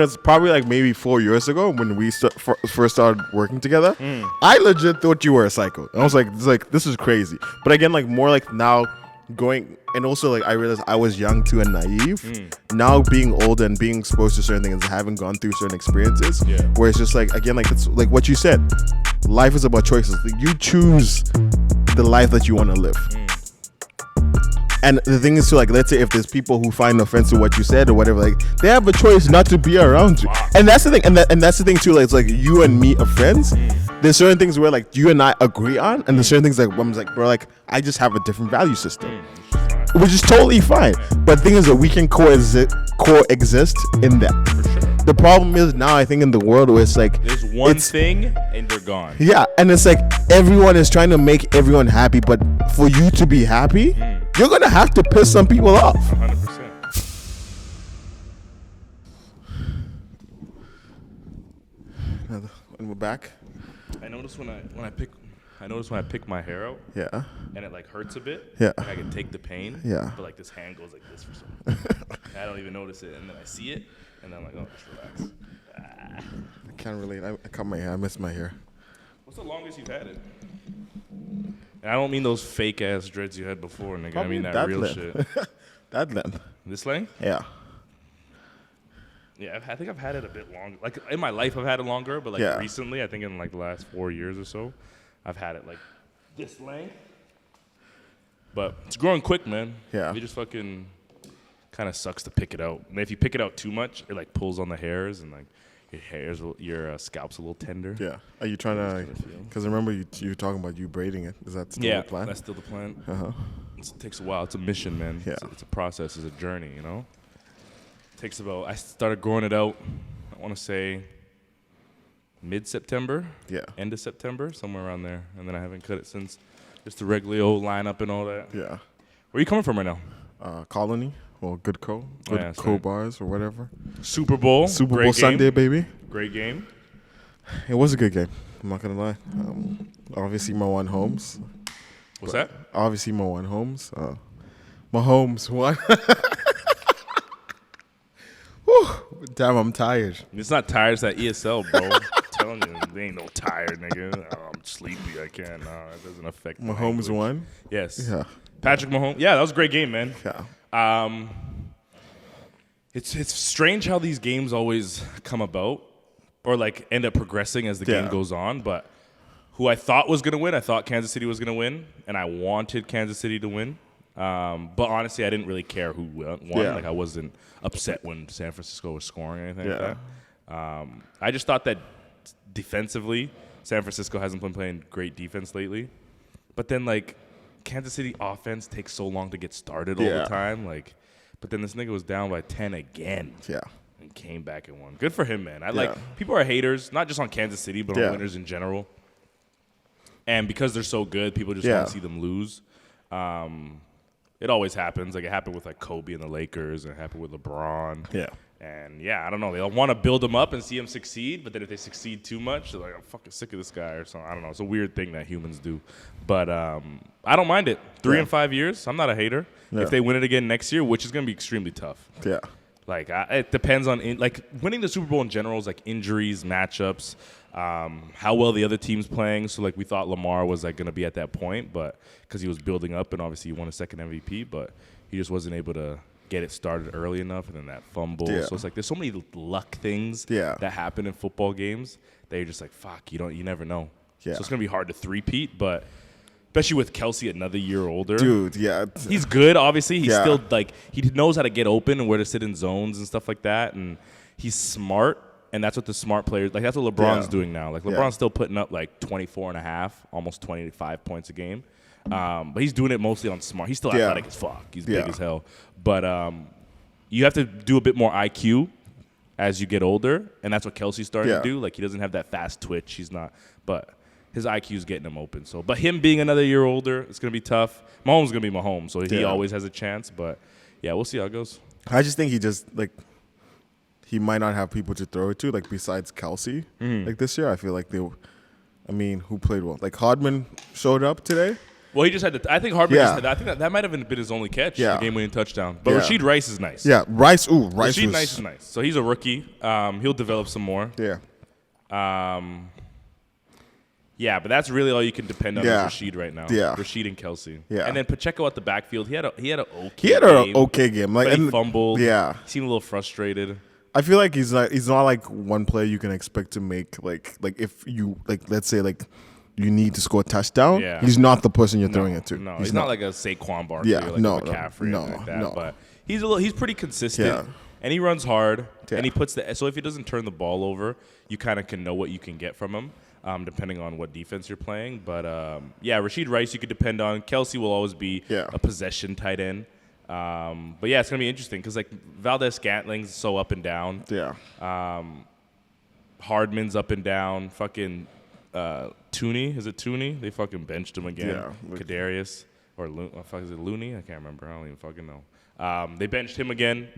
It's probably like maybe 4 years ago when we first started working together. I legit thought you were a psycho. I was like, this is crazy. But again, like more like now going, and also like I realized I was young too and naive. Now being older and being exposed to certain things and having gone through certain experiences, where it's just like, again, like it's like what you said, life is about choices. Like, you choose the life that you want to live. And the thing is, too, like, let's say if there's people who find offense to what you said or whatever, like, they have a choice not to be around you. And that's the thing. And that's the thing, too. Like, it's like you and me are friends. There's certain things where, like, you and I agree on. And there's certain things, like, I'm like, bro, like, I just have a different value system. Which is totally fine. But the thing is that we can coexist in that. For sure. The problem is now, I think, in the world where it's like... There's one thing, and they're gone. Yeah, and it's like everyone is trying to make everyone happy. But for you to be happy... You're going to have to piss some people off. 100%. And we're back. I notice when I pick my hair out. Yeah. And it like hurts a bit. Yeah. Like I can take the pain. Yeah. But like this hand goes like this for some reason. I don't even notice it, and then I see it, and then I'm like, oh, just relax. I can't relate. I cut my hair. I miss my hair. What's the longest you've had it? And I don't mean those fake ass dreads you had before, nigga. Probably I mean that real length. shit. That length. This length? Yeah. Yeah, I think I've had it a bit longer. Like in my life, I've had it longer, but like recently, I think in like the last 4 years or so, I've had it like this length. But it's growing quick, man. Yeah. It just fucking kind of sucks to pick it out. And if you pick it out too much, it like pulls on the hairs and like your scalp's a little tender. Yeah. Are you trying to? Because remember you were talking about you braiding it. Is that still the plan? Yeah, that's still the plan. Uh-huh. It takes a while. It's a mission, man. Yeah. It's a process. It's a journey, you know? Takes about, I started growing it out, I want to say mid-September. Yeah. End of September, somewhere around there. And then I haven't cut it since. Just the regular old lineup and all that. Yeah. Where are you coming from right now? Colony. Well, Good bars or whatever. Super Bowl Sunday, baby. Great game. It was a good game. I'm not gonna lie. Obviously, Mahomes Holmes. What's that? Obviously, Mahomes Holmes. Mahomes won. Damn, I'm tired. It's not tired. It's that ESL, bro. I'm telling you, there ain't no tired, nigga. Oh, I'm sleepy. I can't. No, it doesn't affect me. Mahomes won? Yes. Yeah. Patrick Mahomes. Yeah, that was a great game, man. Yeah. It's strange how these games always come about or like end up progressing as the game goes on. But who I thought was gonna win, I thought Kansas City was gonna win, and I wanted Kansas City to win. But honestly, I didn't really care who won. Yeah. Like I wasn't upset when San Francisco was scoring or anything like that. I just thought that defensively, San Francisco hasn't been playing great defense lately. But then like Kansas City offense takes so long to get started all the time. Like, but then this nigga was down by 10 again. Yeah. And came back and won. Good for him, man. People are haters, not just on Kansas City, but on winners in general. And because they're so good, people just want to see them lose. It always happens. Like it happened with like Kobe and the Lakers, and it happened with LeBron. Yeah. And yeah, I don't know. They'll want to build them up and see them succeed, but then if they succeed too much, they're like, I'm fucking sick of this guy or something. I don't know. It's a weird thing that humans do. But I don't mind it. 3 and 5 years, I'm not a hater. Yeah. If they win it again next year, which is going to be extremely tough. Yeah. Like it depends on like winning the Super Bowl in general is like injuries, matchups, how well the other team's playing. So like we thought Lamar was like going to be at that point, but because he was building up and obviously he won a second MVP, but he just wasn't able to get it started early enough, and then that fumble. Yeah. So it's like there's so many luck things that happen in football games that you're just like, fuck, you never know. Yeah. So it's gonna be hard to three-peat, but especially with Kelsey another year older. Dude, yeah. He's good, obviously. He's still like he knows how to get open and where to sit in zones and stuff like that, and he's smart. And that's what the smart players like. That's what LeBron's doing now. Like LeBron's still putting up like 24 and a half, almost 25 points a game. But he's doing it mostly on smart. He's still athletic as fuck. He's big as hell. But you have to do a bit more IQ as you get older, and that's what Kelsey's starting to do. Like he doesn't have that fast twitch. He's not, but his IQ's getting him open. So, but him being another year older, it's gonna be tough. Mahomes gonna be Mahomes, so he always has a chance. But yeah, we'll see how it goes. I just think he might not have people to throw it to, like besides Kelsey. Like this year, I feel like who played well? Like Hardman showed up today. Well, he just had I think Hardman just had that. I think that might have been his only catch, the game-winning touchdown. But Rashid Rice is nice. Yeah, Rice was... Rashid Rice is nice. So he's a rookie. He'll develop some more. Yeah. Yeah, but that's really all you can depend on is Rashid right now. Yeah. Rashid and Kelsey. Yeah. And then Pacheco at the backfield, he had an okay game. Like, but he fumbled. Yeah. He seemed a little frustrated. I feel like he's not like one player you can expect to make like if you let's say you need to score a touchdown. Yeah. He's not the person you're throwing it to. No, he's not like a Saquon Barkley or like a McCaffrey or like that. But he's pretty consistent and he runs hard and he puts so if he doesn't turn the ball over, you kind of can know what you can get from him. Depending on what defense you're playing. But, Rashid Rice you could depend on. Kelsey will always be a possession tight end. But, it's going to be interesting because, like, Valdez-Scantling's so up and down. Yeah. Hardman's up and down. Fucking Tooney. Is it Tooney? They fucking benched him again. Yeah. Kadarius. Or is it Looney? I can't remember. I don't even fucking know. They benched him again.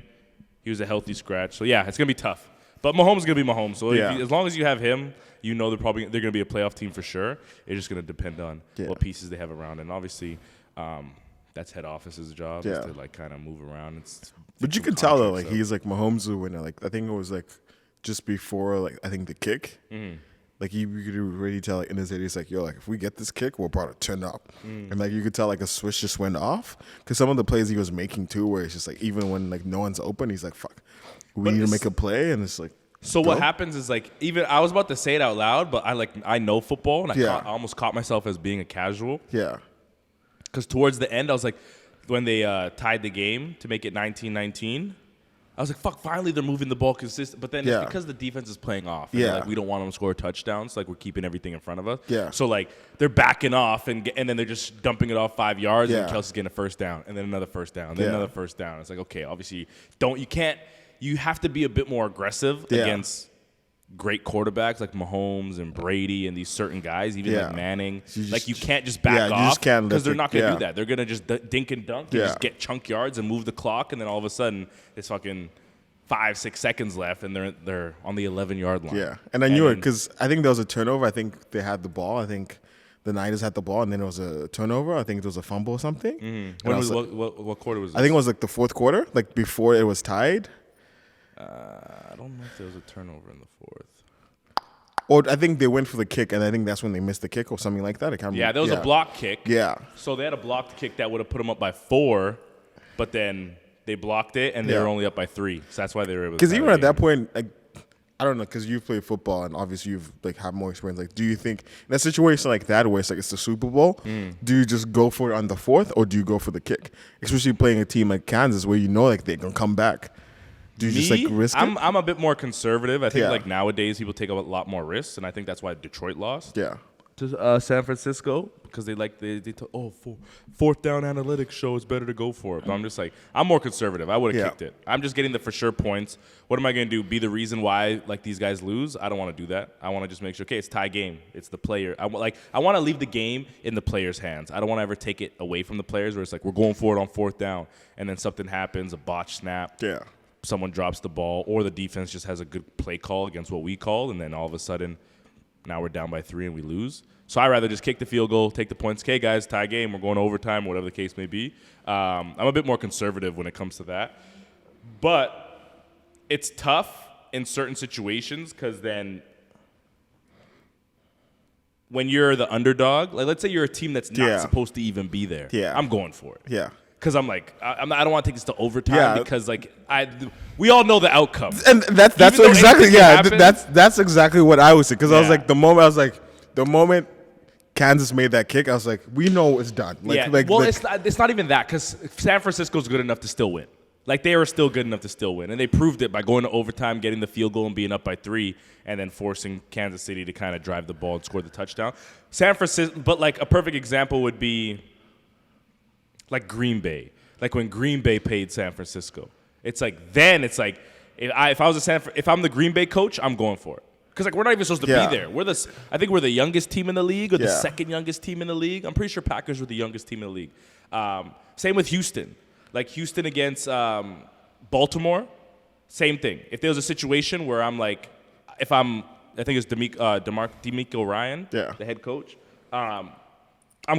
He was a healthy scratch. So, it's going to be tough. But Mahomes is going to be Mahomes. So as long as you have him, you know they're going to be a playoff team for sure. It's just going to depend on what pieces they have around. And obviously, that's head office's job is to like kind of move around. But you can tell though, like he's like Mahomes the winner. Like I think it was like just before like I think the kick. Mm-hmm. Like you could already tell like in his head he's like, yo, like if we get this kick, we're about to turn up. And like you could tell like a switch just went off because some of the plays he was making too, where it's just like even when like no one's open, he's like, fuck. We need to make a play, and it's like. So what happens is like even I was about to say it out loud, but I know football, and I almost caught myself as being a casual. Yeah. Because towards the end, I was like, when they tied the game to make it 19-19, I was like, fuck, finally they're moving the ball consistent. But then it's because the defense is playing off. And like we don't want them to score touchdowns. Like we're keeping everything in front of us. Yeah. So like they're backing off and then they're just dumping it off 5 yards, and Kelsey's getting a first down, and then another first down, then another first down. It's like, okay, obviously you have to be a bit more aggressive against great quarterbacks like Mahomes and Brady and these certain guys, even like Manning. You can't just back off because they're not going to do that. They're going to just dink and dunk and just get chunk yards and move the clock, and then all of a sudden it's fucking 5-6 seconds left and they're on the 11-yard line. Yeah, and I knew it because I think there was a turnover. I think they had the ball. I think the Niners had the ball, and then there was a turnover. I think it was a fumble or something. Mm-hmm. What quarter was this? I think it was like the fourth quarter, like before it was tied. I don't know if there was a turnover in the fourth. Or I think they went for the kick, and I think that's when they missed the kick or something like that. I can't remember. There was a block kick. Yeah. So they had a blocked kick that would have put them up by 4, but then they blocked it, and they were only up by 3. So that's why they were able to. Because even at that point, like, I don't know, because you've played football, and obviously you've like had more experience. Like, do you think in a situation like that where it's like it's the Super Bowl, do you just go for it on the 4th, or do you go for the kick? Especially playing a team like Kansas where you know like they're gonna come back. Do you just like risk it? I'm a bit more conservative. I think like nowadays people take a lot more risks, and I think that's why Detroit lost. Yeah. To San Francisco because they fourth down analytics show it's better to go for it. But I'm just like I'm more conservative. I would have kicked it. I'm just getting the for sure points. What am I going to do? Be the reason why like these guys lose? I don't want to do that. I want to just make sure it's tie game. It's the player. I want to leave the game in the players' hands. I don't want to ever take it away from the players where it's like we're going for it on 4th down and then something happens, a botch snap. Yeah. Someone drops the ball, or the defense just has a good play call against what we call, and then all of a sudden, now we're down by 3 and we lose. So I'd rather just kick the field goal, take the points. Okay, guys, tie game. We're going to overtime, whatever the case may be. I'm a bit more conservative when it comes to that. But it's tough in certain situations because then when you're the underdog, like let's say you're a team that's not supposed to even be there. Yeah. I'm going for it. Yeah. Because I'm like, I don't want to take this to overtime because like we all know the outcome, and that's exactly that's exactly what I was saying. Because I was like the moment Kansas made that kick, I was like, we know it's done. It's not even that because San Francisco's good enough to still win. Like they are still good enough to still win, and they proved it by going to overtime, getting the field goal, and being up by 3, and then forcing Kansas City to kind of drive the ball and score the touchdown. San Francisco, but like a perfect example would be. Like Green Bay, like when Green Bay paid San Francisco, it's like if I'm the Green Bay coach, I'm going for it because like we're not even supposed to be there. I think we're the youngest team in the league or the second youngest team in the league. I'm pretty sure Packers were the youngest team in the league. Same with Houston, like Houston against Baltimore, same thing. If there was a situation where I'm like, I think it's DeMeco Ryan, the head coach, I'm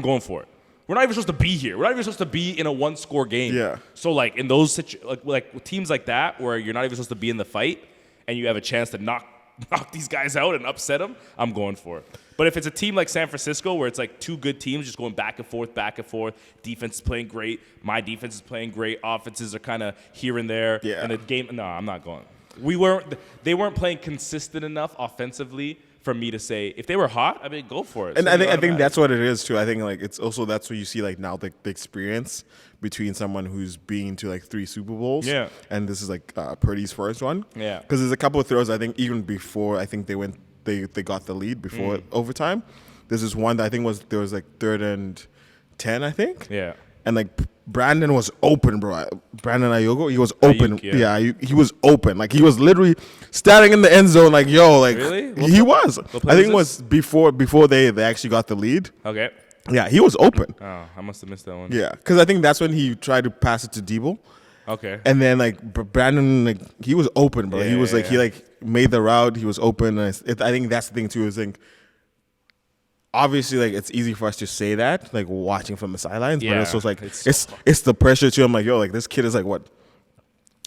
going for it. We're not even supposed to be here. We're not even supposed to be in a one-score game. Yeah. So, like, in those like teams like that where you're not even supposed to be in the fight and you have a chance to knock these guys out and upset them, I'm going for it. But if it's a team like San Francisco where it's like two good teams just going back and forth, defense is playing great, my defense is playing great, offenses are kind of here and there. Yeah. And the game, no, I'm not going. They weren't playing consistent enough offensively for me to say, if they were hot, I mean, go for it. And I think that's what it is too. I think like it's also that's what you see like now the experience between someone who's been to like 3 Super Bowls. Yeah. And this is like Purdy's first one. Yeah. Because there's a couple of throws I think even before I think they got the lead before overtime. There's this one that I think there was like 3rd and 10 I think. Yeah. And like Brandon was open, bro. Brandon Ayogo, he was open. He was open. Like he was literally standing in the end zone. Like really? He was. I think it was before they actually got the lead. Okay. Yeah, he was open. Oh, I must have missed that one. Yeah, because I think that's when he tried to pass it to Debo. Okay. And then like Brandon, like he was open, bro. He was he like made the route. He was open. And I think that's the thing too. Is like obviously like it's easy for us to say that like watching from the sidelines, but it's also like it's the pressure too. I'm like, yo, like this kid is like what?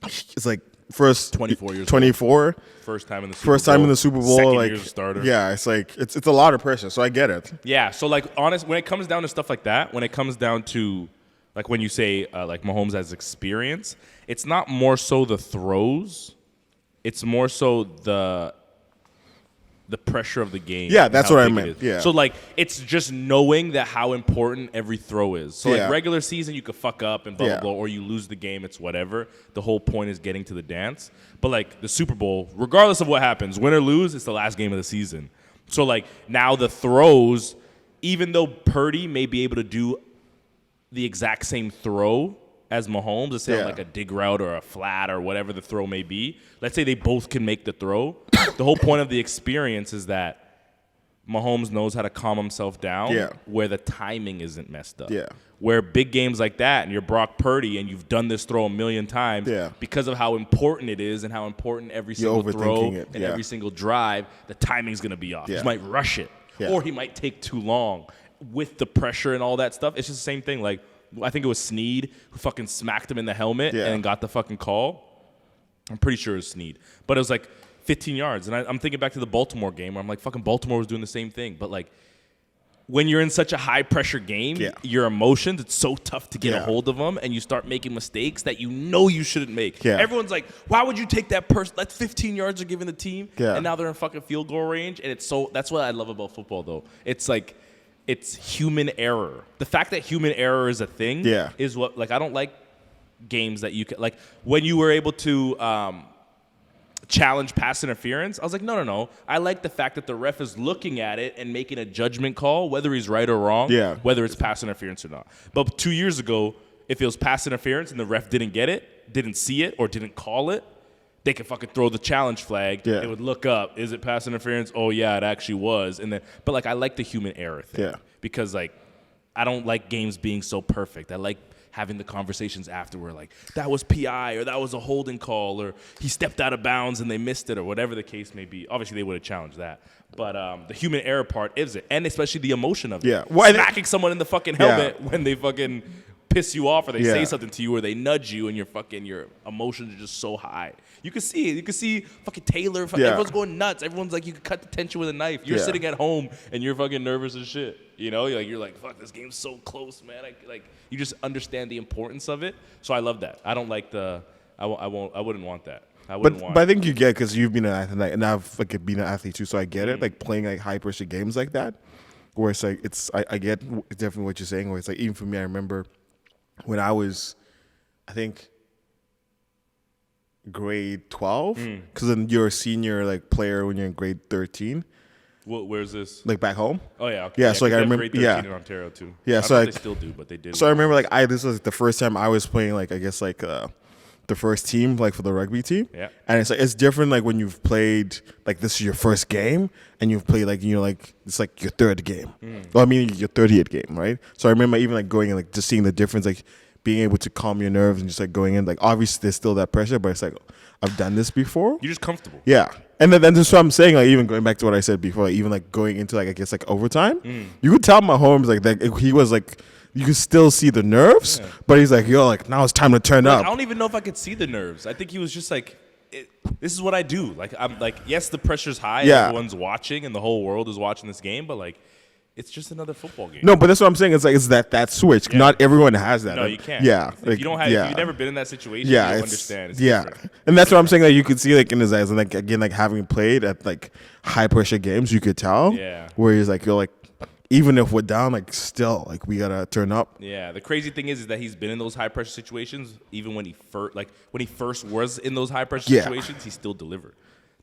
It's like first 24 years 24 old. First time in the Super Bowl. Second like year as a starter. Yeah, it's like it's a lot of pressure. So I get it. Yeah. So like honest, when it comes down to stuff like that, when it comes down to like when you say like Mahomes has experience, it's not more so the throws, it's more so the pressure of the game. Yeah, that's what I meant. Yeah. So like it's just knowing that how important every throw is. So like Yeah. regular season you could fuck up and blah blah blah, or you lose the game. It's whatever. The whole point is getting to the dance. But like the Super Bowl, regardless of what happens, win or lose, it's the last game of the season. So like now the throws, even though Purdy may be able to do the exact same throw as Mahomes, let's say on like a dig route or a flat or whatever the throw may be. Let's say they both can make the throw. The whole point of the experience is that Mahomes knows how to calm himself down where the timing isn't messed up. Yeah. Where big games like that and you're Brock Purdy and you've done this throw a million times because of how important it is and how important every single throw and every single drive, the timing's going to be off. He might rush it or he might take too long with the pressure and all that stuff. It's just the same thing. Like, I think it was Snead who fucking smacked him in the helmet and got the fucking call. I'm pretty sure it was Snead. But it was like 15 yards. And I'm thinking back to the Baltimore game where I'm like, fucking Baltimore was doing the same thing. But like, when you're in such a high-pressure game, your emotions, it's so tough to get a hold of them, and you start making mistakes that you know you shouldn't make. Yeah. Everyone's like, why would you take that person? That's 15 yards you're giving the team, and now they're in fucking field goal range. And that's what I love about football, though. It's like, it's human error. The fact that human error is a thing is what, like, I don't like games that you can, like, when you were able to challenge pass interference, I was like, no. I like the fact that the ref is looking at it and making a judgment call, whether he's right or wrong, whether it's pass interference or not. But 2 years ago, if it was pass interference and the ref didn't get it, didn't see it, or didn't call it, they could fucking throw the challenge flag. It would look up. Is it pass interference? Oh, yeah, it actually was. And then, but, like, I like the human error thing. Because, like, I don't like games being so perfect. I like having the conversations afterward, like, that was PI, or that was a holding call, or he stepped out of bounds and they missed it, or whatever the case may be. Obviously, they would have challenged that. But the human error part is it. And especially the emotion of it. Well, smacking someone in the fucking helmet when they fucking piss you off or they say something to you or they nudge you and your emotions are just so high. You can see it. You can see fucking Taylor. Everyone's going nuts. Everyone's like, you can cut the tension with a knife. You're sitting at home and you're fucking nervous as shit. You know, you're like, fuck, this game's so close, man. You just understand the importance of it. So I love that. I don't like I wouldn't want that. But I think you get, because you've been an athlete, and I've like been an athlete too, so I get it. Like playing like high pressure games like that, where it's like I get definitely what you're saying. Where it's like, even for me, I remember when I was, I think, grade 12, because then you're a senior like player when you're in grade 13. Where's this? Like back home. Oh yeah. Okay. Yeah. So like I remember. Grade 13 in Ontario too. Yeah. I So don't know if they still do, but they did. So I remember like this was the first time I was playing like, I guess like the first team, like for the rugby team. Yeah. And it's like, it's different like when you've played like this is your first game and you've played like, you know, like it's like your third game. Well, I mean your 30th game, right? So I remember even like going and like just seeing the difference, like being able to calm your nerves and just like going in, like obviously there's still that pressure, but it's like I've done this before. You're just comfortable. Yeah. And then just what I'm saying, like even going back to what I said before, like, even like going into like I guess like overtime, you could tell Mahomes like that he was like you can still see the nerves, but he's like, yo, like now it's time to turn up. I don't even know if I could see the nerves. I think he was just like, this is what I do. Like I'm like, yes, the pressure's high. Yeah. Everyone's watching, and the whole world is watching this game. But like, it's just another football game. No, but that's what I'm saying. It's like it's that switch. Yeah. Not everyone has that. No, you can't. Yeah, If you don't have, if you've never been in that situation, you don't understand. It's different. And that's what I'm saying. Like you could see like in his eyes, and like again, like having played at like high pressure games, you could tell. Yeah. Where he's like, you're like, even if we're down, like still, like we gotta turn up. Yeah. The crazy thing is that he's been in those high pressure situations. Even when he first was in those high pressure situations, he still delivered.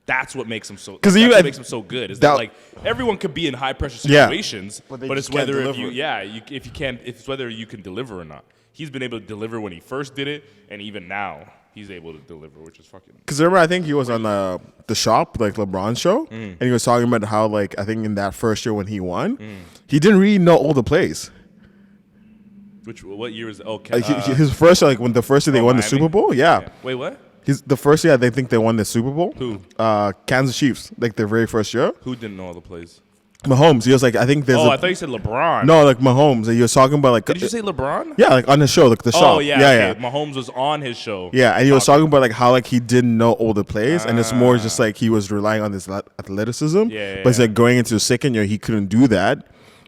That's what makes him so. That's what makes him so good. Is that like everyone could be in high pressure situations, but it's whether it's whether you can deliver or not. He's been able to deliver when he first did it, and even now he's able to deliver, which is fucking. Because remember, I think he was on the Shop, like LeBron's show, and he was talking about how like I think in that first year when he won, he didn't really know all the plays. What year was? Oh, his first year, like when the first year they won Miami? the Super Bowl. Yeah. Wait, what? He's the first year they think they won the Super Bowl. Who? Kansas Chiefs, like their very first year. Who didn't know all the plays? Mahomes. He was like, I think there's. I thought you said LeBron. No, like Mahomes. And he was talking about like. Did you say LeBron? Yeah, like on the show, like the Shop. Oh yeah. Mahomes was on his show. Yeah, and he was talking about like how like he didn't know all the plays, and it's more just like he was relying on this athleticism. But it's like going into the second year, he couldn't do that.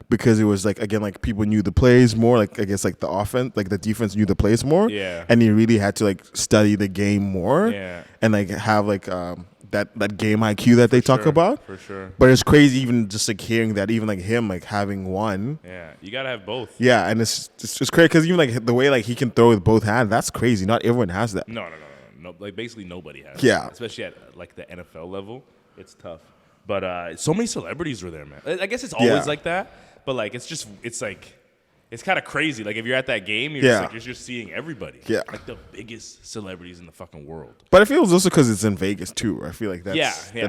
Because it was like again like people knew the plays more, like I guess like the offense, like the defense knew the plays more, and he really had to like study the game more, and like have like that game IQ that they talk about. For sure. But it's crazy even just like hearing that, even like him like having one. Yeah, you gotta have both. Yeah, and it's just crazy because even like the way like he can throw with both hands, that's crazy. Not everyone has that. No. Like basically nobody has. Yeah. Especially at like the NFL level, it's tough. But so many celebrities were there, man. I guess it's always like that. But like it's kind of crazy. Like if you're at that game, you're just seeing everybody. Yeah, like the biggest celebrities in the fucking world. But I feel it's also because it's in Vegas too. I feel like that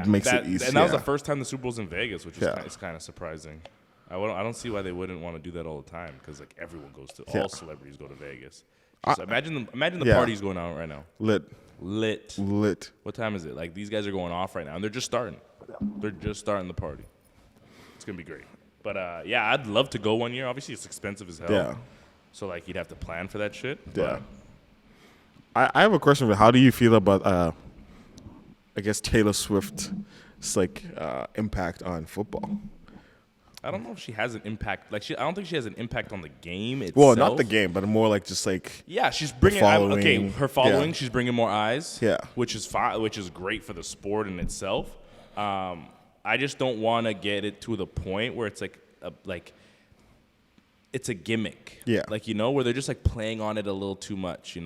makes it easy. And that was the first time the Super Bowl's in Vegas, which is kind of surprising. I don't see why they wouldn't want to do that all the time because like everyone goes to all celebrities go to Vegas. So imagine the parties going on right now. Lit. What time is it? Like these guys are going off right now, and they're just starting. They're just starting the party. It's gonna be great. But I'd love to go one year. Obviously, it's expensive as hell. Yeah. So like you'd have to plan for that shit. Yeah. I have a question. How do you feel about I guess Taylor Swift's like impact on football? I don't know if she has an impact. Like I don't think she has an impact on the game itself. Well, not the game, but more like just like she's bringing her following. She's bringing more eyes. Yeah, which is fine. Which is great for the sport in itself. I just don't want to get it to the point where it's like it's a gimmick. Yeah, like where they're just like playing on it a little too much.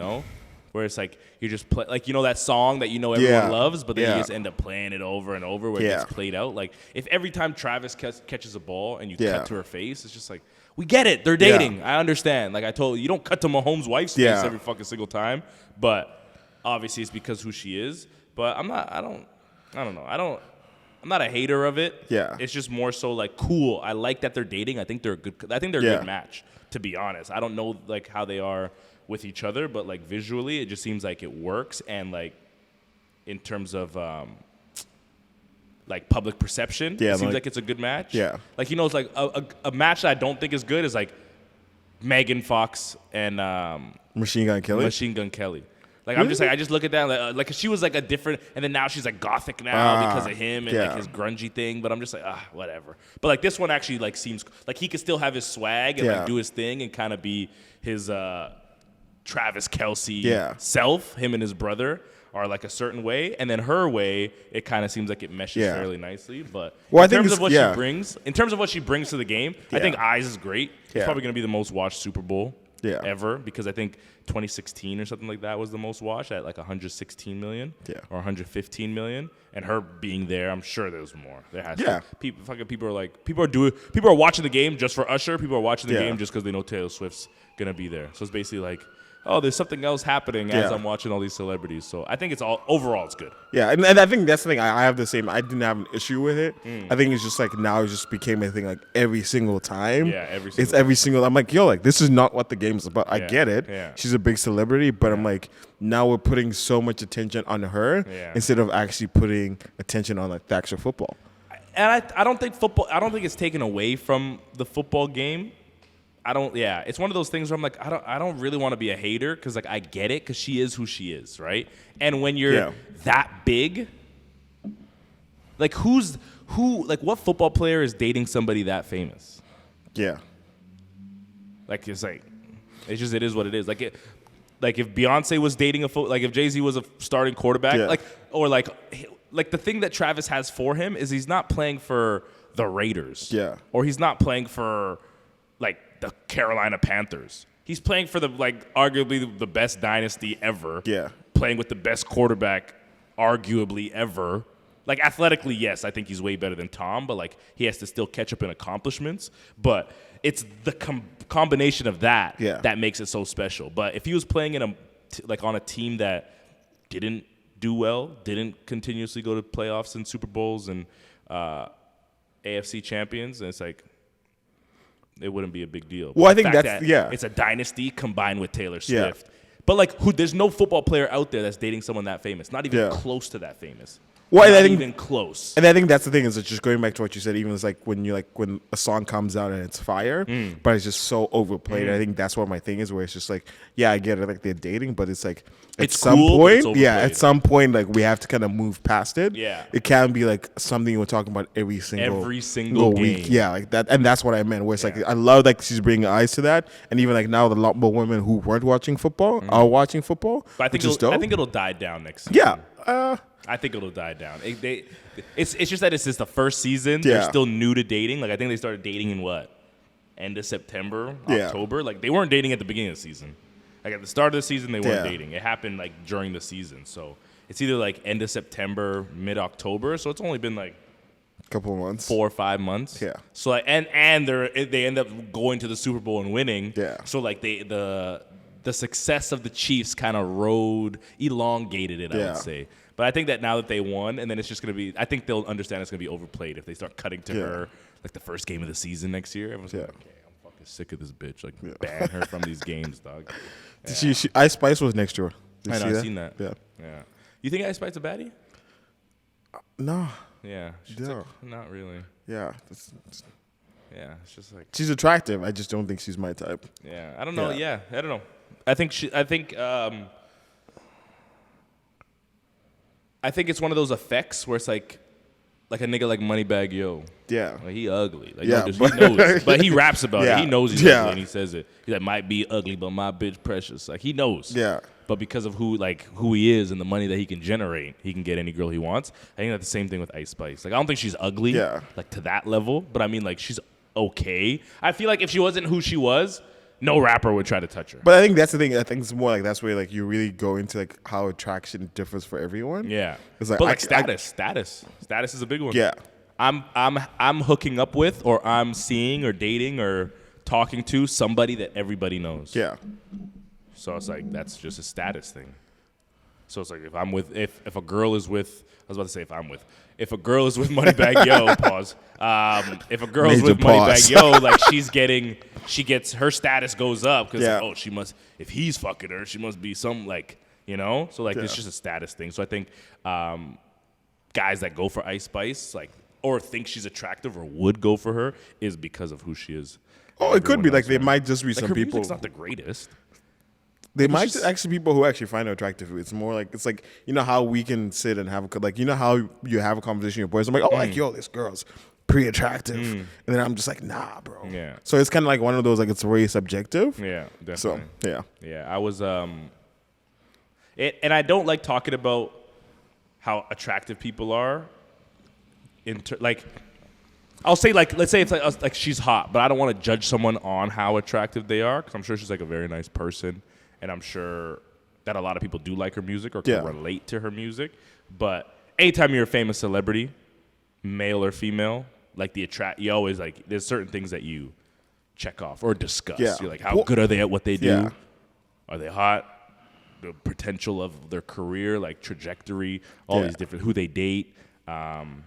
Where it's like you just play like that song that everyone loves, but then you just end up playing it over and over where it gets played out. Like if every time Travis catches a ball and you cut to her face, it's just like we get it. They're dating. I understand. Like I told you don't cut to Mahomes' wife's face every fucking single time, but obviously it's because who she is. But I'm not a hater of it. Yeah. It's just more so like cool. I like that they're dating. I think they're a good match, to be honest. I don't know like how they are with each other, but like visually it just seems like it works, and like in terms of like public perception, it seems like it's a good match. Yeah. Like it's like a match that I don't think is good is like Megan Fox and Machine Gun Kelly. Like I'm just like I just look at that like she was like a different, and then now she's like gothic now because of him and like his grungy thing. But I'm just like whatever. But like this one actually like seems like he could still have his swag and like do his thing and kind of be his Travis Kelce self. Him and his brother are like a certain way, and then her way it kind of seems like it meshes fairly nicely. But in terms of what she brings to the game, I think Eyes is great. It's probably gonna be the most watched Super Bowl ever because I think 2016 or something like that was the most watched at like 116 million or 115 million, and her being there, I'm sure there's more. There has to. People are watching the game just for Usher. People are watching the game just because they know Taylor Swift's gonna be there. So it's basically like, oh, there's something else happening as I'm watching all these celebrities. So I think overall it's good. Yeah, and I think that's the thing. I have the same. I didn't have an issue with it. I think it's just like now it just became a thing like every single time. Yeah, every single. I'm like, yo, like this is not what the game's about. I get it. Yeah. She's a big celebrity, but I'm like, now we're putting so much attention on her instead of actually putting attention on like the actual football. And I don't think football. I don't think it's taken away from the football game. it's one of those things where I'm like, I don't really want to be a hater because like I get it because she is who she is, right? And when you're that big, like what football player is dating somebody that famous? Yeah. Like it is what it is. Like if Beyonce was dating like if Jay-Z was a starting quarterback, like the thing that Travis has for him is he's not playing for the Raiders. Yeah. Or he's not playing for like the Carolina Panthers. He's playing for the like arguably the best dynasty ever. Yeah. Playing with the best quarterback arguably ever. Like athletically, yes, I think he's way better than Tom, but like he has to still catch up in accomplishments. But it's the combination of that that makes it so special. But if he was playing in on a team that didn't do well, didn't continuously go to playoffs and Super Bowls and AFC champions, and it's like it wouldn't be a big deal. Well, I think it's a dynasty combined with Taylor Swift. Yeah. But like there's no football player out there that's dating someone that famous, not even close to that famous. Well, not even close. And I think that's the thing is it's just going back to what you said. Even it's like when a song comes out and it's fire, but it's just so overplayed. I think that's what my thing is, where it's just like, yeah, I get it, like they're dating, but it's like at some point, like we have to kind of move past it. Yeah, it can't be like something we're talking about every single week. Game. Yeah, like that, and that's what I meant. Where it's like I love like she's bringing eyes to that, and even like now a lot more women who weren't watching football are watching football. But I think it'll die down next season. Yeah. I think it'll die down. It's just that it's just the first season. They're still new to dating. Like I think they started dating in end of September, October. Like they weren't dating at the beginning of the season. Like at the start of the season, they weren't dating. It happened like during the season. So it's either like end of September, mid October. So it's only been like a couple of months, 4 or 5 months. Yeah. So like, and they end up going to the Super Bowl and winning. Yeah. So like the success of the Chiefs kind of elongated it. I would say. But I think that now that they won, and then it's just going to be – I think they'll understand it's going to be overplayed if they start cutting to her like the first game of the season next year. Everyone's like, okay, I'm fucking sick of this bitch. Like, ban her from these games, dog. Yeah. Ice Spice was next year. I've seen that. Yeah. You think Ice Spice a baddie? No. Yeah. Like, not really. Yeah. It's just like – she's attractive. I just don't think she's my type. Yeah. I don't know. Yeah. I don't know. I think it's one of those effects where it's like a nigga like Moneybagg Yo. Yeah. Like he ugly. Like he knows. But he raps about it. He knows he's ugly and he says it. He's like, might be ugly, but my bitch precious. Like he knows. Yeah. But because of who he is and the money that he can generate, he can get any girl he wants. I think that's the same thing with Ice Spice. Like I don't think she's ugly. Like to that level. But I mean like she's okay. I feel like if she wasn't who she was, no rapper would try to touch her. But I think that's the thing. I think it's more like that's where like you really go into like how attraction differs for everyone. Yeah. It's like, but like status is a big one. Yeah. I'm hooking up with, or I'm seeing, or dating, or talking to somebody that everybody knows. Yeah. So it's like that's just a status thing. So it's like if a girl is with, I was about to say if a girl is with Moneybagg Yo, pause. If a girl is with Moneybagg Yo, like she gets her status goes up because she must, if he's fucking her, she must be some like, so like it's just a status thing. So I think guys that go for Ice Spice like or think she's attractive or would go for her is because of who she is. Oh, it could be like they might just be some her people. Music's not the greatest. They might actually people who actually find her attractive. It's more like it's like how we can sit and have how you have a conversation with your boys. I'm like, oh, like yo, this girl's pretty attractive, and then I'm just like, nah, bro. Yeah. So it's kind of like one of those like it's very subjective. Yeah, definitely. So I was and I don't like talking about how attractive people are. I'll say let's say it's like she's hot, but I don't want to judge someone on how attractive they are because I'm sure she's like a very nice person. And I'm sure that a lot of people do like her music or can relate to her music. But anytime you're a famous celebrity, male or female, like you always like there's certain things that you check off or discuss. Yeah. You're like, how good are they at what they do? Yeah. Are they hot? The potential of their career, like trajectory, all these different who they date. Do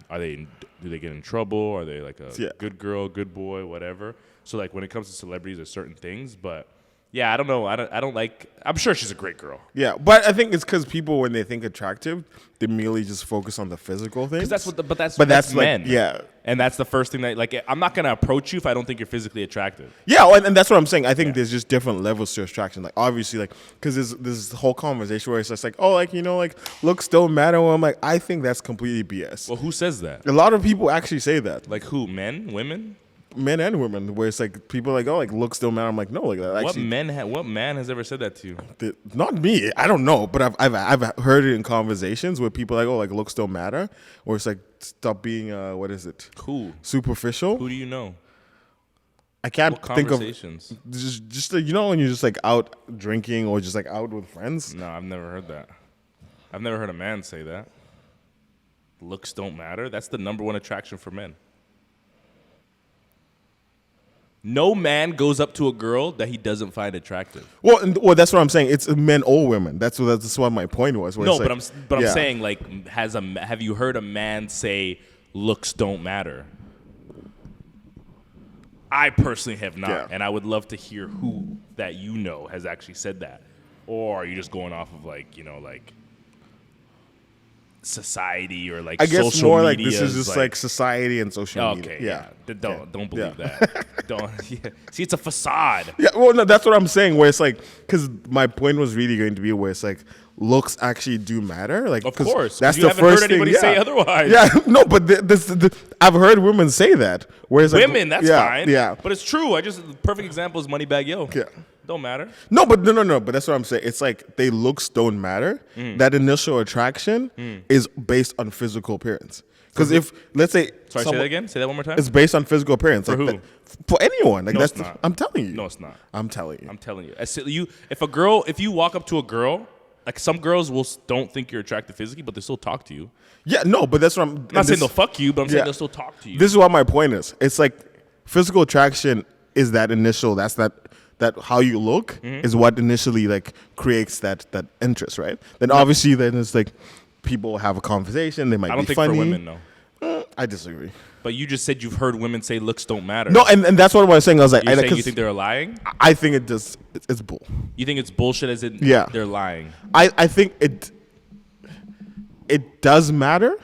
they get in trouble? Are they like a good girl, good boy, whatever? So like when it comes to celebrities, there's certain things, but. Yeah, I don't know. I don't like. I'm sure she's a great girl. Yeah, but I think it's because people, when they think attractive, they merely just focus on the physical things. That's men. Yeah, And that's the first thing that, like, I'm not going to approach you if I don't think you're physically attractive. Yeah, and that's what I'm saying. I think there's just different levels to attraction. Like, obviously, like, because there's this whole conversation where it's just like, oh, like, like, looks don't matter. Well, I'm like, I think that's completely BS. Well, who says that? A lot of people actually say that. Like who? Men? Women? Men and women, where it's like people are like, oh, like looks don't matter. I'm like, no, like that actually. What man has ever said that to you? Not me. I don't know, but I've heard it in conversations where people are like, oh, like looks don't matter, or it's like stop being what is it? Who? Superficial. Who do you know? I can't think of conversations. Just like, when you're just like out drinking or just like out with friends. No, I've never heard that. I've never heard a man say that. Looks don't matter. That's the number one attraction for men. No man goes up to a girl that he doesn't find attractive. Well, that's what I'm saying. It's men or women. That's what my point was. No, but I'm saying, like, have you heard a man say looks don't matter? I personally have not, and I would love to hear who that has actually said that, or are you just going off of like society or like I guess social more media? Like this is just like society and social media. Okay, yeah. Don't believe that. Don't. Yeah. See, it's a facade. Yeah, well, no, that's what I'm saying. Where it's like, because my point was really going to be where it's like looks actually do matter. Like, of course, that's you the haven't first heard anybody thing, say otherwise. Yeah, no, but I've heard women say that. Whereas women, that's fine. Yeah, but it's true. The perfect example is Moneybag Yo. Yeah. Don't matter. No, but no. But that's what I'm saying. It's like they looks don't matter. That initial attraction is based on physical appearance. Because if let's say, sorry, say that again. Say that one more time. It's based on physical appearance. For like who? For anyone. Like no, that's it's not. I'm telling you. No, it's not. I'm telling you. I'm telling you. If you walk up to a girl, like some girls don't think you're attractive physically, but they still talk to you. Yeah, no, but that's what I'm not saying they'll fuck you, but I'm saying they'll still talk to you. This is what my point is. It's like physical attraction is that initial. That's that how you look is what initially like creates that interest, right? Then obviously then it's like people have a conversation. They might be funny. I don't think for women, no. I disagree. But you just said you've heard women say looks don't matter. No, and that's what I was saying. I was like, you think they're lying? I think it does. It's bull. You think it's bullshit as in they're lying? I think it does matter,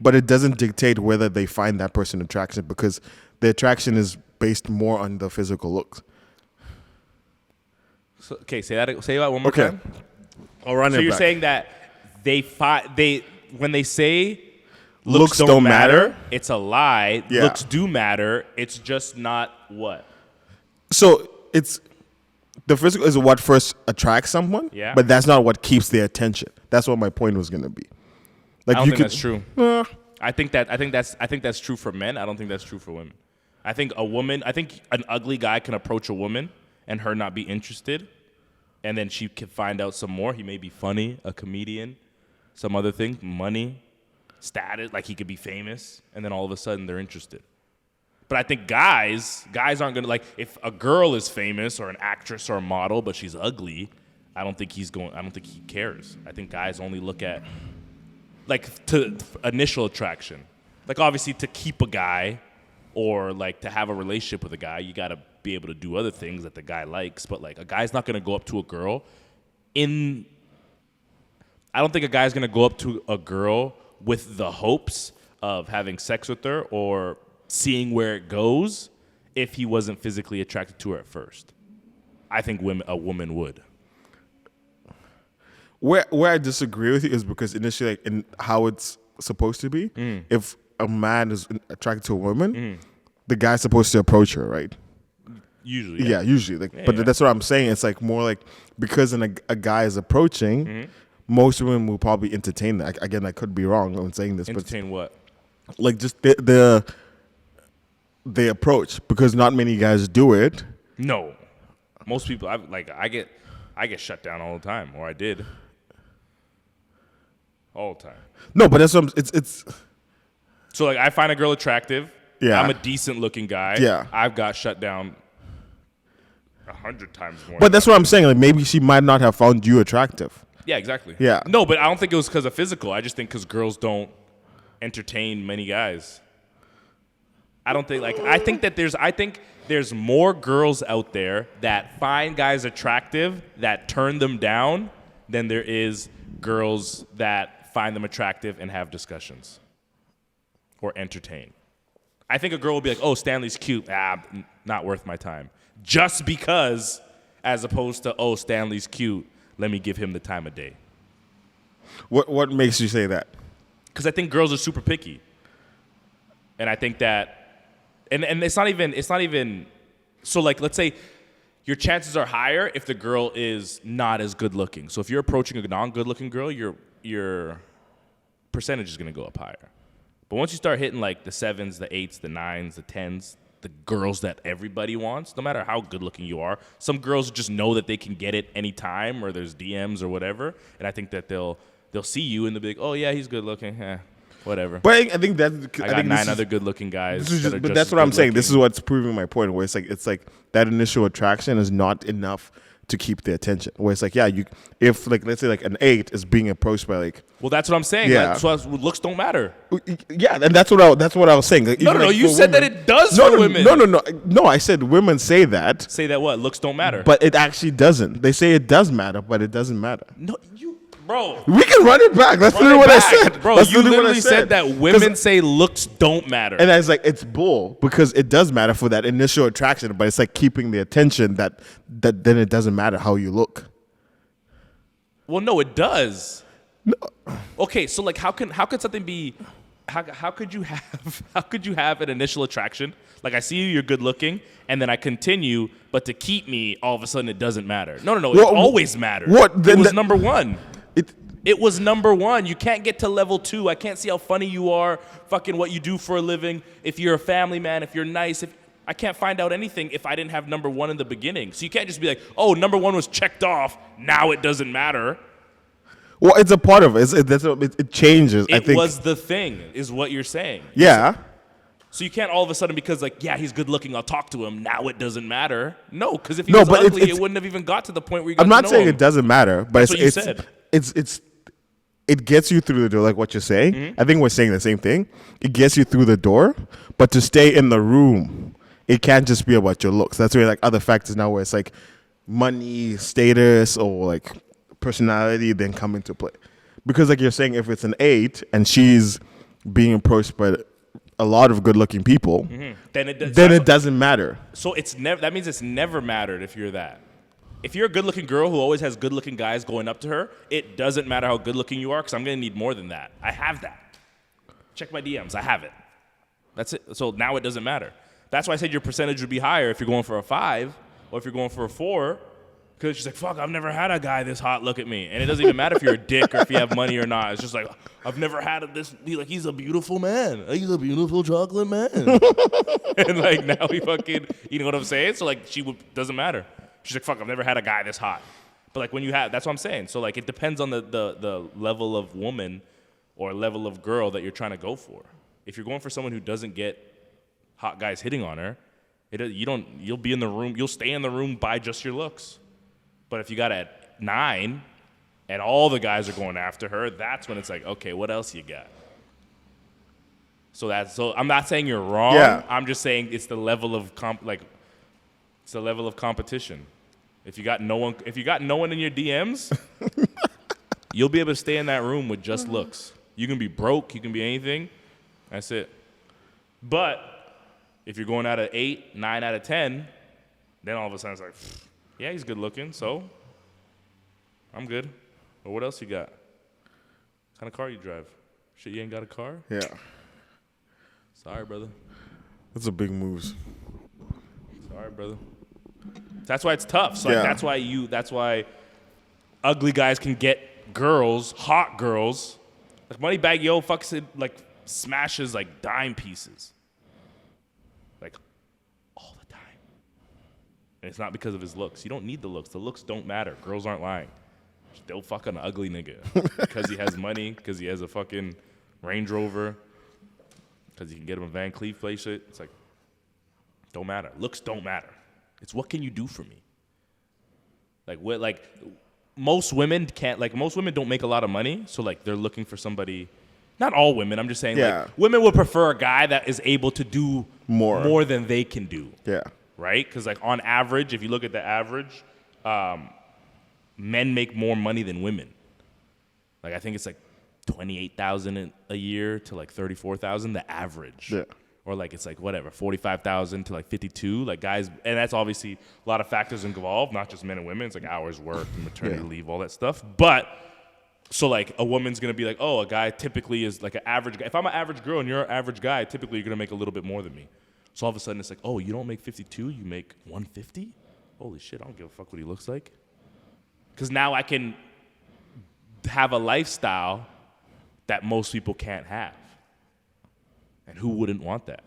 but it doesn't dictate whether they find that person attractive because the attraction is based more on the physical looks. So, okay, say that one more time. I'll run it back. So you're saying that when they say looks don't matter, it's a lie. Yeah. Looks do matter. It's just not what. So it's the physical is what first attracts someone, but that's not what keeps their attention. That's what my point was going to be. Like I don't think that's true. I think that's true for men. I don't think that's true for women. I think an ugly guy can approach a woman and her not be interested, and then she can find out some more. He may be funny, a comedian, some other thing, money, status, like he could be famous, and then all of a sudden they're interested. But I think guys aren't gonna, like, if a girl is famous or an actress or a model, but she's ugly, I don't think he cares. I think guys only look at, like, to initial attraction. Like, obviously, to keep a guy or, like, to have a relationship with a guy, you gotta be able to do other things that the guy likes. But, like, a guy's not gonna go up to a girl I don't think a guy's gonna go up to a girl with the hopes of having sex with her or seeing where it goes if he wasn't physically attracted to her at first. I think a woman would. Where I disagree with you is because initially, like, in how it's supposed to be, if a man is attracted to a woman, the guy's supposed to approach her, right? Usually. Yeah, usually. Like, but that's what I'm saying. It's like more like because a guy is approaching, most women will probably entertain that. Again, I could be wrong when saying this. Entertain what? Like just the approach, because not many guys do it. No. Most people, I get shut down all the time, or I did. All the time. No, but that's what it's. So, like, I find a girl attractive. Yeah. I'm a decent looking guy. Yeah. I've got shut down 100 times more. But that's what I'm saying. Like, maybe she might not have found you attractive. Yeah, exactly. Yeah. No, but I don't think it was because of physical. I just think because girls don't entertain many guys. I think there's more girls out there that find guys attractive that turn them down than there is girls that find them attractive and have discussions or entertain. I think a girl will be like, oh, Stanley's cute. Not worth my time. Just because, as opposed to, oh, Stanley's cute, let me give him the time of day. What makes you say that? Because I think girls are super picky. And I think that, and it's not even, so like, let's say your chances are higher if the girl is not as good looking. So if you're approaching a non-good looking girl, your percentage is going to go up higher. But once you start hitting like the 7s, the 8s, the 9s, the 10s, the girls that everybody wants, no matter how good looking you are, some girls just know that they can get it anytime, or there's DMs or whatever. And I think that they'll see you and they'll be like, oh yeah, he's good looking. Whatever. But I think that I got 9 other good-looking guys. But that's what I'm saying. This is what's proving my point. Where it's like that initial attraction is not enough to keep the attention. Where it's like, yeah, if like let's say like an 8 is being approached by like. Well, that's what I'm saying. Yeah. That's why looks don't matter. Yeah, and that's what I was saying. Like, no. You said women, that it does for women. No. I said women say that. Say that what? Looks don't matter. But it actually doesn't. They say it does matter, but it doesn't matter. No, Bro. We can run it back. That's literally what I said. Bro, you literally said that women say looks don't matter. And I was like, it's bull, because it does matter for that initial attraction, but it's like keeping the attention that then it doesn't matter how you look. Well, no, it does. No. Okay, so like how could something be how could you have an initial attraction? Like I see you're good looking, and then I continue, but to keep me, all of a sudden it doesn't matter. No, it always mattered. It was number one. It was number one. You can't get to level 2. I can't see how funny you are, fucking what you do for a living, if you're a family man, if you're nice. I can't find out anything if I didn't have number 1 in the beginning. So you can't just be like, oh, number 1 was checked off, now it doesn't matter. Well, it's a part of it. It changes, I think. It was the thing, is what you're saying. Yeah. So you can't all of a sudden, because like, yeah, he's good looking, I'll talk to him, now it doesn't matter. No, because if he was ugly, it wouldn't have even got to the point where you got to know him. I'm not saying it doesn't matter, but That's what you said. It gets you through the door, like what you're saying. Mm-hmm. I think we're saying the same thing. It gets you through the door, but to stay in the room, it can't just be about your looks. That's where like other factors now, where it's like money, status, or like personality then come into play. Because like you're saying, if it's an 8 and she's being approached by a lot of good-looking people, mm-hmm. then it doesn't matter. So that means it's never mattered if you're that. If you're a good-looking girl who always has good-looking guys going up to her, it doesn't matter how good-looking you are, because I'm going to need more than that. I have that. Check my DMs. I have it. That's it. So now it doesn't matter. That's why I said your percentage would be higher if you're going for a 5 or if you're going for a 4, because she's like, fuck, I've never had a guy this hot look at me. And it doesn't even matter if you're a dick or if you have money or not. It's just like, I've never had this. He's a beautiful man. He's a beautiful chocolate man. And like now he fucking, you know what I'm saying? So like doesn't matter. She's like, fuck, I've never had a guy this hot. But like when you have, that's what I'm saying. So like it depends on the level of woman or level of girl that you're trying to go for. If you're going for someone who doesn't get hot guys hitting on her, you'll be in the room, you'll stay in the room by just your looks. But if you got at 9 and all the guys are going after her, that's when it's like, okay, what else you got? So I'm not saying you're wrong. Yeah. I'm just saying it's the level of it's the level of competition. If you got no one in your DMs, you'll be able to stay in that room with just looks. You can be broke, you can be anything. That's it. But if you're going out of 8, 9 out of 10, then all of a sudden it's like, yeah, he's good looking, so I'm good. But what else you got? What kind of car you drive? Shit, you ain't got a car? Yeah. Sorry, brother. That's a big move. Sorry, brother. That's why it's tough. So like, that's why ugly guys can get girls, hot girls. Like Moneybag Yo fucks it, like smashes like dime pieces. Like all the time. And it's not because of his looks. You don't need the looks. The looks don't matter. Girls aren't lying. They'll fuck an ugly nigga because he has money, because he has a fucking Range Rover, because he can get him a Van Cleef play shit. It's like, don't matter. Looks don't matter. It's what can you do for me? Like most women don't make a lot of money, so like they're looking for somebody. Not all women. I'm just saying, like women would prefer a guy that is able to do more than they can do. Yeah. Right? Because like on average, if you look at the average, men make more money than women. Like I think it's like $28,000 a year to like $34,000, the average. Yeah. or like it's like whatever 45,000 to like 52, like guys, and that's obviously a lot of factors involved, not just men and women. It's like hours worked and maternity leave, all that stuff. But so like a woman's gonna be like, oh, a guy typically is like an average guy. If I'm an average girl and you're an average guy, typically you're gonna make a little bit more than me. So all of a sudden it's like, oh, you don't make 52, you make 150? Holy shit, I don't give a fuck what he looks like. Because now I can have a lifestyle that most people can't have. And who wouldn't want that?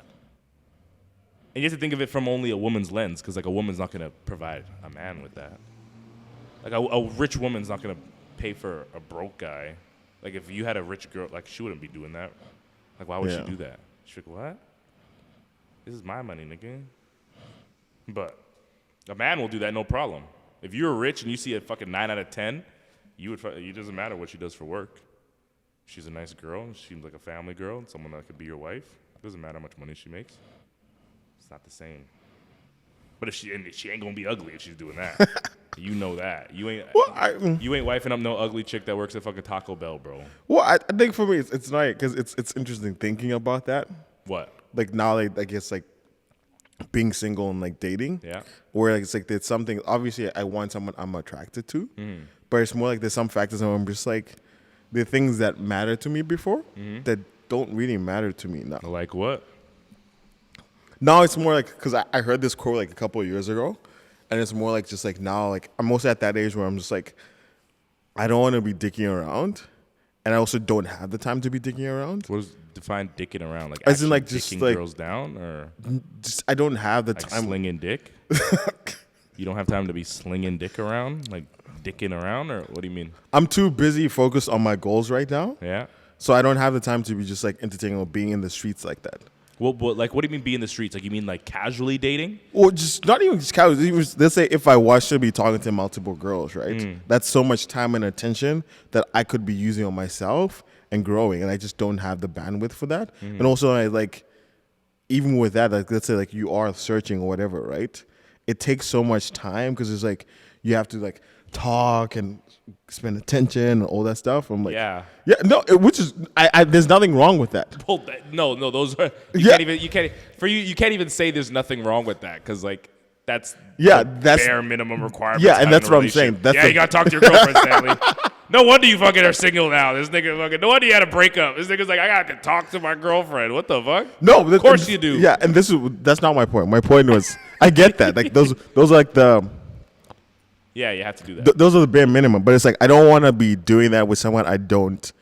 And you have to think of it from only a woman's lens, because like a woman's not gonna provide a man with that. Like a rich woman's not gonna pay for a broke guy. Like if you had a rich girl, like she wouldn't be doing that. Like why would she do that? She's like, what? This is my money, nigga. But a man will do that, no problem. If you're rich and you see a fucking 9 out of 10, it doesn't matter what she does for work. She's a nice girl, and she seems like a family girl, and someone that could be your wife. It doesn't matter how much money she makes. It's not the same. But if she ain't gonna be ugly if she's doing that. You know that. You ain't wifing up no ugly chick that works at fucking Taco Bell, bro. Well, I think for me it's nice because it's interesting thinking about that. What? Like now, like I guess like being single and like dating. Yeah. Where like it's like there's something. Obviously, I want someone I'm attracted to, but it's more like there's some factors where I'm just like the things that matter to me before that don't really matter to me now. Like what? Now it's more like, because I heard this quote like a couple of years ago, and it's more like just like now, like I'm also at that age where I'm just like, I don't want to be dicking around, and I also don't have the time to be dicking around. What does define dicking around? Like as in like just dicking like girls down, or just I don't have the like time. slinging dick? You don't have time to be slinging dick around, like dicking around, or what do you mean? I'm too busy focused on my goals right now. Yeah. So I don't have the time to be just like entertaining or being in the streets like that. Well, like, what do you mean be in the streets? Like, you mean like casually dating? Or just not even just casually. Let's say if I was to be talking to multiple girls, right? That's so much time and attention that I could be using on myself and growing, and I just don't have the bandwidth for that. And also, I like, even with that, like let's say like you are searching or whatever, right? It takes so much time because it's like you have to like talk and spend attention and all that stuff. I'm like, which is there's nothing wrong with that. Well, no, those are you can't even say there's nothing wrong with that, because like that's bare minimum requirement. Yeah, and that's what I'm saying. You gotta talk to your girlfriend, Stanley. No wonder you fucking are single now. This nigga fucking. No wonder you had a breakup. This nigga's like, I got to talk to my girlfrione. What the fuck? No, of course you do. Yeah, and that's not my point. My point was, I get that. Like those are like the. Yeah, you have to do that. Those are the bare minimum, but it's like I don't want to be doing that with someone I don't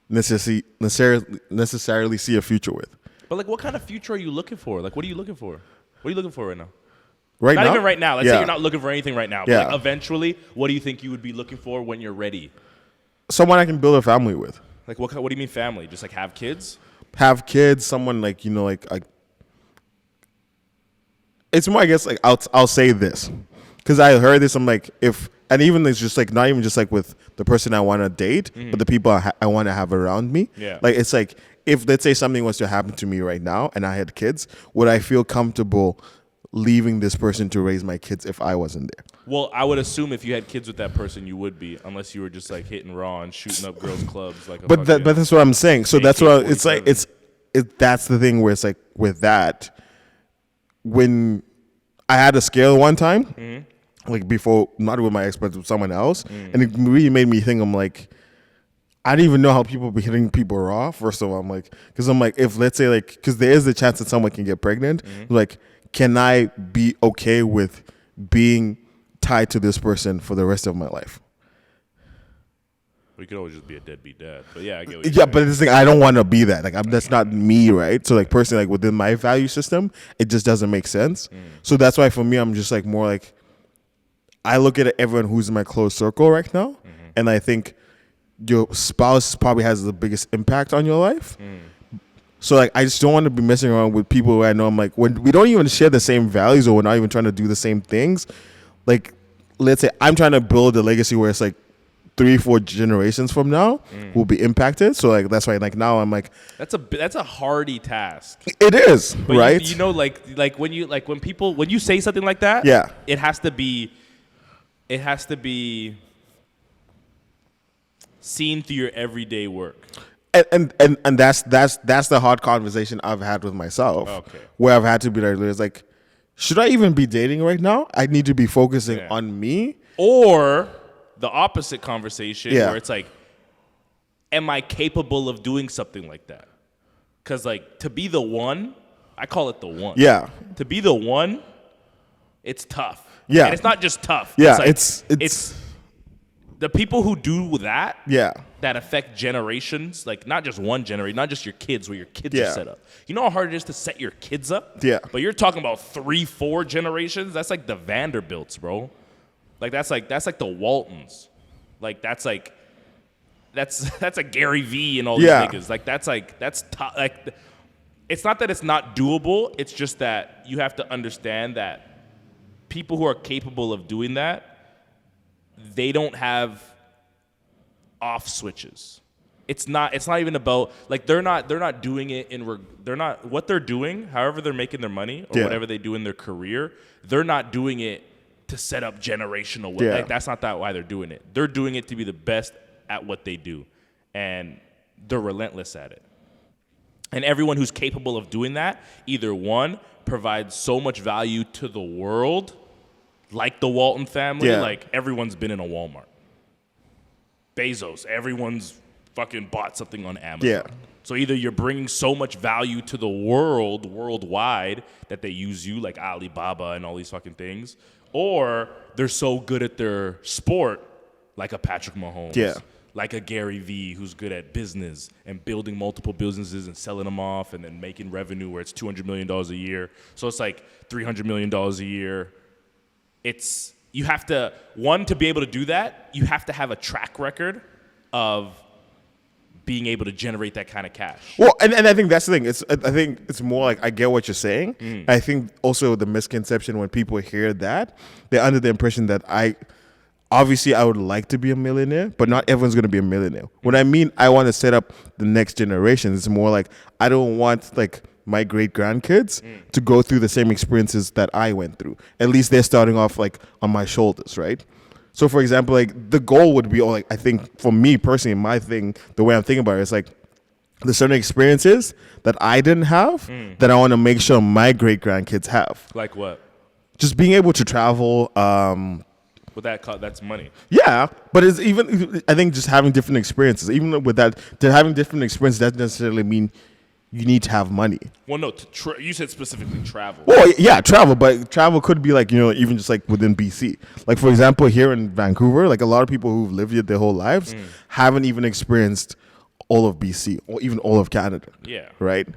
necessarily see a future with. But like, what kind of future are you looking for? Like, what are you looking for? What are you looking for right now? Not even right now. Let's say you're not looking for anything right now. But Yeah. like eventually, what do you think you would be looking for when you're ready? Someone I can build a family with. Like, what do you mean family? Just like have kids? Have kids. Someone like like. It's more, I guess, like I'll say this. Because I heard this, I'm like, and even it's just like, not even just like with the person I want to date, but the people I want to have around me. Yeah. Like, it's like, if let's say something was to happen to me right now and I had kids, would I feel comfortable leaving this person to raise my kids if I wasn't there? Well, I would assume if you had kids with that person, you would be, unless you were just like hitting raw and shooting up girls' clubs. Like, but that's what I'm saying. So that's what it's like. That's the thing where it's like with that, when I had a scale one time, like before, not with my ex, but with someone else, and it really made me think. I'm like, I don't even know how people be hitting people raw. First of all, I'm like, because I'm like, if let's say like, because there is the chance that someone can get pregnant, like, can I be okay with being tied to this person for the rest of my life? We could always just be a deadbeat dad, but yeah, I get what you're saying. But this thing, I don't want to be that. Like, that's not me, right? So, like, personally, like within my value system, it just doesn't make sense. So that's why for me, I'm just like more like, I look at everyone who's in my close circle right now, and I think your spouse probably has the biggest impact on your life. So like, I just don't want to be messing around with people who I know I'm like, when we don't even share the same values or we're not even trying to do the same things. Like, let's say I'm trying to build a legacy where it's like 3-4 generations from now will be impacted. So like, that's why like now I'm like, that's a hardy task. It is, but right? You know, like when you say something like that, it has to be seen through your everyday work. And that's the hard conversation I've had with myself. Okay. Where I've had to be like, it's like, should I even be dating right now? I need to be focusing on me. Or the opposite conversation Yeah. where it's like, am I capable of doing something like that? Because like to be the one, I call it the one. Yeah. To be the one, it's tough. Yeah. And it's not just tough. Yeah. It's like, It's the people who do that. Yeah. That affect generations, like not just one generation, not just your kids, where your kids Yeah. are set up. You know how hard it is to set your kids up? Yeah. But you're talking about 3-4 generations. That's like the Vanderbilts, bro. Like that's like the Waltons. Like that's a Gary Vee and all these niggas. Like that's tough. Like it's not that it's not doable. It's just that you have to understand that people who are capable of doing that, they don't have off switches. It's not even about like they're not doing it what they're doing, however they're making their money or whatever they do in their career, they're not doing it to set up generational wealth. Like that's not why they're doing it. They're doing it to be the best at what they do, and they're relentless at it. And everyone who's capable of doing that, either one, provides so much value to the world, like the Walton family. Like everyone's been in a Walmart. Bezos, everyone's fucking bought something on Amazon. Yeah. So either you're bringing so much value to the world, worldwide, that they use you, like Alibaba and all these fucking things, or they're so good at their sport, like a Patrick Mahomes, like a Gary Vee, who's good at business and building multiple businesses and selling them off and then making revenue where it's $200 million a year. So it's like $300 million a year. You have to, to be able to do that, you have to have a track record of being able to generate that kind of cash. Well, and I think that's the thing. I think it's more like I get what you're saying. I think also the misconception when people hear that, they're under the impression that I would like to be a millionaire, but not everyone's going to be a millionaire. When I mean I want to set up the next generation, it's more like I don't want like my great grandkids to go through the same experiences that I went through. At least they're starting off like on my shoulders, right? So, for example, like the goal would be, I think for me personally, my thing, the way I'm thinking about it is like there's certain experiences that I didn't have that I want to make sure my great grandkids have. Like what? Just being able to travel. With that's money. Yeah, but it's even, I think just having different experiences, even with that, having different experiences doesn't necessarily mean you need to have money. Well, no, you said specifically travel. Well, yeah, travel, but travel could be like, even just like within BC. Like, for example, here in Vancouver, like a lot of people who've lived here their whole lives haven't even experienced all of BC or even all of Canada. Yeah. Right?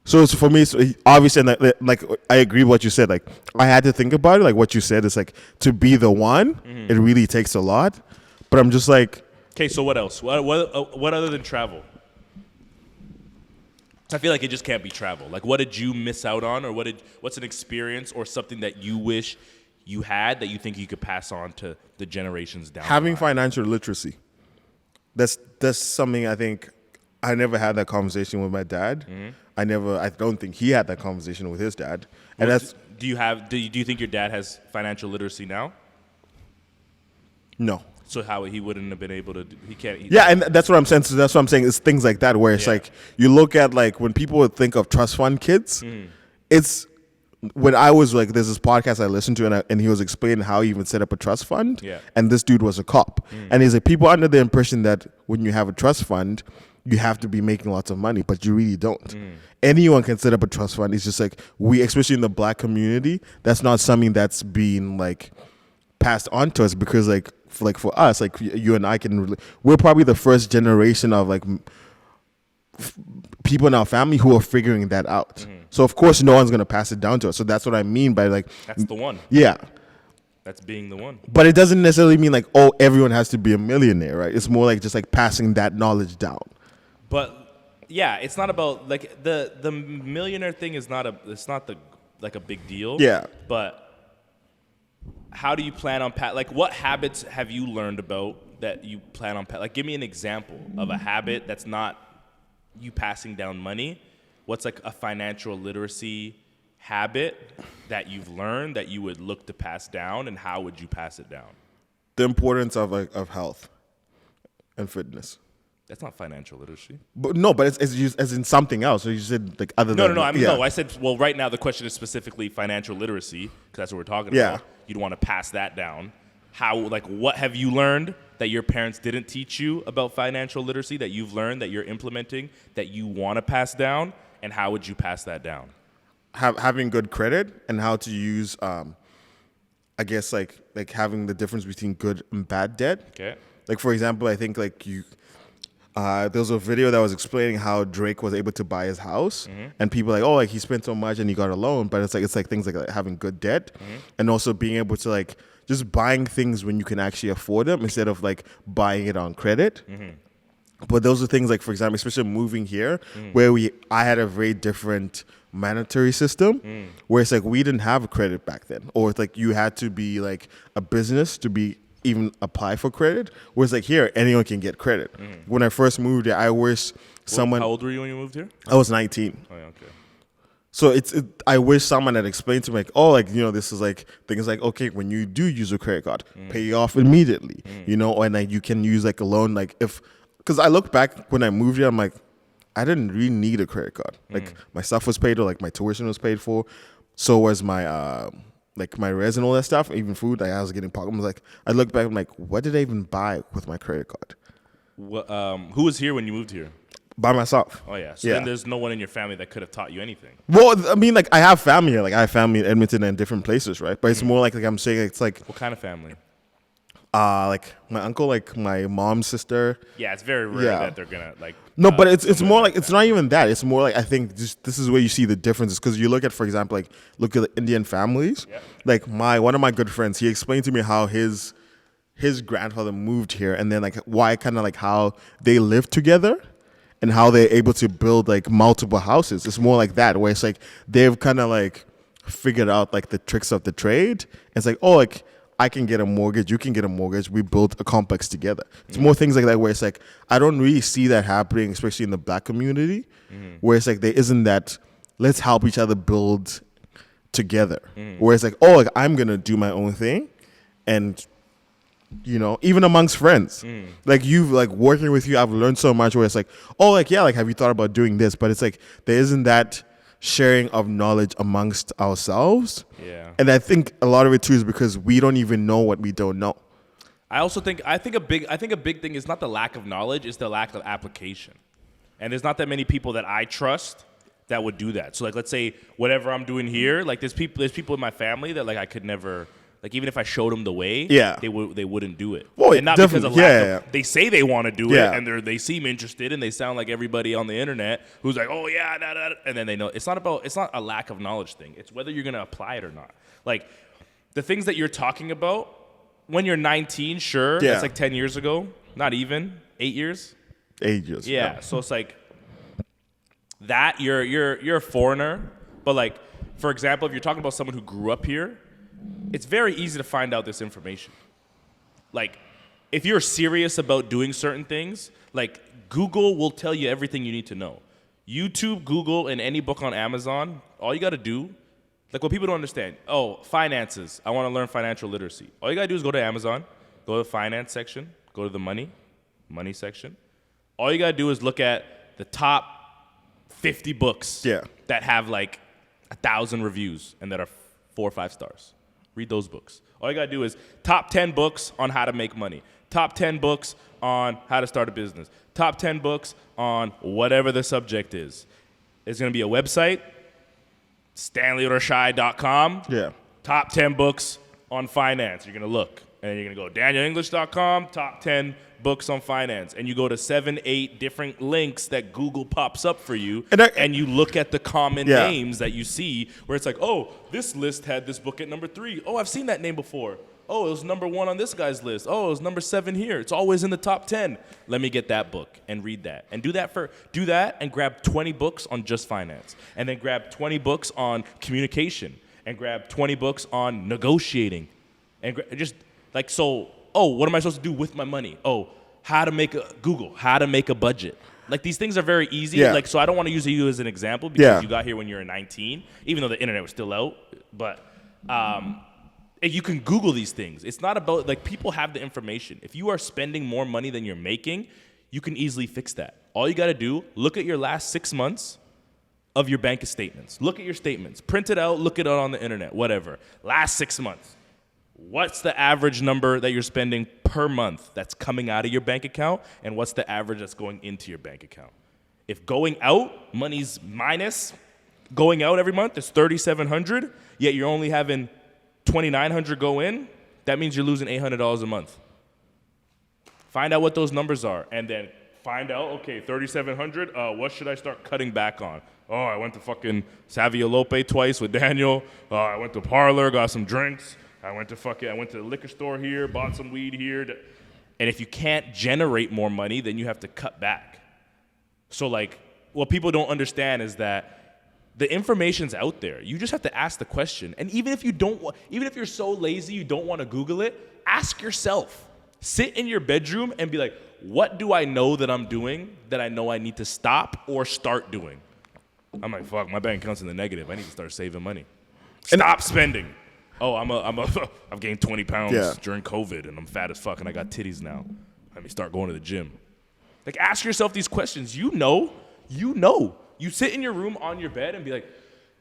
So it's, for me, it's obviously, and like I agree with what you said. Like, I had to think about it. Like, what you said is like, to be the one, it really takes a lot. But I'm just like... Okay, so what else? What other than travel? I feel like it just can't be travel. Like, what did you miss out on, or what's an experience or something that you wish you had that you think you could pass on to the generations down? Having financial literacy. That's something I think I never had that conversation with my dad. I don't think he had that conversation with his dad. And do you think your dad has financial literacy now? No. So how he wouldn't have been able to? He can't. And that's what I'm saying. So that's what I'm saying. It's things like that where it's like you look at like when people would think of trust fund kids. It's when I was like, there's this podcast I listened to, and he was explaining how he even set up a trust fund. Yeah. And this dude was a cop, and he's like, people are under the impression that when you have a trust fund, you have to be making lots of money, but you really don't. Anyone can set up a trust fund. It's just like especially in the black community, that's not something that's being like passed on to us because like for us, like you and I we're probably the first generation of like people in our family who are figuring that out. So of course no one's gonna pass it down to us. So that's what I mean by like that's the one. Yeah. That's being the one. But it doesn't necessarily mean like, everyone has to be a millionaire, right? It's more like just like passing that knowledge down. But yeah, it's not about like the millionaire thing is not a big deal. Yeah. But how do you plan on like what habits have you learned about that you plan on like give me an example of a habit that's not you passing down money. What's like a financial literacy habit that you've learned that you would look to pass down, and how would you pass it down? The importance of health and fitness. That's not financial literacy. But no, but it's used as in something else. So you said like other than No. I said, well, right now the question is specifically financial literacy because that's what we're talking about. You'd want to pass that down. How, like, what have you learned that your parents didn't teach you about financial literacy that you've learned that you're implementing that you want to pass down, and how would you pass that down? Having good credit and how to use, I guess like having the difference between good and bad debt. Okay. Like for example, I think like there was a video that was explaining how Drake was able to buy his house, and people like, oh, like he spent so much and he got a loan, but it's like things like having good debt, and also being able to like just buying things when you can actually afford them instead of like buying it on credit. But those are things like, for example, especially moving here, where I had a very different monetary system, where it's like we didn't have a credit back then, or it's like you had to be like a business to be even apply for credit. Whereas like here, anyone can get credit. When I first moved here, I wish someone. How old were you when you moved here? I was 19. Oh yeah, okay. So I wish someone had explained to me like, oh, like, you know, this is like things like, okay, when you do use a credit card, pay it off immediately, you know, and like you can use like a loan, like because I look back when I moved here, I'm like, I didn't really need a credit card. Like my stuff was paid, or like my tuition was paid for. So was my like my res and all that stuff, even food. Like I was getting pocket. I was like, I look back, I'm like, what did I even buy with my credit card? Who was here when you moved here? By myself. Oh yeah. So then there's no one in your family that could have taught you anything. Well, I mean, like I have family here. Like I have family in Edmonton and different places, right? But it's more like I'm saying, it's like what kind of family? Like my uncle, like my mom's sister. Yeah, it's very rare that they're gonna like. No, but it's more like it's not even that. It's more like I think just this is where you see the differences, because you look at, for example, like look at the Indian families. Yeah. Like one of my good friends, he explained to me how his grandfather moved here, and then like why kind of like how they live together, and how they're able to build like multiple houses. It's more like that, where it's like they've kind of like figured out like the tricks of the trade. It's like, oh, like I can get a mortgage, you can get a mortgage, we built a complex together. It's more things like that where it's like, I don't really see that happening, especially in the black community, where it's like there isn't that, let's help each other build together. Where it's like, oh, like I'm going to do my own thing. And, you know, even amongst friends, like you've like working with you, I've learned so much where it's like, oh, like, yeah, like have you thought about doing this? But it's like, there isn't that sharing of knowledge amongst ourselves. Yeah. And I think a lot of it too is because we don't even know what we don't know. I think a big thing is not the lack of knowledge, it's the lack of application. And there's not that many people that I trust that would do that. So like let's say whatever I'm doing here, like there's people in my family that like I could never, like even if I showed them the way, they wouldn't do it. Well, and not because of lack of, they say they want to do it, and they seem interested, and they sound like everybody on the internet who's like, oh yeah, and then they know. It's not a lack of knowledge thing. It's whether you're gonna apply it or not. Like the things that you're talking about when you're 19, sure, that's like 10 years ago, not even 8 years. 8 years. Yeah. So it's like that you're a foreigner, but like for example, if you're talking about someone who grew up here, it's very easy to find out this information. Like, if you're serious about doing certain things, like Google will tell you everything you need to know. YouTube, Google, and any book on Amazon, all you got to do, like what people don't understand, finances, I want to learn financial literacy. All you got to do is go to Amazon, go to the finance section, go to the money section. All you got to do is look at the top 50 books that have like 1,000 reviews and that are 4 or 5 stars. Read those books. All you got to do is top 10 books on how to make money. Top 10 books on how to start a business. Top 10 books on whatever the subject is. There's going to be a website, StanleyRashai.com. Yeah. Top 10 books on finance. You're going to look. And you're going to go DanielEnglish.com, top 10 books on finance. And you go to 7-8 different links that Google pops up for you. And you look at the common names that you see where it's like, oh, this list had this book at number 3. Oh, I've seen that name before. Oh, it was number 1 on this guy's list. Oh, it was number 7 here. It's always in the top 10. Let me get that book and read that. And do that and grab 20 books on just finance. And then grab 20 books on communication. And grab 20 books on negotiating. And just like, so, what am I supposed to do with my money? How to make a budget. Like these things are very easy. Yeah. Like, so I don't want to use you as an example because you got here when you were 19, even though the internet was still out. But you can Google these things. It's not about, like, people have the information. If you are spending more money than you're making, you can easily fix that. All you got to do, look at your last 6 months of your bank statements. Look at your statements. Print it out, look it out on the internet, whatever. Last 6 months. What's the average number that you're spending per month that's coming out of your bank account, and what's the average that's going into your bank account? If going out, money's minus, going out every month is $3,700, yet you're only having $2,900 go in, that means you're losing $800 a month. Find out what those numbers are, and then find out, okay, $3,700, what should I start cutting back on? Oh, I went to fucking Savialope twice with Daniel. I went to Parlor, got some drinks. I went to the liquor store here, bought some weed here. And if you can't generate more money, then you have to cut back. So, like, what people don't understand is that the information's out there. You just have to ask the question. And even if you're so lazy you don't want to Google it, ask yourself. Sit in your bedroom and be like, what do I know that I'm doing that I know I need to stop or start doing? I'm like, fuck, my bank account's in the negative. I need to start saving money. Stop spending. Oh, I've gained 20 pounds during COVID, and I'm fat as fuck, and I got titties now. Let me start going to the gym. Like, ask yourself these questions. You know. You sit in your room on your bed and be like,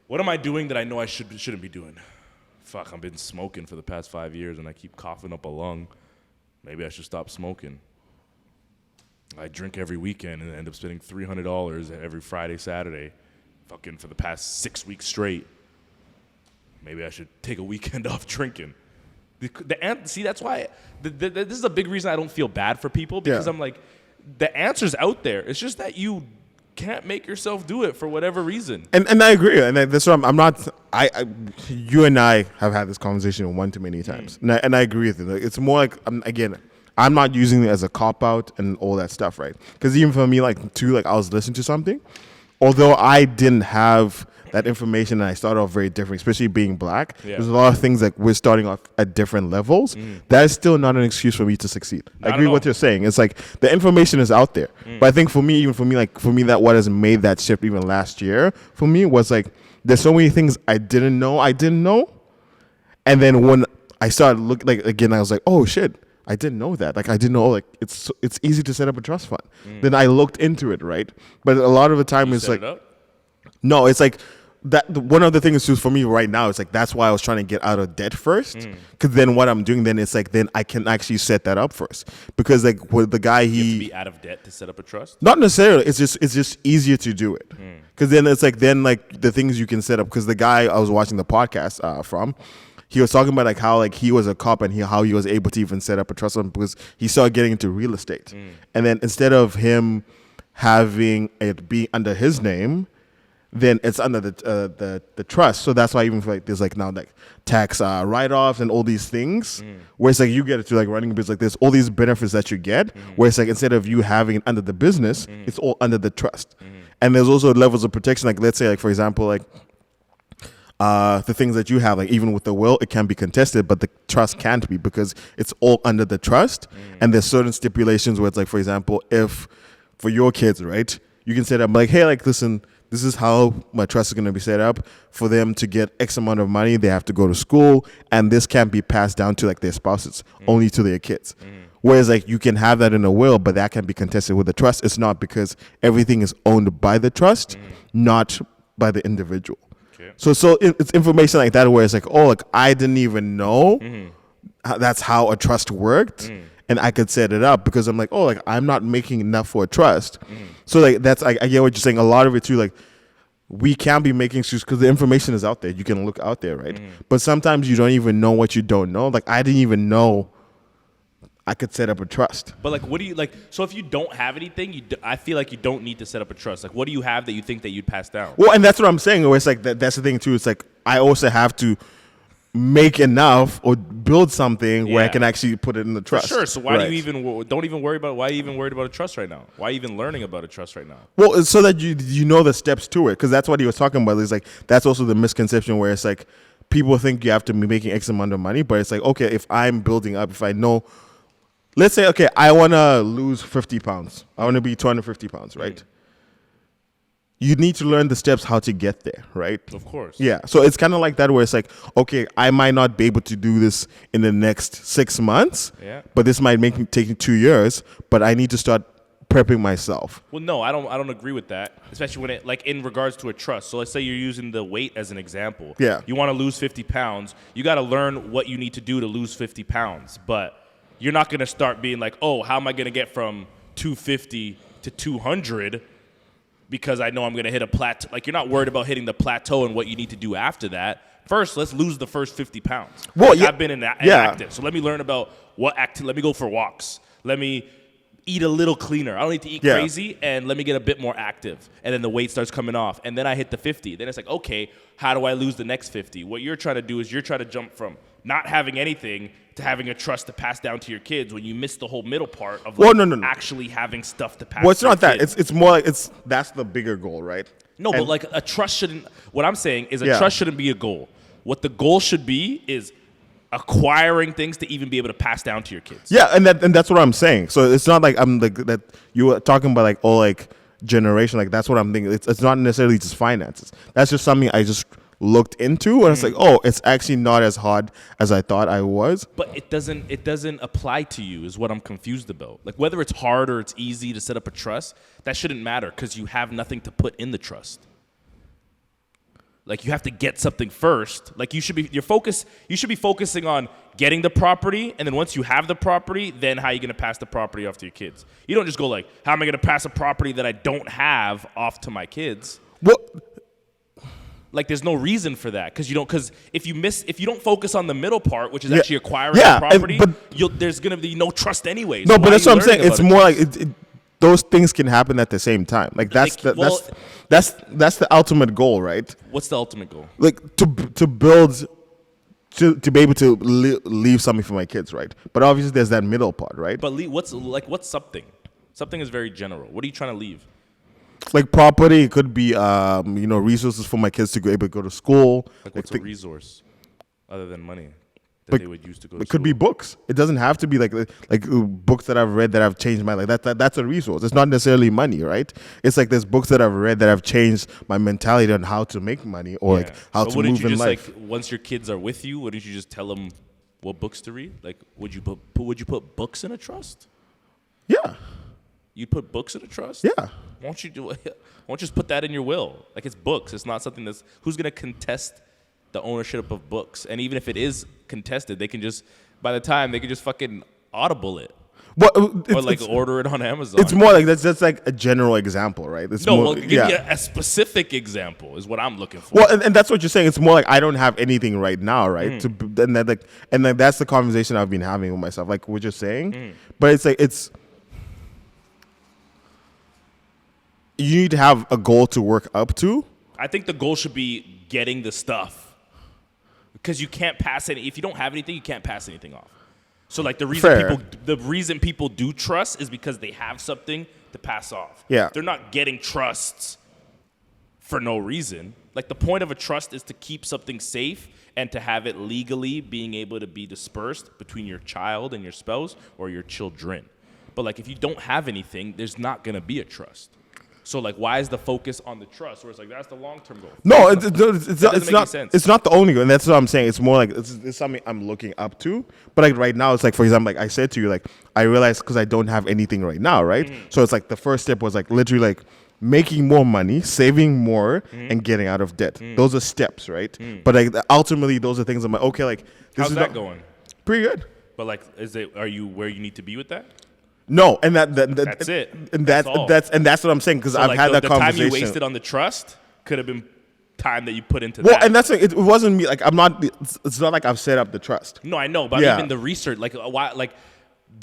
what am I doing that I know I shouldn't be doing? Fuck, I've been smoking for the past 5 years, and I keep coughing up a lung. Maybe I should stop smoking. I drink every weekend and end up spending $300 every Friday, Saturday, fucking for the past 6 weeks straight. Maybe I should take a weekend off drinking. See, that's why this is a big reason I don't feel bad for people, because I'm like, the answer's out there. It's just that you can't make yourself do it for whatever reason. And I agree. And that's why I'm not. You and I have had this conversation one too many times, and I agree with it. It's more like I'm not using it as a cop out and all that stuff, right? Because even for me, like I was listening to something, although I didn't have that information, and I started off very different, especially being black. There's a lot of things that we're starting off at different levels. That is still not an excuse for me to succeed. I agree with what you're saying. It's like the information is out there. But I think for me, that what has made that shift even last year for me was like, there's so many things I didn't know. And then when I started looking, like, again, I was like, oh shit, I didn't know that. Like, I didn't know, like, it's easy to set up a trust fund. Then I looked into it, right? But a lot of the time it's like, no, it's like, that one of the things too for me right now is like, that's why I was trying to get out of debt first, because then what I'm doing then it's like, then I can actually set that up first, because like with the guy, you have to be out of debt to set up a trust. Not necessarily. It's just easier to do it, because then it's like, then like the things you can set up, because the guy I was watching the podcast from, he was talking about like how like he was a cop and how he was able to even set up a trust fund because he started getting into real estate, and then instead of him having it be under his name, then it's under the trust. So that's why even like there's like now like tax write-offs and all these things, where it's like you get it to like running a business like this, all these benefits that you get, where it's like instead of you having it under the business, it's all under the trust. And there's also levels of protection. Like let's say like for example like the things that you have, like even with the will, it can be contested, but the trust can't be because it's all under the trust. And there's certain stipulations where it's like, for example, if for your kids, right, you can set up like, hey, like listen, this is how my trust is going to be set up. For them to get X amount of money, they have to go to school, and this can't be passed down to like their spouses, only to their kids. Whereas like you can have that in a will, but that can be contested with the trust. It's not, because everything is owned by the trust, not by the individual. Okay. So it's information like that where it's like, oh, like I didn't even know that's how a trust worked. And I could set it up because I'm like, oh, like I'm not making enough for a trust. So like that's, I get what you're saying. A lot of it too, like we can be making excuses because the information is out there. You can look out there, right? But sometimes you don't even know what you don't know. Like I didn't even know I could set up a trust. But like, what do you like? So if you don't have anything, I feel like you don't need to set up a trust. Like, what do you have that you think that you'd pass down? Well, and that's what I'm saying. Where it's like that's the thing too. It's like I also have to make enough or build something where I can actually put it in the trust. For sure. So why do you even don't even worry about? Why are you even worried about a trust right now? Why are you even learning about a trust right now? Well, it's so that you know the steps to it, because that's what he was talking about. It's like that's also the misconception where it's like people think you have to be making X amount of money, but it's like, okay, if I'm building up, if I know, let's say, okay, I want to lose 50 pounds. I want to be 250 pounds, right? You need to learn the steps how to get there, right? Of course. Yeah. So it's kind of like that where it's like, okay, I might not be able to do this in the next 6 months, but this might take me 2 years, but I need to start prepping myself. Well, no, I don't agree with that, especially when it like in regards to a trust. So let's say you're using the weight as an example. Yeah. You want to lose 50 pounds. You got to learn what you need to do to lose 50 pounds. But you're not going to start being like, oh, how am I going to get from 250 to 200 because I know I'm going to hit a plateau. Like, you're not worried about hitting the plateau and what you need to do after that. First, let's lose the first 50 pounds. Well, I've been inactive, so let me learn about let me go for walks. Let me eat a little cleaner. I don't need to eat crazy, and let me get a bit more active. And then the weight starts coming off, and then I hit the 50. Then it's like, okay, how do I lose the next 50? What you're trying to do is you're trying to jump from not having anything to having a trust to pass down to your kids when you miss the whole middle part of actually having stuff to pass. Well, it's to your not that. kids. It's more like that's the bigger goal, right? No, but like a trust shouldn't. What I'm saying is a trust shouldn't be a goal. What the goal should be is acquiring things to even be able to pass down to your kids. Yeah, and that's what I'm saying. So it's not like I'm like that. You were talking about like generation. Like that's what I'm thinking. It's not necessarily just finances. That's just something I just looked into, and it's like, oh, it's actually not as hard as I thought I was. But it doesn't apply to you is what I'm confused about. Like whether it's hard or it's easy to set up a trust, that shouldn't matter because you have nothing to put in the trust. Like you have to get something first. Like you should be focusing on getting the property, and then once you have the property, then how are you going to pass the property off to your kids? You don't just go like, how am I going to pass a property that I don't have off to my kids? Well, like there's no reason for that because if you don't focus on the middle part, which is actually acquiring the property, there's going to be no trust anyways. No, but that's what I'm saying. It's more like those things can happen at the same time. Like that's the ultimate goal, right? What's the ultimate goal? Like to build to be able to leave something for my kids, right? But obviously there's that middle part, right? But what's something? Something is very general. What are you trying to leave? Like property, it could be resources for my kids to be able to go to school. Like what's a resource other than money that they would use to go to school? It could be books. It doesn't have to be like books that I've read that have changed my life. That's a resource. It's not necessarily money, right? It's like there's books that I've read that have changed my mentality on how to make money or like how to move in life. Like once your kids are with you, wouldn't you just tell them what books to read? Like would you put books in a trust? Yeah. You'd put books in a trust? Yeah. Won't you just put that in your will? Like it's books. It's not something who's going to contest the ownership of books. And even if it is contested, they can just fucking audible it. Well, or like order it on Amazon. It's more like that's like a general example, right? Give me a specific example is what I'm looking for. Well, and that's what you're saying. It's more like I don't have anything right now, right? And then that's the conversation I've been having with myself, like what you're saying. But it's like you need to have a goal to work up to. I think the goal should be getting the stuff. Because you can't pass if you don't have anything, you can't pass anything off. So like the reason people do trust is because they have something to pass off. Yeah. They're not getting trusts for no reason. Like the point of a trust is to keep something safe and to have it legally being able to be dispersed between your child and your spouse or your children. But like if you don't have anything, there's not going to be a trust. So like, why is the focus on the trust? Where it's like that's the long-term goal. No, it's not. Sense. It's not the only goal, and that's what I'm saying. It's more like it's something I'm looking up to. But like right now, it's like for example, like I said to you, like I realized because I don't have anything right now, right? So it's like the first step was like literally like making more money, saving more, and getting out of debt. Those are steps, right? But like ultimately, those are things I'm like, okay, like this how's that going? Pretty good. But like, are you where you need to be with that? No, and that's it. And that's what I'm saying because I've had that conversation. The time you wasted on the trust could have been time that you put into that. Well, and that's it wasn't me. Like I'm not. It's not like I've set up the trust. No, I know, but even the research, like why, like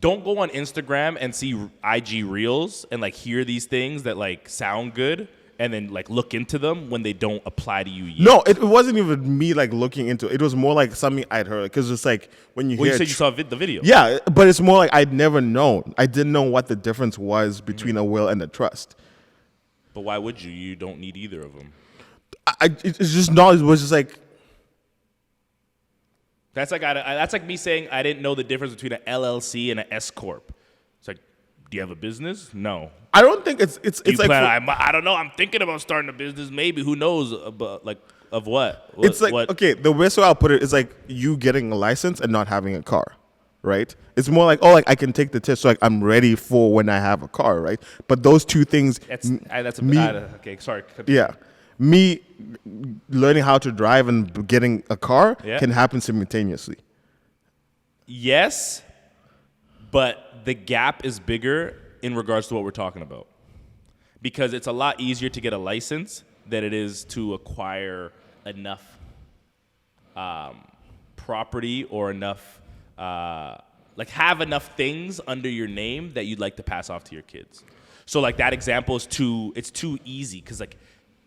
don't go on Instagram and see IG reels and like hear these things that like sound good. And then like look into them when they don't apply to you yet. No, it wasn't even me like looking into it. It was more like something I'd heard because it's like when you hear. You said you saw the video. Yeah, but it's more like I'd never known. I didn't know what the difference was between a will and a trust. But why would you? You don't need either of them. It's just knowledge. Was just like. That's like me saying I didn't know the difference between an LLC and an S corp. It's like, do you have a business? No. I don't think it's like I don't know. I'm thinking about starting a business. Maybe who knows? But like of what? It's like okay. The best way I'll put it is like you getting a license and not having a car, right? It's more like, oh, like I can take the test, so like I'm ready for when I have a car, right? But those two things, okay. Sorry. yeah, me learning how to drive and getting a car can happen simultaneously. Yes, but the gap is bigger in regards to what we're talking about, because it's a lot easier to get a license than it is to acquire enough property or enough have enough things under your name that you'd like to pass off to your kids. So like that example is too easy, because like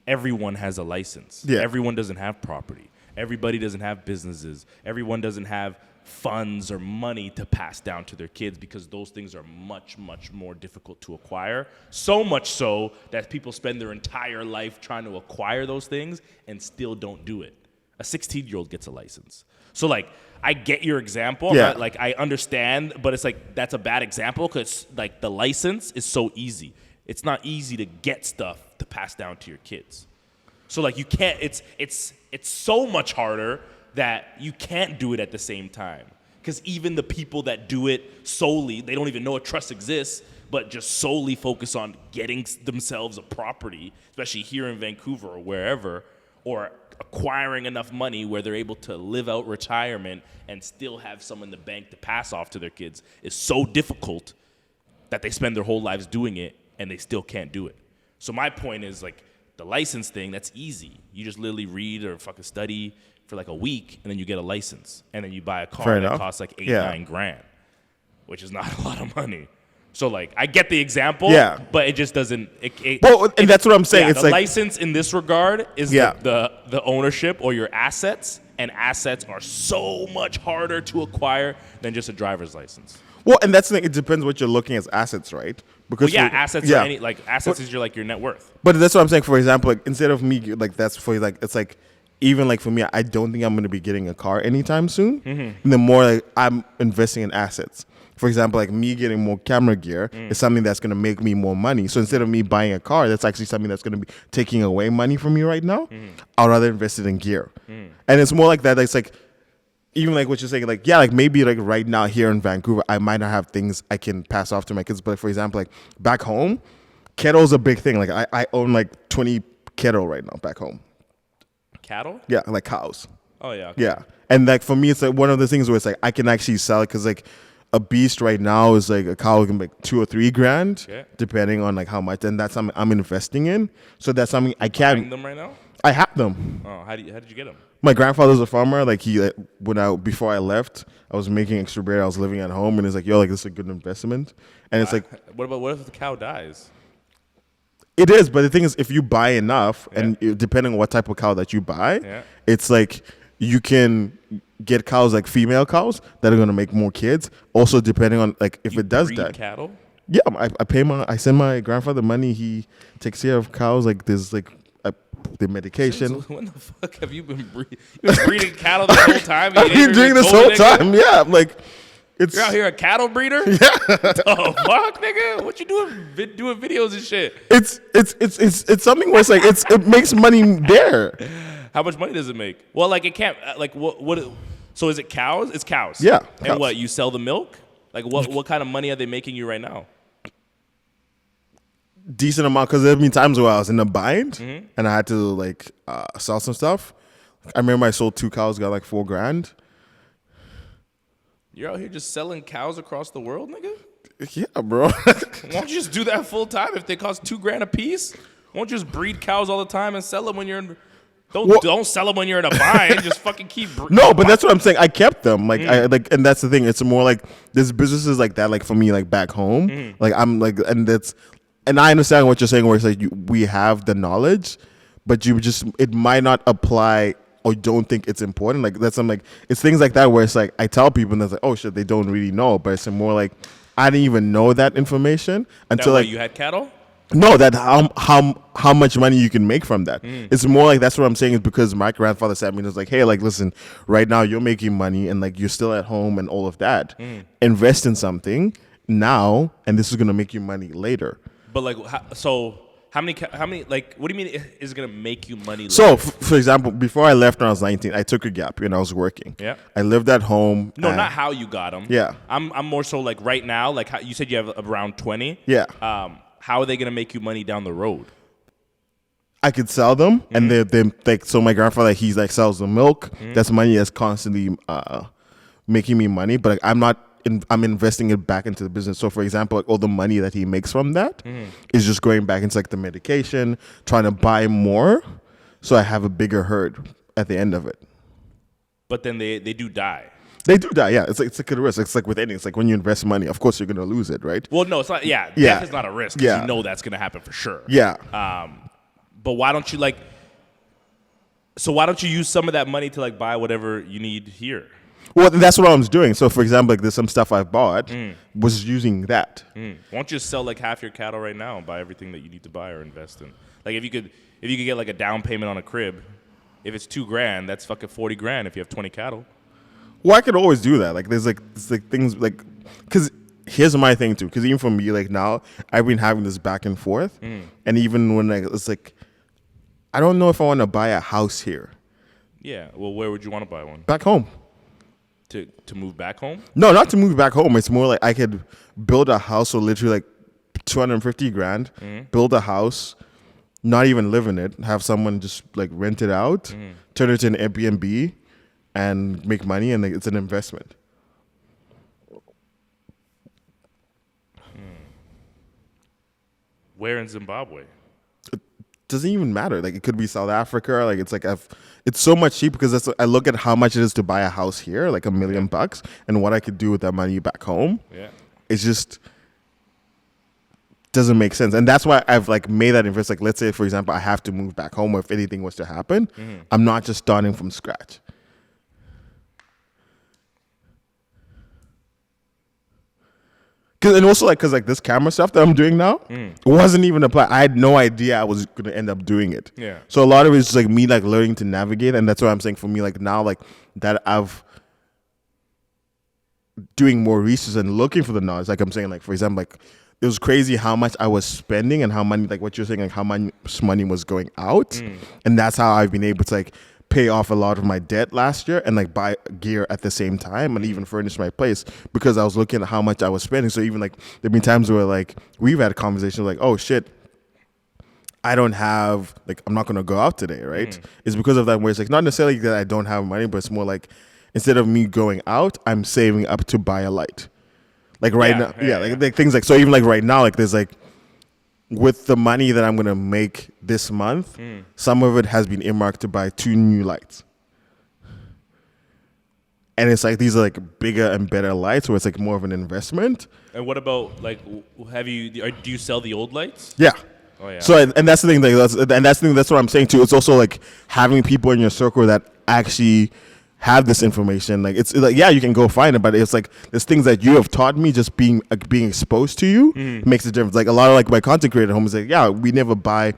everyone has a license. Yeah. Everyone doesn't have property. Everybody doesn't have businesses. Everyone doesn't have funds or money to pass down to their kids, because those things are much, much more difficult to acquire. So much so that people spend their entire life trying to acquire those things and still don't do it. A 16-year-old gets a license. So like, I get your example. Yeah. Like I understand, but it's like that's a bad example, because like the license is so easy. It's not easy to get stuff to pass down to your kids. So like you can't. It's so much harder that you can't do it at the same time. Because even the people that do it solely, they don't even know a trust exists, but just solely focus on getting themselves a property, especially here in Vancouver or wherever, or acquiring enough money where they're able to live out retirement and still have some in the bank to pass off to their kids, is so difficult that they spend their whole lives doing it and they still can't do it. So my point is, like, the license thing, that's easy. You just literally read or fucking study for like a week, and then you get a license, and then you buy a car that costs like $8-9 grand, which is not a lot of money. So like, I get the example, but it just doesn't. And that's what I'm saying. Yeah, it's the like license in this regard is the ownership or your assets, and assets are so much harder to acquire than just a driver's license. Well, and that's the thing. It depends what you're looking as assets, right? Because assets are assets is your net worth. But that's what I'm saying. For example, like instead of me, like that's for like it's like. Even like for me, I don't think I'm going to be getting a car anytime soon. Mm-hmm. And the more like I'm investing in assets. For example, like me getting more camera gear is something that's going to make me more money. So instead of me buying a car, that's actually something that's going to be taking away money from me right now. I'd rather invest it in gear. And it's more like that. It's like, even like what you're saying, like, yeah, like maybe like right now here in Vancouver, I might not have things I can pass off to my kids. But for example, like back home, kettle's a big thing. Like I own like 20 kettle right now back home. Cattle? Yeah, like cows. Oh, yeah. Okay. Yeah. And like for me, it's like one of the things where it's like I can actually sell it, because like a beast right now is like a cow can make $2 or $3 grand, depending on like how much. And that's something I'm investing in. So that's something I can. Buying them right now? I have them. Oh, how did you get them? My grandfather's a farmer. Like before I left, I was making extra bread. I was living at home, and it's like, yo, like this is a good investment. And it's like, what if the cow dies? It is, but the thing is, if you buy enough, and depending on what type of cow that you buy, it's like you can get cows like female cows that are going to make more kids. Also, depending on like if it does die. Cattle? Yeah, I send my grandfather money. He takes care of cows. Like there's like the medication. When the fuck have you been breeding? You've been breeding cattle this whole time? I've been doing this whole time. Yeah, like. You're out here a cattle breeder? Yeah. Oh fuck, nigga! What you doing? Doing videos and shit? It's something where it's like it makes money there. How much money does it make? Well, like it can't. Like what? So is it cows? It's cows. Yeah. And cows. what? You sell the milk? Like what kind of money are they making you right now? Decent amount, because there have been times where I was in a bind and I had to like sell some stuff. I remember I sold 2 cows, got like $4 grand. You're out here just selling cows across the world, nigga? Yeah, bro. Why don't you just do that full time if they cost $2 grand a piece? Won't you just breed cows all the time and sell them when you're in? Don't sell them when you're in a bind. Just fucking keep. No, but that's what I'm saying. I kept them. Like I like, and that's the thing. It's more like there's businesses like that. Like for me, like back home, like I'm like, and I understand what you're saying. Where it's like we have the knowledge, but it might not apply. Or don't think it's important. Like that's something like it's things like that where it's like I tell people and they're like, oh shit, they don't really know. But it's more like I didn't even know that information until like you had cattle. No, that how much money you can make from that. It's more like that's what I'm saying is because my grandfather sat me and was like, hey, like listen, right now you're making money and like you're still at home and all of that. Invest in something now, and this is gonna make you money later. But like, so How many, like, what do you mean is it going to make you money later? So, for example, before I left when I was 19, I took a gap year and I was working. Yeah. I lived at home. No, not how you got them. Yeah. I'm more so like right now, like how, you said you have around 20. Yeah. How are they going to make you money down the road? I could sell them, and they like, so my grandfather, he's like sells the milk. That's money that's constantly making me money, but like, I'm investing it back into the business. So, for example, like all the money that he makes from that is just going back into like the medication, trying to buy more, so I have a bigger herd at the end of it. But then they do die. They do die, yeah. It's like a risk. It's like with anything. It's like when you invest money, of course you're gonna lose it, right? Well, no, it's not. Yeah, death is not a risk. Yeah, you know that's gonna happen for sure. Yeah. But why don't you like? So why don't you use some of that money to like buy whatever you need here? Well, that's what I was doing. So, for example, like there's some stuff I bought was using that. Why don't you just sell like half your cattle right now and buy everything that you need to buy or invest in? Like if you could get like a down payment on a crib, if it's $2,000, that's fucking $40,000 if you have 20 cattle. Well, I could always do that. Like there's like things like, because here's my thing too. Because even for me, like now I've been having this back and forth, and even when it's like, I don't know if I want to buy a house here. Yeah. Well, where would you want to buy one? Back home. To move back home? No, not to move back home. It's more like I could build a house, so literally like $250,000, build a house, not even live in it, have someone just like rent it out, turn it to an Airbnb, and make money, and like, it's an investment. Where in Zimbabwe? Doesn't even matter. Like it could be South Africa. Like it's like it's so much cheaper because I look at how much it is to buy a house here, like $1 million, and what I could do with that money back home. Yeah, it's just doesn't make sense, and that's why I've like made that invest. Like let's say, for example, I have to move back home, or if anything was to happen, I'm not just starting from scratch. And also, because this camera stuff that I'm doing now wasn't even applied. I had no idea I was going to end up doing it. Yeah. So a lot of it is just like me like learning to navigate, and that's what I'm saying for me. Like now, like that I've doing more research and looking for the knowledge. Like I'm saying, like for example, like it was crazy how much I was spending and how money, like what you're saying, like how much money was going out, and that's how I've been able to like pay off a lot of my debt last year and like buy gear at the same time and even furnish my place because I was looking at how much I was spending. So even like there've been times where like we've had a conversation like, oh shit, I don't have, like I'm not gonna go out today, right? It's because of that, where it's like not necessarily that I don't have money, but it's more like instead of me going out, I'm saving up to buy a light. Like right now, like things like, so even like right now, like there's like, with the money that I'm going to make this month, some of it has been earmarked to buy 2 new lights. And it's like, these are like bigger and better lights, where it's like more of an investment. And what about like, do you sell the old lights? Yeah. Oh yeah. So, and that's the thing, that's what I'm saying too. It's also like having people in your circle that actually have this information. Like it's like, yeah, you can go find it, but it's like there's things that you have taught me, just being exposed to you makes a difference. Like a lot of like my content creator homies, like, yeah, we never buy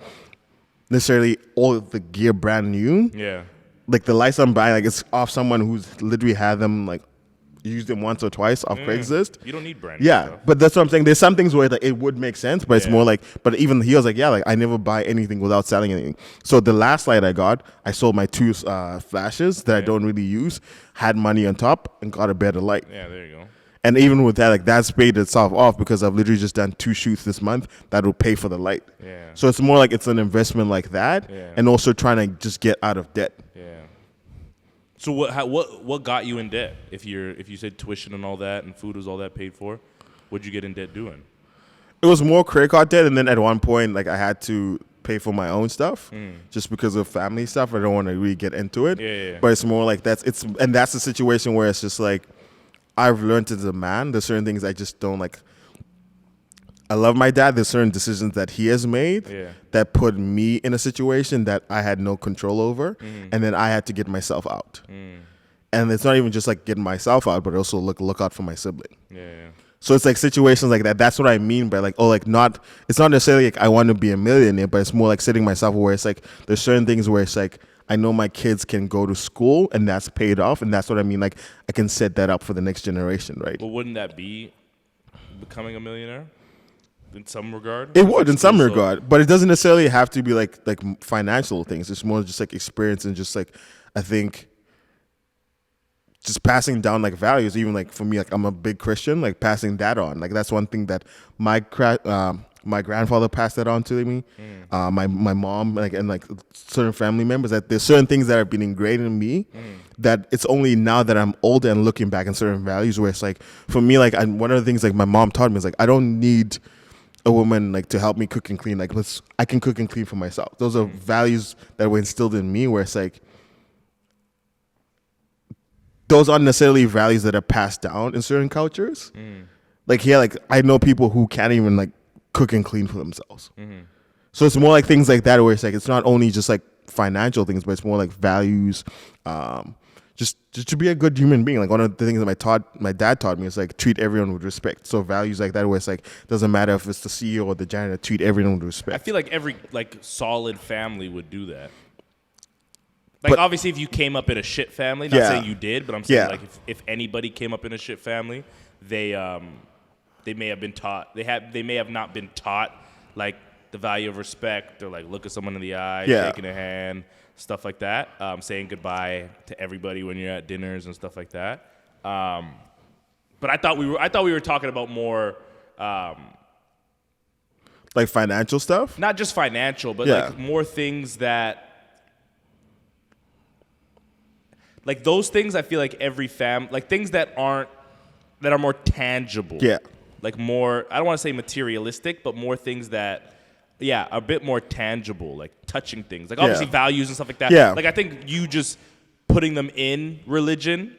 necessarily all of the gear brand new. Yeah. Like the lights I'm buying, like it's off someone who's literally had them, like used them once or twice off Craigslist. You don't need brand new stuff. But that's what I'm saying. There's some things where like it would make sense, but it's more like, but even he was like, yeah, like I never buy anything without selling anything. So the last light I got, I sold my 2 flashes that I don't really use, had money on top, and got a better light. Yeah, there you go. And even with that, like that's paid itself off because I've literally just done 2 shoots this month that will pay for the light. Yeah. So it's more like it's an investment like that, and also trying to just get out of debt. Yeah. So what got you in debt? If you said tuition and all that and food was all that paid for, what'd you get in debt doing? It was more credit card debt, and then at one point, like I had to pay for my own stuff just because of family stuff. I don't want to really get into it. Yeah. But it's more like that's the situation where it's just like I've learned as a man, there's certain things I just don't like. I love my dad. There's certain decisions that he has made that put me in a situation that I had no control over, and then I had to get myself out. And it's not even just like getting myself out, but also look out for my sibling. Yeah. So it's like situations like that. That's what I mean by like, it's not necessarily like I want to be a millionaire, but it's more like setting myself where it's like there's certain things where it's like I know my kids can go to school and that's paid off, and that's what I mean. Like I can set that up for the next generation, right? Well, wouldn't that be becoming a millionaire? in some regard. It would in some regard, but it doesn't necessarily have to be like financial things. It's more just like experience and just like I think just passing down like values. Even like for me, like I'm a big Christian, like passing that on. Like that's one thing that my grandfather passed that on to me. My mom, like and like certain family members. That there's certain things that have been ingrained in me. That it's only now that I'm older and looking back in certain values where it's like for me, like one of the things like my mom taught me is like I don't need a woman like to help me cook and clean. Like I can cook and clean for myself. Those are values that were instilled in me where it's like those aren't necessarily values that are passed down in certain cultures. Like like I know people who can't even like cook and clean for themselves. So it's more like things like that where it's like it's not only just like financial things, but it's more like values, just to be a good human being. Like one of the things that my dad taught me is like treat everyone with respect. So values like that where it's like doesn't matter if it's the CEO or the janitor, treat everyone with respect. I feel like every like solid family would do that. Like but, obviously if you came up in a shit family, not saying you did, but I'm saying like if anybody came up in a shit family, they may have been taught they may have not been taught like the value of respect or like look at someone in the eye, shaking a hand, stuff like that, saying goodbye to everybody when you're at dinners and stuff like that. But I thought we were talking about more like financial stuff? Not just financial, but like more things that like those things I feel like every like things that are more tangible. Yeah. Like more I don't want to say materialistic, but more things that a bit more tangible, like touching things. Like obviously values and stuff like that. Yeah. Like I think you just putting them in religion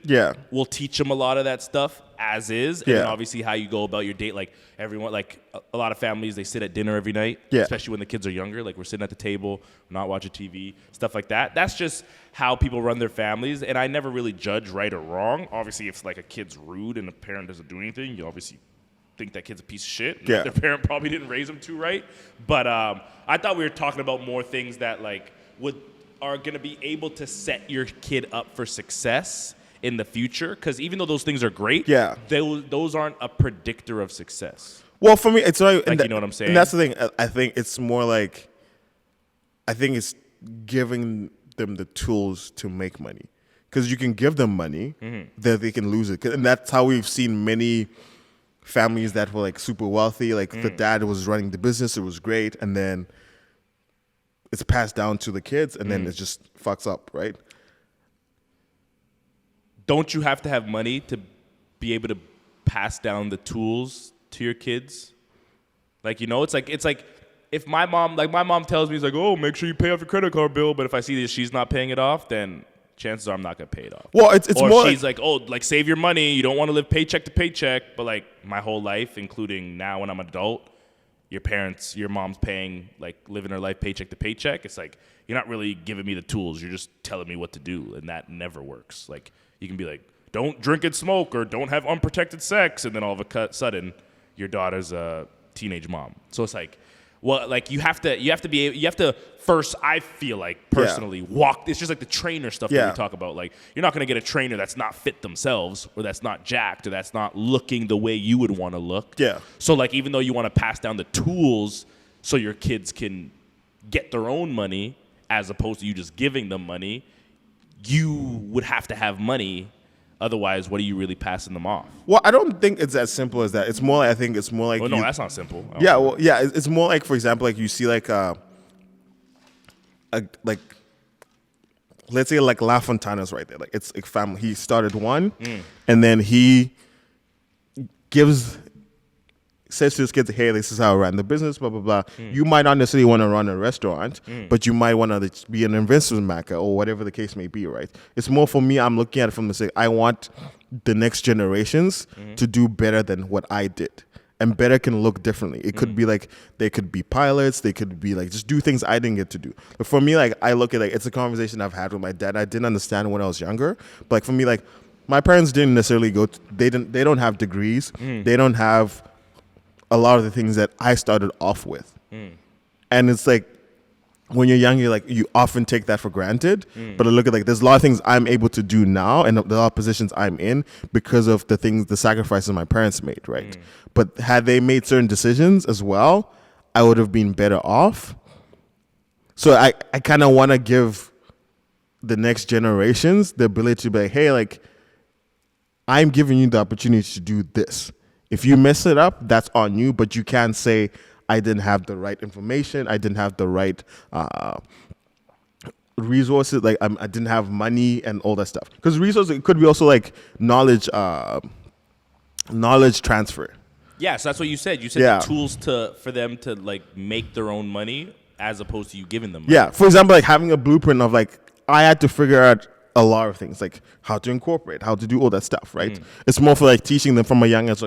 will teach them a lot of that stuff as is. And then obviously how you go about your date. Like everyone, like a lot of families, they sit at dinner every night, especially when the kids are younger. Like we're sitting at the table, we're not watching TV, stuff like that. That's just how people run their families. And I never really judge right or wrong. Obviously if like a kid's rude and a parent doesn't do anything, you obviously think that kid's a piece of shit. Their parent probably didn't raise them too right. But I thought we were talking about more things that like are going to be able to set your kid up for success in the future. Because even though those things are great, those aren't a predictor of success. Well, for me, it's like you know what I'm saying? And that's the thing. I think it's more like, I think it's giving them the tools to make money. Because you can give them money, that they can lose it. And that's how we've seen many families that were like super wealthy, like the dad was running the business, it was great, and then it's passed down to the kids, and then it just fucks up, right? Don't you have to have money to be able to pass down the tools to your kids? Like, you know, it's like if my mom tells me, it's like, oh, make sure you pay off your credit card bill, but if I see that she's not paying it off, then chances are I'm not gonna pay it off. Well, it's or more she's like, oh, like save your money. You don't want to live paycheck to paycheck. But like my whole life, including now when I'm an adult, your mom's paying, like living her life paycheck to paycheck. It's like you're not really giving me the tools. You're just telling me what to do, and that never works. Like you can be like, don't drink and smoke, or don't have unprotected sex, and then all of a sudden, your daughter's a teenage mom. So it's like. Well, like you have to first, I feel like personally walk. It's just like the trainer stuff that we talk about. Like you're not going to get a trainer that's not fit themselves, or that's not jacked, or that's not looking the way you would want to look. Yeah. So like even though you want to pass down the tools so your kids can get their own money, as opposed to you just giving them money, you would have to have money. Otherwise, what are you really passing them off? Well, I don't think it's as simple as that. It's more like, I think it's more like... Well, no, that's not simple. Yeah, well, yeah, it's more like, for example, like you see like let's say like La Fontana's right there. Like it's a family. He started one, and then he says to his kids, hey, this is how I ran the business, blah, blah, blah. You might not necessarily want to run a restaurant, but you might want to be an investment banker or whatever the case may be, right? It's more for me, I'm looking at it from the side, I want the next generations to do better than what I did. And better can look differently. It could be like, they could be pilots, they could be like, just do things I didn't get to do. But for me, like, I look at like, it's a conversation I've had with my dad. I didn't understand when I was younger. But like for me, like, my parents didn't necessarily they don't have degrees. They don't have a lot of the things that I started off with. And it's like, when you're young, you often take that for granted. But I look at there's a lot of things I'm able to do now, and a lot of positions I'm in because of the sacrifices my parents made, right? But had they made certain decisions as well, I would have been better off. So I kind of want to give the next generations the ability to be like, hey, I'm giving you the opportunity to do this. If you mess it up, that's on you, but you can't say, I didn't have the right information. I didn't have the right resources. I didn't have money and all that stuff. Because resources, it could be also knowledge transfer. Yeah, so that's what you said. You said the tools for them to make their own money as opposed to you giving them money. Yeah, for example, having a blueprint of I had to figure out a lot of things, how to incorporate, how to do all that stuff, right? It's more for teaching them from a young age,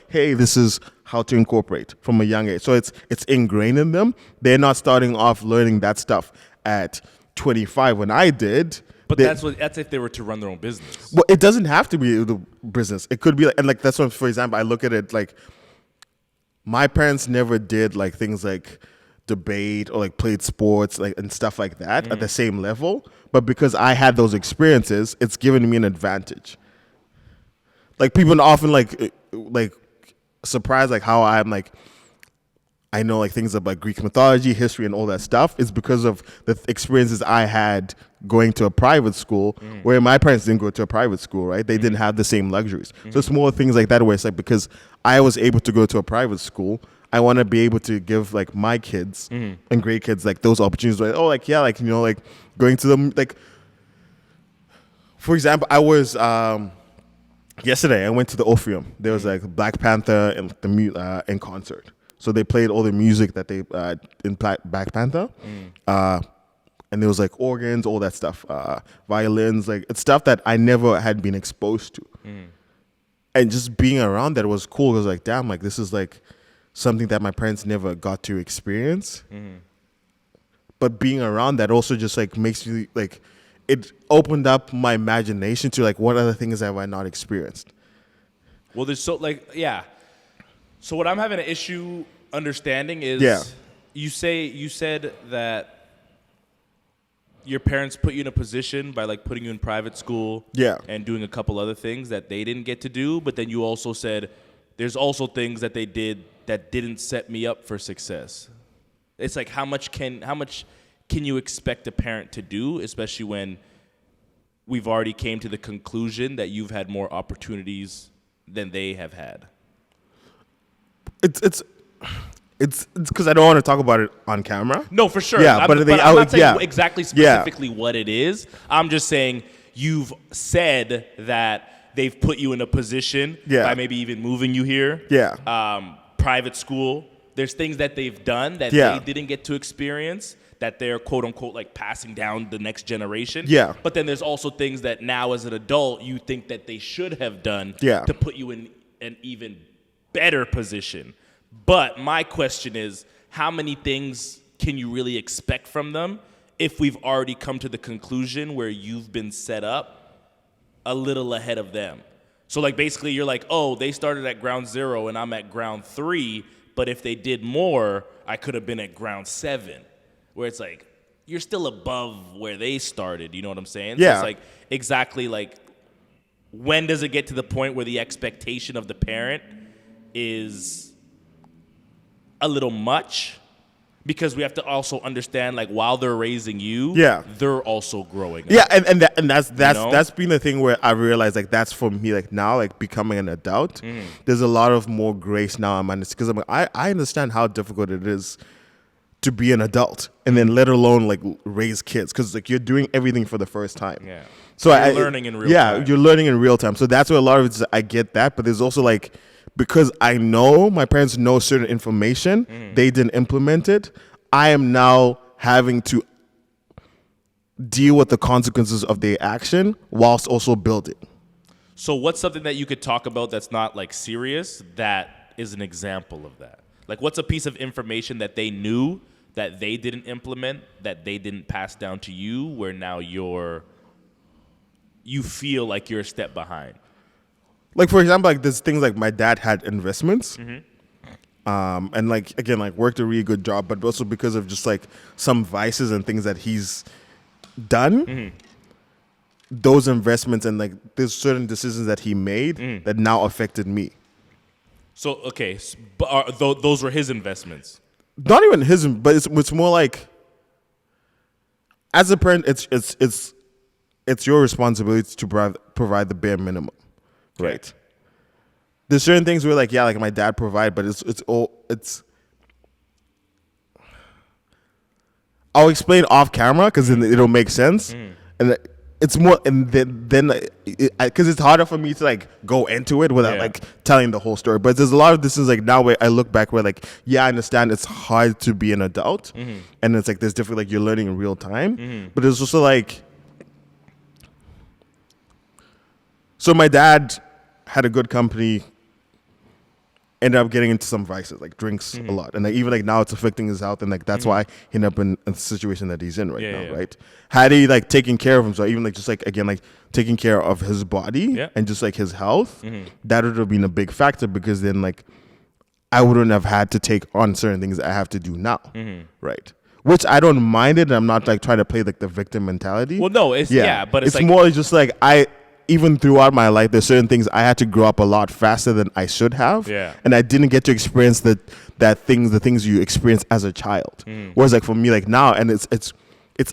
hey, this is how to incorporate from a young age. So it's ingrained in them. They're not starting off learning that stuff at 25 when I did. But that's if they were to run their own business. Well, it doesn't have to be the business. It could be that's what, for example, I look at it my parents never did things debate or played sports and stuff like that at the same level, but because I had those experiences, it's given me an advantage. People often surprised how I'm I know things about Greek mythology, history, and all that stuff. It's because of the experiences I had going to a private school, where my parents didn't go to a private school, right? They didn't have the same luxuries. So it's more things like that where it's because I was able to go to a private school, I want to be able to give my kids and great kids those opportunities. Going to them for example, I was yesterday. I went to the Orpheum. There was Black Panther and in concert. So they played all the music that they in Black Panther, and there was organs, all that stuff, violins, it's stuff that I never had been exposed to, and just being around that was cool. It was damn, this is something that my parents never got to experience. But being around that also just makes you it opened up my imagination to what other things have I not experienced. Well, there's So what I'm having an issue understanding is you said that your parents put you in a position by putting you in private school and doing a couple other things that they didn't get to do, but then you also said there's also things that they did that didn't set me up for success. It's how much can you expect a parent to do, especially when we've already came to the conclusion that you've had more opportunities than they have had? It's because I don't want to talk about it on camera. No, for sure. Yeah, I'm not saying exactly specifically what it is. I'm just saying you've said that they've put you in a position by maybe even moving you here. Private school. There's things that they've done that they didn't get to experience that they're quote unquote passing down the next generation. But then there's also things that now as an adult you think that they should have done to put you in an even better position. But my question is, how many things can you really expect from them if we've already come to the conclusion where you've been set up a little ahead of them? So basically you're oh, they started at ground 0 and I'm at ground 3, but if they did more, I could have been at ground 7. Where it's you're still above where they started, you know what I'm saying? Yeah. So it's exactly when does it get to the point where the expectation of the parent is a little much? Because we have to also understand, while they're raising you, they're also growing up. Yeah, and that's been the thing where I realized that's for me now becoming an adult. There's a lot of more grace now. Because I understand how difficult it is to be an adult, and then let alone raise kids, because you're doing everything for the first time. Yeah. So you're learning in real time. Yeah, you're learning in real time. So that's where a lot of it is. I get that, but there's also because I know my parents know certain information, they didn't implement it. I am now having to deal with the consequences of their action whilst also building. So what's something that you could talk about that's not serious that is an example of that? What's a piece of information that they knew that they didn't implement, that they didn't pass down to you, where now you feel you're a step behind? For example, there's things my dad had investments. And like again, like worked a really good job, but also because of just like some vices and things that he's done, those investments and like there's certain decisions that he made that now affected me. So okay, but those were his investments. Not even his, but it's more like as a parent, it's your responsibility to provide the bare minimum, right? There's certain things where like like my dad provide, but it's. I'll explain off camera because then it'll make sense, and it's more and then because it's harder for me to like go into it without like telling the whole story. But there's a lot of this is like now where I look back where like I understand it's hard to be an adult, and it's like there's different like you're learning in real time, but it's also like so my dad had a good company. Ended up getting into some vices, like drinks a lot. And like, even like now it's affecting his health. And like, that's why he ended up in the situation that he's in right now, right? Had he like taken care of himself, even like just like, again, like taking care of his body and just like his health, that would have been a big factor because then like, I wouldn't have had to take on certain things that I have to do now, right? Which I don't mind it. And I'm not like trying to play like the victim mentality. Well, no, it's, but it's like, more just like even throughout my life, there's certain things I had to grow up a lot faster than I should have. Yeah. And I didn't get to experience the things you experience as a child. Whereas like for me, like now, and it's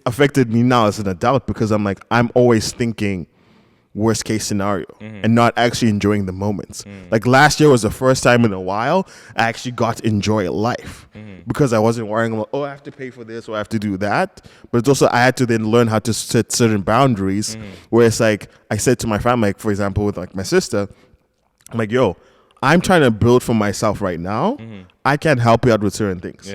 affected me now as an adult because I'm always thinking worst case scenario and not actually enjoying the moments. Like last year was the first time in a while I actually got to enjoy life because I wasn't worrying about, I have to pay for this or I have to do that. But it's also I had to then learn how to set certain boundaries where it's like I said to my family, like for example with like my sister, I'm like, I'm trying to build for myself right now. I can't help you out with certain things.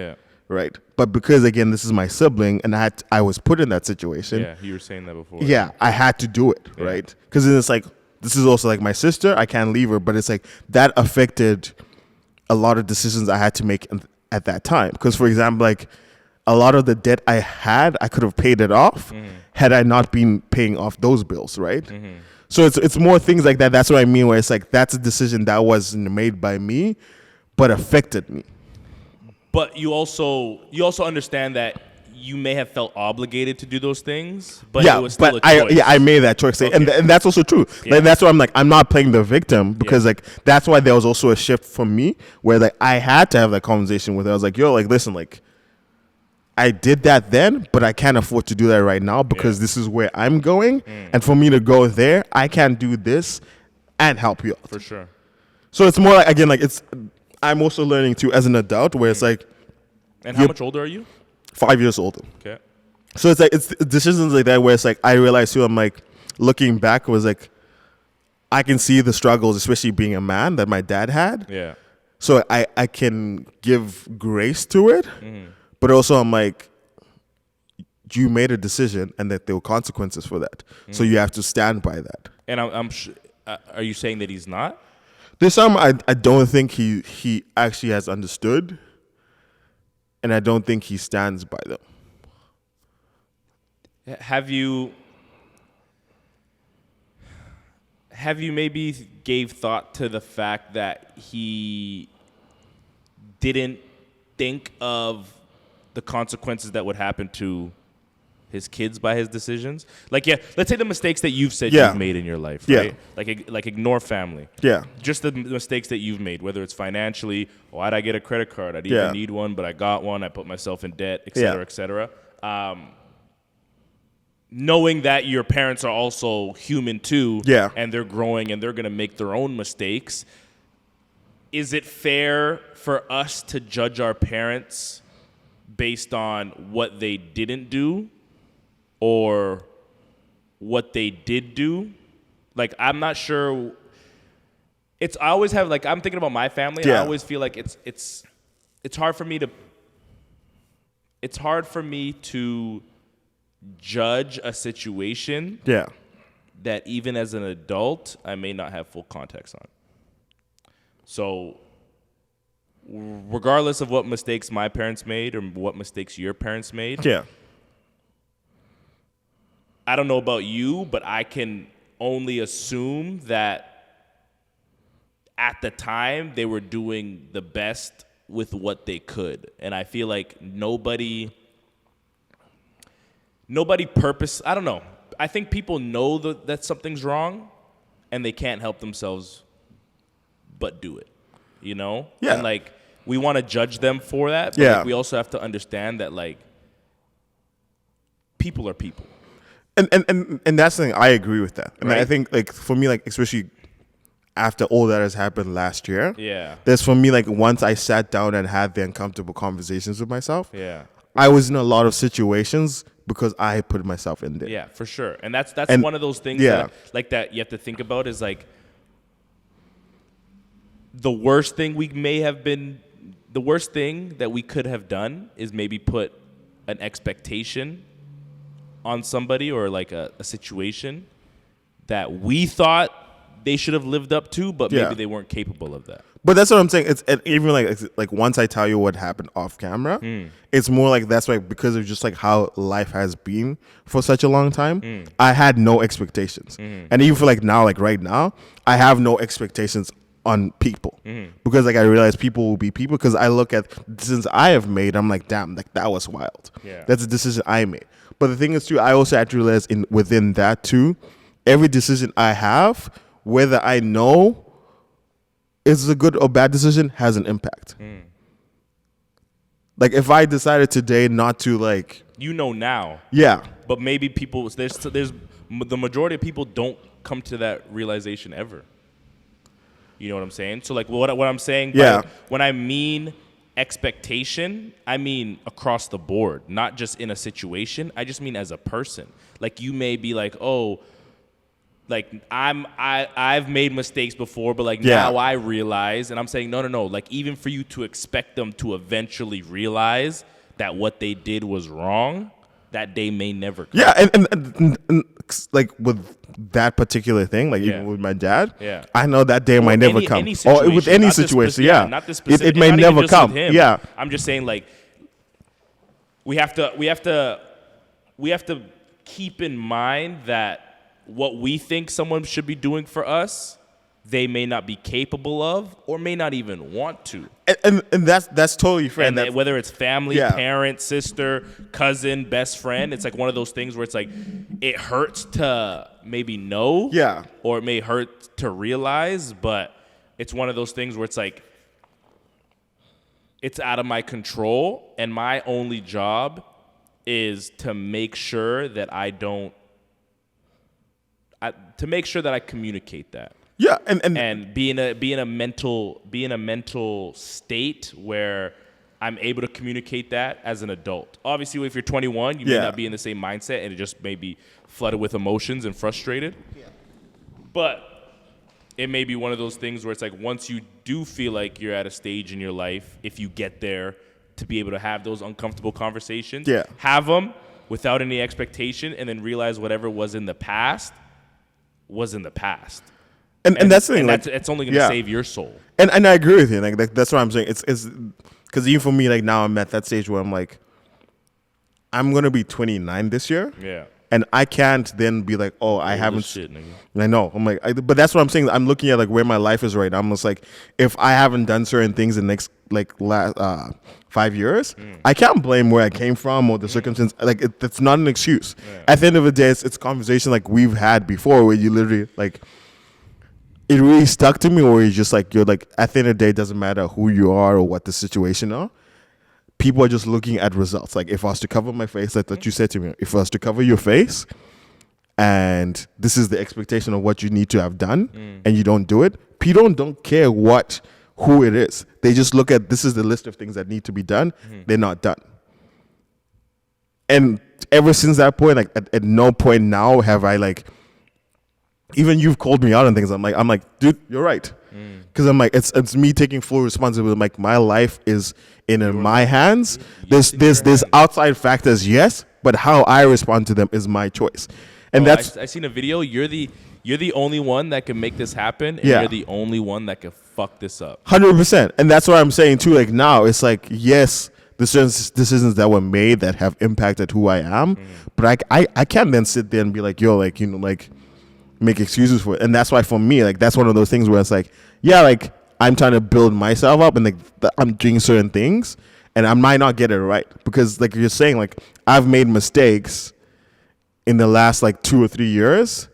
Right. But because again, this is my sibling and I was put in that situation. Yeah, you were saying that before. Yeah, I had to do it, right? Because then it's like, this is also like my sister, I can't leave her, but it's like that affected a lot of decisions I had to make at that time. Because for example, like a lot of the debt I had, I could have paid it off had I not been paying off those bills, right? So it's more things like that. That's what I mean, where it's like, that's a decision that wasn't made by me, but affected me. But you also understand that you may have felt obligated to do those things, but it was still a choice. I made that choice, and that's also true. Like, that's why I'm not playing the victim because like that's why there was also a shift for me where like I had to have that conversation with her. I was like, like listen, like I did that then, but I can't afford to do that right now because this is where I'm going, and for me to go there, I can't do this and help you out for sure. So it's more like again like I'm also learning too as an adult where it's like. And how much older are you? 5 years older. Okay. So it's like it's decisions like that where it's like I realized too. I'm like looking back was like I can see the struggles, especially being a man that my dad had. Yeah. So I can give grace to it, but also I'm like, you made a decision and that there were consequences for that. So you have to stand by that. And I'm are you saying that he's not? There's some I don't think he actually has understood. And I don't think he stands by them. Have you maybe gave thought to the fact that he didn't think of the consequences that would happen to his kids by his decisions? Like, let's say the mistakes that you've said you've made in your life, right? Like ignore family. Yeah. Just the mistakes that you've made, whether it's financially, why'd I get a credit card? I didn't even need one, but I got one. I put myself in debt, et cetera, et cetera. Knowing that your parents are also human too, and they're growing and they're going to make their own mistakes, is it fair for us to judge our parents based on what they didn't do or what they did do? Like, I'm not sure. I always have, like, I'm thinking about my family, and I always feel like it's hard for me to judge a situation that even as an adult I may not have full context on. So regardless of what mistakes my parents made or what mistakes your parents made, I don't know about you, but I can only assume that at the time they were doing the best with what they could. And I feel like nobody I don't know. I think people know that something's wrong and they can't help themselves but do it, you know? Yeah. And like, we want to judge them for that, but like, we also have to understand that like, people are people. And that's the thing, I agree with that. And right? I think like for me, like especially after all that has happened last year, there's for me like once I sat down and had the uncomfortable conversations with myself, I was in a lot of situations because I put myself in there. Yeah, for sure. And that's one of those things that like that you have to think about is like the worst thing that we could have done is maybe put an expectation on somebody or like a situation that we thought they should have lived up to, but maybe they weren't capable of that. But that's what I'm saying. It's even like once I tell you what happened off camera, it's more like that's like because of just like how life has been for such a long time. I had no expectations, and even for like now, like right now, I have no expectations on people because like I realize people will be people because I look at decisions I have made. I'm like, damn, like that was wild. Yeah, that's a decision I made. But the thing is too, I also have to realize within that too, every decision I have, whether I know it's a good or bad decision, has an impact. Like if I decided today not to like, you know now, but maybe people there's the majority of people don't come to that realization ever. You know what I'm saying? So like what I'm saying, when I mean expectation, I mean across the board, not just in a situation. I just mean as a person. Like you may be like, oh, like I've made mistakes before, but like now I realize, and I'm saying no. Like even for you to expect them to eventually realize that what they did was wrong, that day may never come. Yeah, and like with that particular thing, like even with my dad, I know that day might never come. Or with any situation, not this specific, it may never come. Yeah, I'm just saying like we have to keep in mind that what we think someone should be doing for us, they may not be capable of or may not even want to. And that's totally fair. And whether it's family, parent, sister, cousin, best friend, it's like one of those things where it's like it hurts to maybe know, or it may hurt to realize, but it's one of those things where it's like it's out of my control, and my only job is to make sure that I communicate that. Yeah, and be in a mental state where I'm able to communicate that as an adult. Obviously, if you're 21, you may not be in the same mindset, and it just may be flooded with emotions and frustrated. Yeah. But it may be one of those things where it's like once you do feel like you're at a stage in your life, if you get there, to be able to have those uncomfortable conversations, have them without any expectation, and then realize whatever was in the past was in the past. And that's the thing. And it's only going to save your soul. And I agree with you. Like that's what I'm saying. It's because even for me, like now I'm at that stage where I'm like, I'm gonna be 29 this year. Yeah. And I can't then be like, oh, I haven't. Shit, nigga. I know. I'm like, but that's what I'm saying. I'm looking at like where my life is right now. I'm just like, if I haven't done certain things in the next last 5 years, I can't blame where I came from or the circumstance. Like it's not an excuse. Yeah. At the end of the day, it's conversation like we've had before where you literally like. It really stuck to me, or it's just like you're like at the end of the day, it doesn't matter who you are or what the situation are. People are just looking at results. Like if I was to cover my face, like that you said to me, if I was to cover your face, and this is the expectation of what you need to have done, and you don't do it, people don't care who it is. They just look at this is the list of things that need to be done. They're not done. And ever since that point, like at no point now have I like. Even you've called me out on things. I'm like, dude, you're right. Because I'm like, it's me taking full responsibility. I'm like, my life is in my hands. There's outside factors, yes, but how I respond to them is my choice. And I seen a video. You're the only one that can make this happen, and you're the only one that can fuck this up. 100%. And that's what I'm saying too. Like now, it's like yes, there's certain decisions that were made that have impacted who I am, but I can't then sit there and be like, yo, like make excuses for it. And that's why for me, like that's one of those things where it's like, yeah, like I'm trying to build myself up and like I'm doing certain things and I might not get it right because like you're saying, like I've made mistakes in the last like 2 or 3 years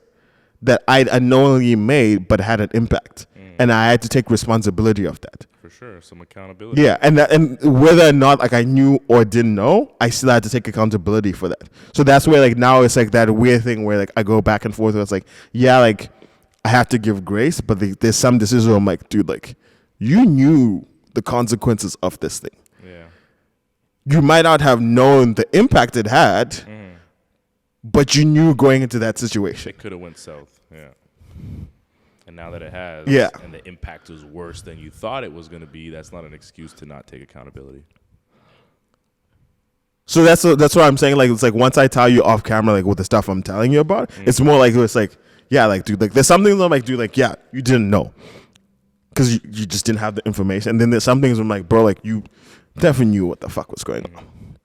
that I unknowingly made but had an impact. And I had to take responsibility of that. For sure, some accountability. Yeah, and whether or not like I knew or didn't know, I still had to take accountability for that. So that's where like now it's like that weird thing where like I go back and forth. Where it's like, yeah, like I have to give grace, but there's some decisions where I'm like, dude, like you knew the consequences of this thing. Yeah. You might not have known the impact it had, but you knew going into that situation. It could have went south. Yeah. And now that it has, and the impact was worse than you thought it was going to be, that's not an excuse to not take accountability. So that's what I'm saying. Like it's like once I tell you off camera, like with the stuff I'm telling you about, it's more like it's like, yeah, like dude, like there's some things I'm like, dude, like yeah, you didn't know because you just didn't have the information. And then there's some things I'm like, bro, like you definitely knew what the fuck was going on.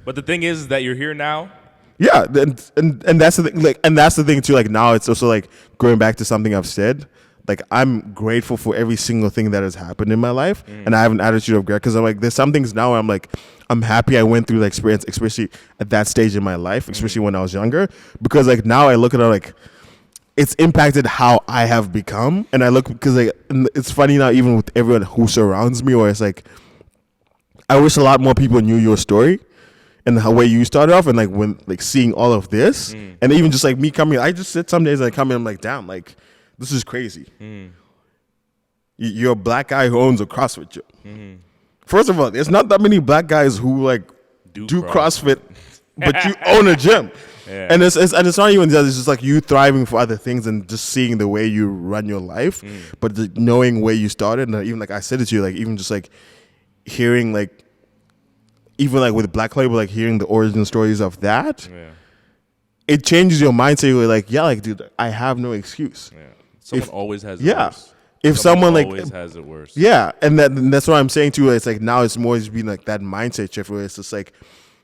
But the thing is that you're here now. Yeah, and that's the thing. Like, and that's the thing too. Like now, it's also like going back to something I've said. Like I'm grateful for every single thing that has happened in my life, and I have an attitude of gratitude because I'm like, there's some things now where I'm like, I'm happy I went through the experience, especially at that stage in my life, especially when I was younger, because like now I look at it like it's impacted how I have become, and I look because like it's funny now even with everyone who surrounds me, where it's like I wish a lot more people knew your story. And the way you started off and like when like seeing all of this and even just like me coming, I just sit some days I come in, I'm like, damn, like this is crazy. You're a black guy who owns a CrossFit gym. First of all, there's not that many black guys who like do CrossFit, but you own a gym. Yeah. And it's not even that, it's just like you thriving for other things and just seeing the way you run your life, but knowing where you started. And even like I said it to you, like even just like hearing like, even like with Black Label, like hearing the origin stories of that, it changes your mindset. You're like, yeah, like dude, I have no excuse. Yeah. Someone always has it worse. If someone like always has it worse. Yeah, and that's what I'm saying too. It's like now it's more just being like that mindset shift where it's just like,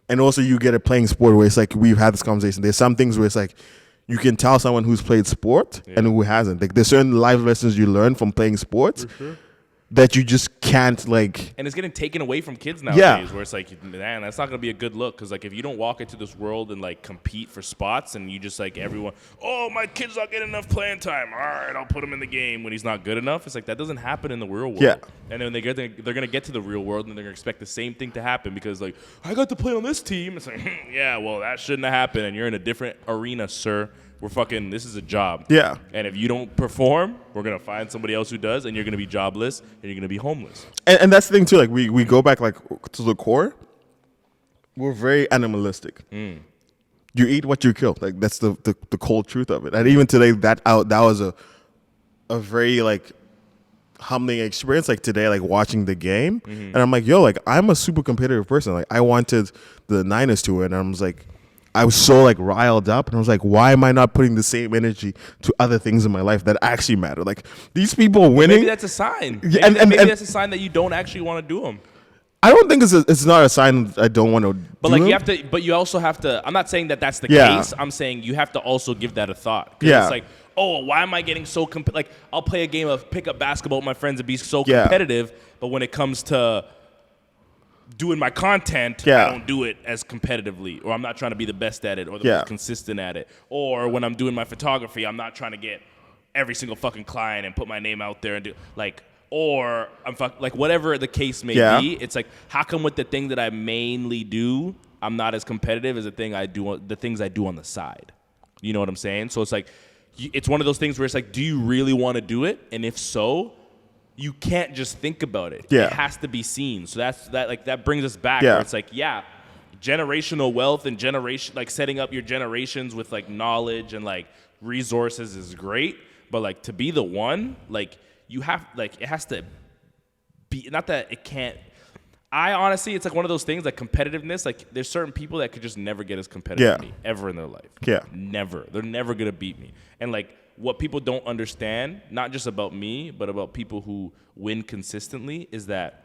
and also you get a playing sport where it's like we've had this conversation. There's some things where it's like you can tell someone who's played sport and who hasn't. Like there's certain life lessons you learn from playing sports. For sure. That you just can't like, and it's getting taken away from kids nowadays. Where it's like, man, that's not gonna be a good look. Because like, if you don't walk into this world and like compete for spots, and you just like everyone, oh, my kid's not getting enough playing time. All right, I'll put him in the game when he's not good enough. It's like that doesn't happen in the real world. Yeah. And then they're gonna get to the real world and they're gonna expect the same thing to happen because like I got to play on this team. It's like, yeah, well that shouldn't have happened, and you're in a different arena, sir. This is a job. Yeah. And if you don't perform, we're going to find somebody else who does, and you're going to be jobless, and you're going to be homeless. And that's the thing, too. Like, we go back, like, to the core. We're very animalistic. You eat what you kill. Like, that's the cold truth of it. And even today, that was a very, like, humbling experience. Like, today, like, watching the game. And I'm like, yo, like, I'm a super competitive person. Like, I wanted the Niners to win. And I was like, I was so like riled up and I was like, why am I not putting the same energy to other things in my life that actually matter? Like these people winning. Maybe that's a sign. Maybe that's a sign that you don't actually want to do them. I don't think it's not a sign I don't want to do But like them. you have to, but you also have to, I'm not saying that that's the case. I'm saying you have to also give that a thought. Yeah. It's like, oh, why am I getting so, like I'll play a game of pickup basketball with my friends and be so competitive. But when it comes to doing my content, I don't do it as competitively, or I'm not trying to be the best at it or the most consistent at it. Or when I'm doing my photography, I'm not trying to get every single fucking client and put my name out there and do like, or I'm like whatever the case may be. It's like, how come with the thing that I mainly do, I'm not as competitive as the things I do on the side? You know what I'm saying? So it's like, it's one of those things where it's like, do you really want to do it? And if so, you can't just think about it. It has to be seen. So that brings us back where it's like, generational wealth and like setting up your generations with like knowledge and like resources is great, but like to be the one, like you have, like it has to be, not that it can't. I honestly, it's like one of those things like competitiveness. Like there's certain people that could just never get as competitive as me ever in their life. Yeah, never. They're never gonna beat me. And like, what people don't understand, not just about me, but about people who win consistently, is that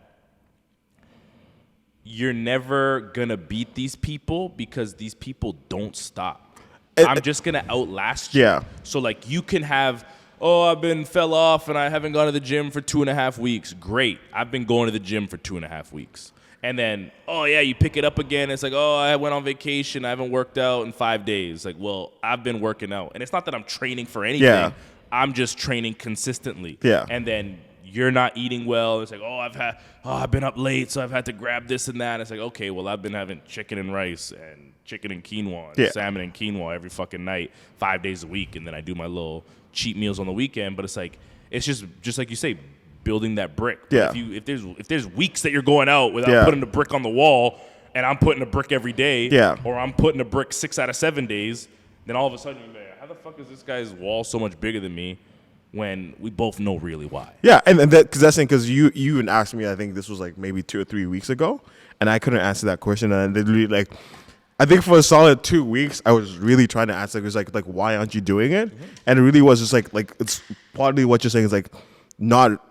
you're never going to beat these people because these people don't stop. I'm just going to outlast you. Yeah. So, like, you can have, oh, I've been fell off and I haven't gone to the gym for 2.5 weeks. Great. I've been going to the gym for 2.5 weeks. And then, oh, yeah, you pick it up again. It's like, oh, I went on vacation. I haven't worked out in 5 days. Like, well, I've been working out. And it's not that I'm training for anything. Yeah. I'm just training consistently. Yeah. And then you're not eating well. It's like, I've been up late, so I've had to grab this and that. It's like, okay, well, I've been having chicken and rice and chicken and quinoa and salmon and quinoa every fucking night, 5 days a week. And then I do my little cheat meals on the weekend. But it's like, it's just like you say, building that brick. Yeah. If there's weeks that you're going out without putting a brick on the wall, and I'm putting a brick every day, or I'm putting a brick 6 out of 7 days, then all of a sudden you're like, how the fuck is this guy's wall so much bigger than me? When we both know really why. Yeah, and because you even asked me, I think this was like maybe 2 or 3 weeks ago, and I couldn't answer that question, and I literally like, I think for a solid 2 weeks, I was really trying to answer. It was like why aren't you doing it? Mm-hmm. And it really was just like it's partly what you're saying is like not.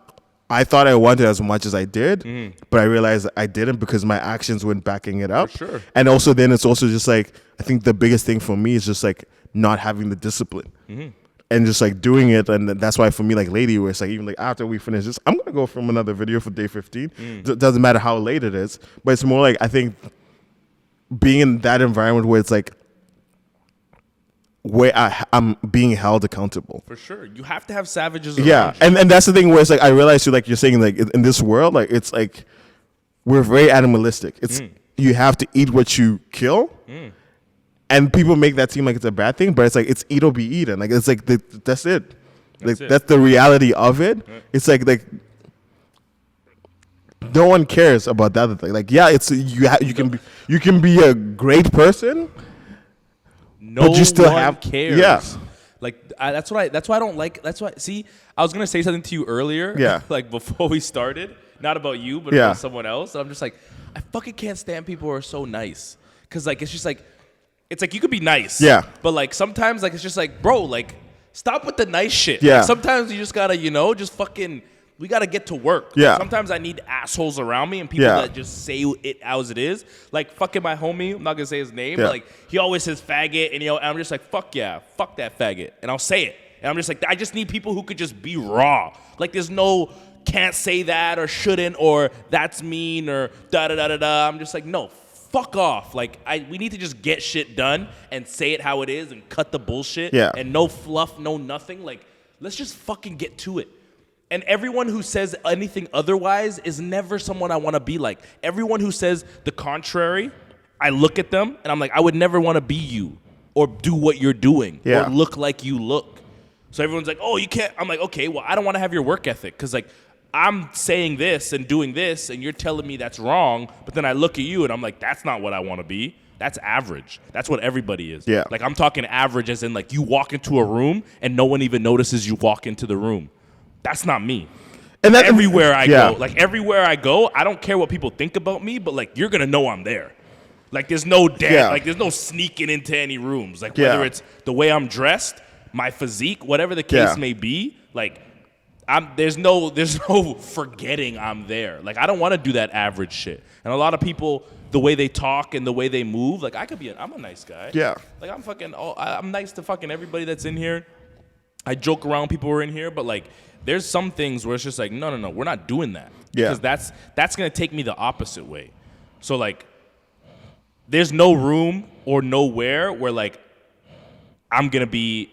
I thought I wanted as much as I did, but I realized I didn't because my actions weren't backing it up. For sure. And also then it's also just like I think the biggest thing for me is just like not having the discipline. Mm-hmm. And just like doing it, and that's why for me, like lately, where it's like even like after we finish this, I'm gonna go film another video for day 15. Doesn't matter how late it is, but it's more like I think being in that environment where it's like where I'm being held accountable. For sure, you have to have savages. Yeah, and that's the thing where it's like I realize like you're saying like in this world, like it's like we're very animalistic. It's you have to eat what you kill. And people make that seem like it's a bad thing, but it's like it's eat or be eaten. Like it's like that's it. That's the reality of it. Yeah. It's like no one cares about that thing. Like yeah, it's you can be a great person, but you still cares. Yeah. Like that's why I don't like. That's why. See, I was gonna say something to you earlier. Yeah. Like before we started, not about you, but about someone else. And I'm just like, I fucking can't stand people who are so nice, because like it's just like. It's like you could be nice, but like sometimes like it's just like, bro, like stop with the nice shit. Yeah. Like, sometimes you just gotta, just fucking, we gotta get to work. Yeah. Like, sometimes I need assholes around me and people that just say it as it is. Like fucking my homie, I'm not gonna say his name, but like he always says faggot, and and I'm just like, fuck yeah, fuck that faggot, and I'll say it, and I'm just like, I just need people who could just be raw. Like there's no can't say that or shouldn't or that's mean or da da da da da. I'm just like, no. Fuck off. Like, we need to just get shit done and say it how it is and cut the bullshit. Yeah. And no fluff, no nothing. Like, let's just fucking get to it. And everyone who says anything otherwise is never someone I want to be like. Everyone who says the contrary, I look at them and I'm like, I would never want to be you or do what you're doing or look like you look. So everyone's like, oh, you can't. I'm like, okay, well, I don't want to have your work ethic because, like, I'm saying this and doing this, and you're telling me that's wrong, but then I look at you, and I'm like, that's not what I want to be. That's average. That's what everybody is. Yeah. Like, I'm talking average as in, like, you walk into a room, and no one even notices you walk into the room. That's not me. And that everywhere I go, everywhere I go, I don't care what people think about me, but, like, you're going to know I'm there. Like, there's no like, there's no sneaking into any rooms. Like, whether it's the way I'm dressed, my physique, whatever the case may be, like, there's no forgetting I'm there. Like, I don't want to do that average shit. And a lot of people, the way they talk and the way they move, like, I'm a nice guy. Yeah. Like, I'm nice to fucking everybody that's in here. I joke around people who are in here, but like, there's some things where it's just like, no, we're not doing that. Yeah. Because that's gonna take me the opposite way. So like, there's no room or nowhere where like I'm gonna be.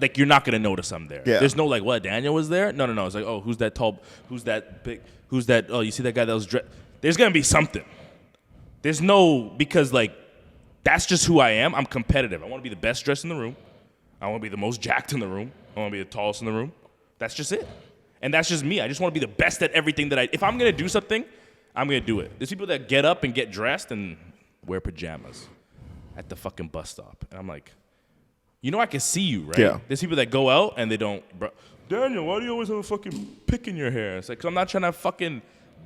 Like, you're not going to notice I'm there. Yeah. There's no, like, what, Daniel was there? No. It's like, oh, who's that tall, who's that big, who's that, oh, you see that guy that was dressed? There's going to be something. There's no, because, like, that's just who I am. I'm competitive. I want to be the best dressed in the room. I want to be the most jacked in the room. I want to be the tallest in the room. That's just it. And that's just me. I just want to be the best at everything if I'm going to do something, I'm going to do it. There's people that get up and get dressed and wear pajamas at the fucking bus stop. And I'm like, I can see you, right? Yeah. There's people that go out and they don't. Bro, Daniel, why do you always have a fucking pick in your hair? It's like, 'cause I'm not trying to fucking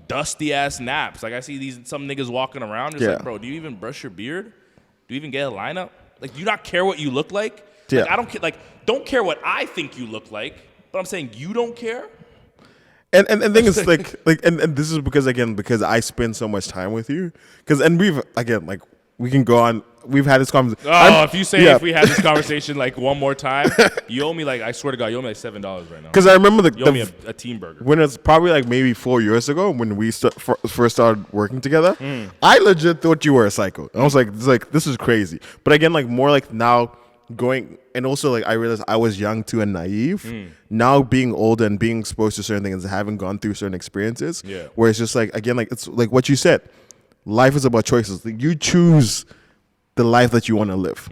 dusty ass naps. Like, I see some niggas walking around. It's like, bro, do you even brush your beard? Do you even get a lineup? Like, do you not care what you look like? Yeah. Like, I don't care. Like, don't care what I think you look like. But I'm saying you don't care. And the thing is like and this is because I spend so much time with you. And we've again like we can go on. We've had this conversation. If you say if we had this conversation like one more time, you owe me like, I swear to God, you owe me like $7 right now. Because I remember you owe me a team burger. When it's probably like maybe 4 years ago when we first started working together, I legit thought you were a psycho. I was like, this is crazy. But again, like more like now going, and also like I realized I was young too and naive. Now being older and being exposed to certain things and having gone through certain experiences, where it's just like, again, like it's like what you said, life is about choices. Like you choose the life that you want to live.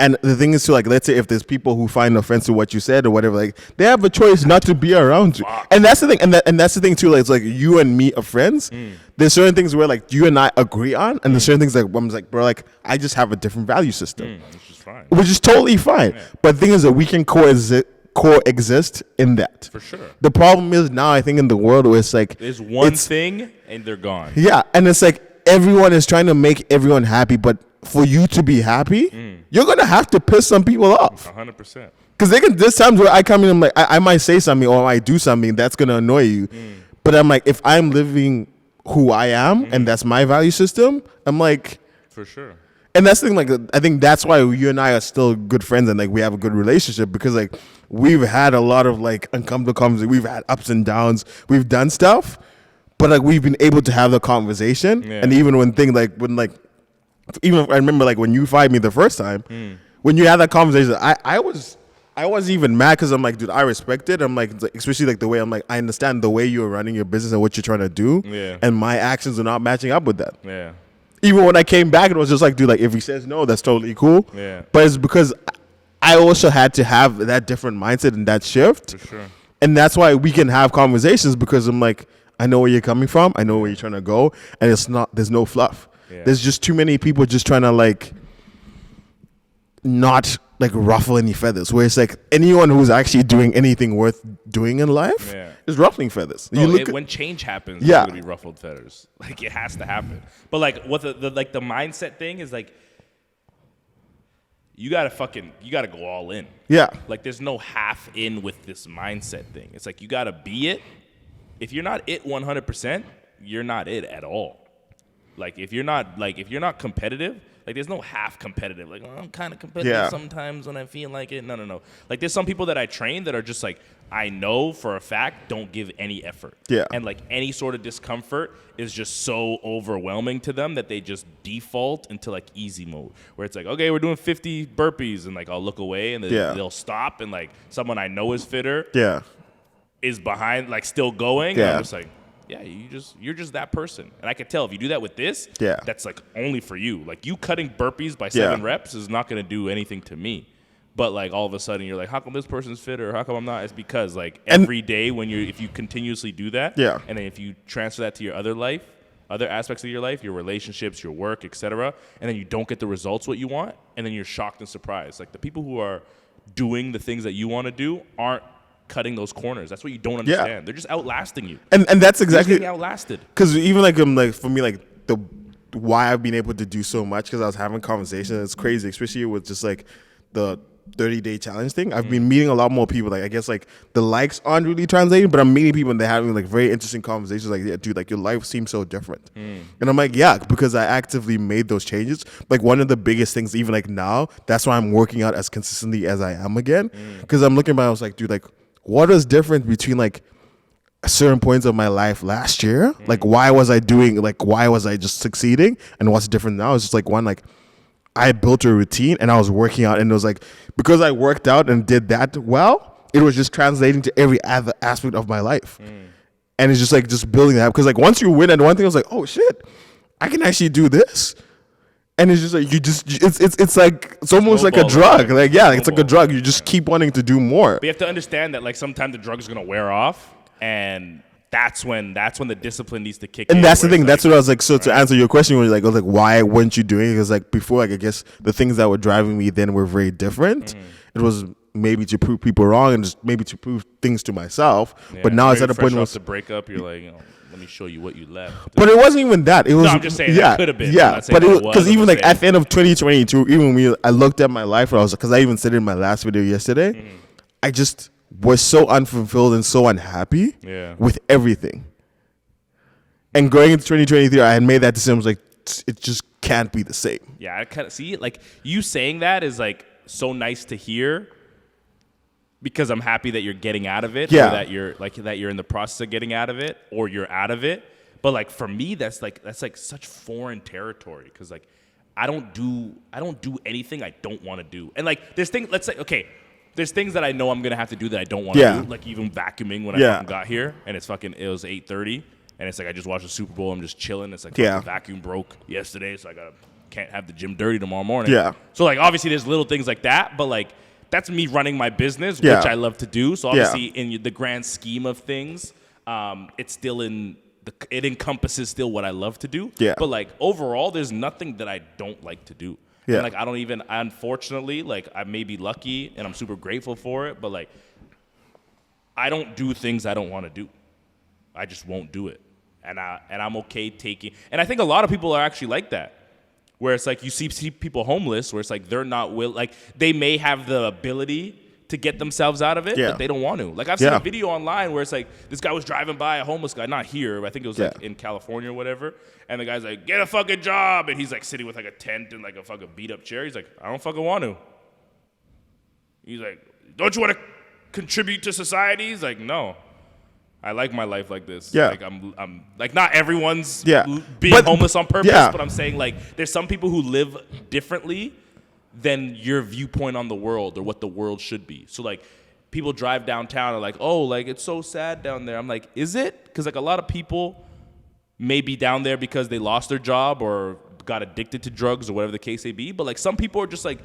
And the thing is, too, like, let's say if there's people who find offense to what you said or whatever, like, they have a choice not to be around you. And that's the thing. And that's the thing, too. Like, it's like you and me are friends. There's certain things where, like, you and I agree on. And there's certain things like, I'm like, bro, like, I just have a different value system. Which is fine. Which is totally fine. But the thing is that we can coexist in that. For sure. The problem is now, I think, in the world where it's like, there's one thing and they're gone. Yeah. And it's like, everyone is trying to make everyone happy, but for you to be happy, you're gonna have to piss some people off. 100%. Because there's times where I come in, I'm like, I might say something or I might do something that's gonna annoy you, but I'm like, if I'm living who I am and that's my value system, I'm like, for sure. And that's the thing. Like, I think that's why you and I are still good friends and like we have a good relationship because like we've had a lot of like uncomfortable conversations, we've had ups and downs, we've done stuff. But like we've been able to have the conversation, and even when things like even I remember like when you fired me the first time, when you had that conversation, I wasn't even mad because I'm like, dude, I respect it. I'm like, especially like the way I'm like, I understand the way you're running your business and what you're trying to do, and my actions are not matching up with that. Yeah. Even when I came back, it was just like, dude, like if he says no, that's totally cool. Yeah. But it's because I also had to have that different mindset and that shift, for sure. And that's why we can have conversations because I'm like, I know where you're coming from. I know where you're trying to go. And there's no fluff. Yeah. There's just too many people just trying to like not like ruffle any feathers. Where it's like anyone who's actually doing anything worth doing in life is ruffling feathers. When change happens, there's going to be ruffled feathers. Like it has to happen. But like what the mindset thing is like, you gotta go all in. Yeah. Like there's no half in with this mindset thing. It's like you gotta be it. If you're not it 100%, you're not it at all. Like if you're not competitive, like there's no half competitive. Like I'm kind of competitive sometimes when I feel like it. No. Like there's some people that I train that are just like, I know for a fact don't give any effort. Yeah. And like any sort of discomfort is just so overwhelming to them that they just default into like easy mode, where it's like, okay, we're doing 50 burpees, and like I'll look away and they'll stop, and like someone I know is fitter. Yeah. Is behind, like still going. Yeah. And I'm just like, yeah, you're just that person. And I can tell if you do that with this, that's like only for you. Like you cutting burpees by 7 reps is not going to do anything to me. But like all of a sudden you're like, how come this person's fitter? How come I'm not? It's because like every day if you continuously do that, and then if you transfer that to your other aspects of your life, your relationships, your work, etc., and then you don't get the results what you want, and then you're shocked and surprised. Like the people who are doing the things that you want to do aren't cutting those corners. That's what you don't understand. Yeah. They're just outlasting you. And that's exactly getting outlasted. Because even like for me, like why I've been able to do so much, because I was having conversations. It's crazy, especially with just like the 30-day challenge thing. I've been meeting a lot more people. Like I guess like the likes aren't really translating, but I'm meeting people and they're having like very interesting conversations. Like, yeah, dude, like your life seems so different. And I'm like, yeah, because I actively made those changes. Like one of the biggest things, even like now, that's why I'm working out as consistently as I am again. Because I'm looking back, I was like, dude, like what is different between like certain points of my life last year? Like why was I just succeeding? And what's different now? It's just like one, like I built a routine and I was working out, and it was like, because I worked out and did that well, it was just translating to every other aspect of my life. And it's just like just building that, because like once you win at one thing, I was like, oh shit, I can actually do this. And it's just like it's like it's almost like a drug. Like it's like a drug. You just keep wanting to do more. But you have to understand that like sometimes the drug is gonna wear off, and that's when the discipline needs to kick in. And that's the thing. Like, that's what I was like. So to answer your question, was like, why weren't you doing it? Because like before, like I guess the things that were driving me then were very different. It was maybe to prove people wrong and just maybe to prove things to myself. Yeah, but now it's at a point where to break up, you're like, let me show you what you left. But it wasn't even that. It was. No, I'm just saying that could have been. Yeah, but because even like at the end of 2022, even when I looked at my life, because I even said in my last video yesterday, I just was so unfulfilled and so unhappy with everything. And going into 2023, I had made that decision. I was like, it just can't be the same. Yeah, I kind of see it. Like, you saying that is like so nice to hear, because I'm happy that you're getting out of it, Yeah. or that you're in the process of getting out of it, or you're out of it. But like for me, that's like such foreign territory, because like I don't do anything I don't want to do. And like there's things, let's say, okay, there's things that I know I'm gonna have to do that I don't want to Yeah. do, like even vacuuming when I Yeah. fucking got here, and it was 8:30, and it's like I just watched the Super Bowl, I'm just chilling. It's like Yeah. the vacuum broke yesterday, so can't have the gym dirty tomorrow morning. Yeah. So like obviously there's little things like that, but like that's me running my business, Yeah. which I love to do. So obviously in the grand scheme of things, it's still it encompasses still what I love to do. Yeah. But like overall, there's nothing that I don't like to do. Yeah. And like I don't even, unfortunately, like I may be lucky and I'm super grateful for it, but like I don't do things I don't want to do. I just won't do it. And I'm okay taking, and I think a lot of people are actually like that, where it's like you see people homeless, where it's like they're not like they may have the ability to get themselves out of it, Yeah. but they don't want to. Like I've seen Yeah. a video online where it's like this guy was driving by a homeless guy, not here, I think it was like Yeah. in California or whatever, and the guy's like, get a fucking job, and he's like sitting with like a tent and like a fucking beat up chair. He's like, I don't fucking want to. He's like, don't you want to contribute to society? He's like, no. I like my life like this. Yeah. Like I'm like, not everyone's Yeah. being But- homeless on purpose, yeah. but I'm saying like there's some people who live differently than your viewpoint on the world or what the world should be. So like people drive downtown and are like, oh, like it's so sad down there. I'm like, is it? Because like a lot of people may be down there because they lost their job or got addicted to drugs or whatever the case may be. But like some people are just like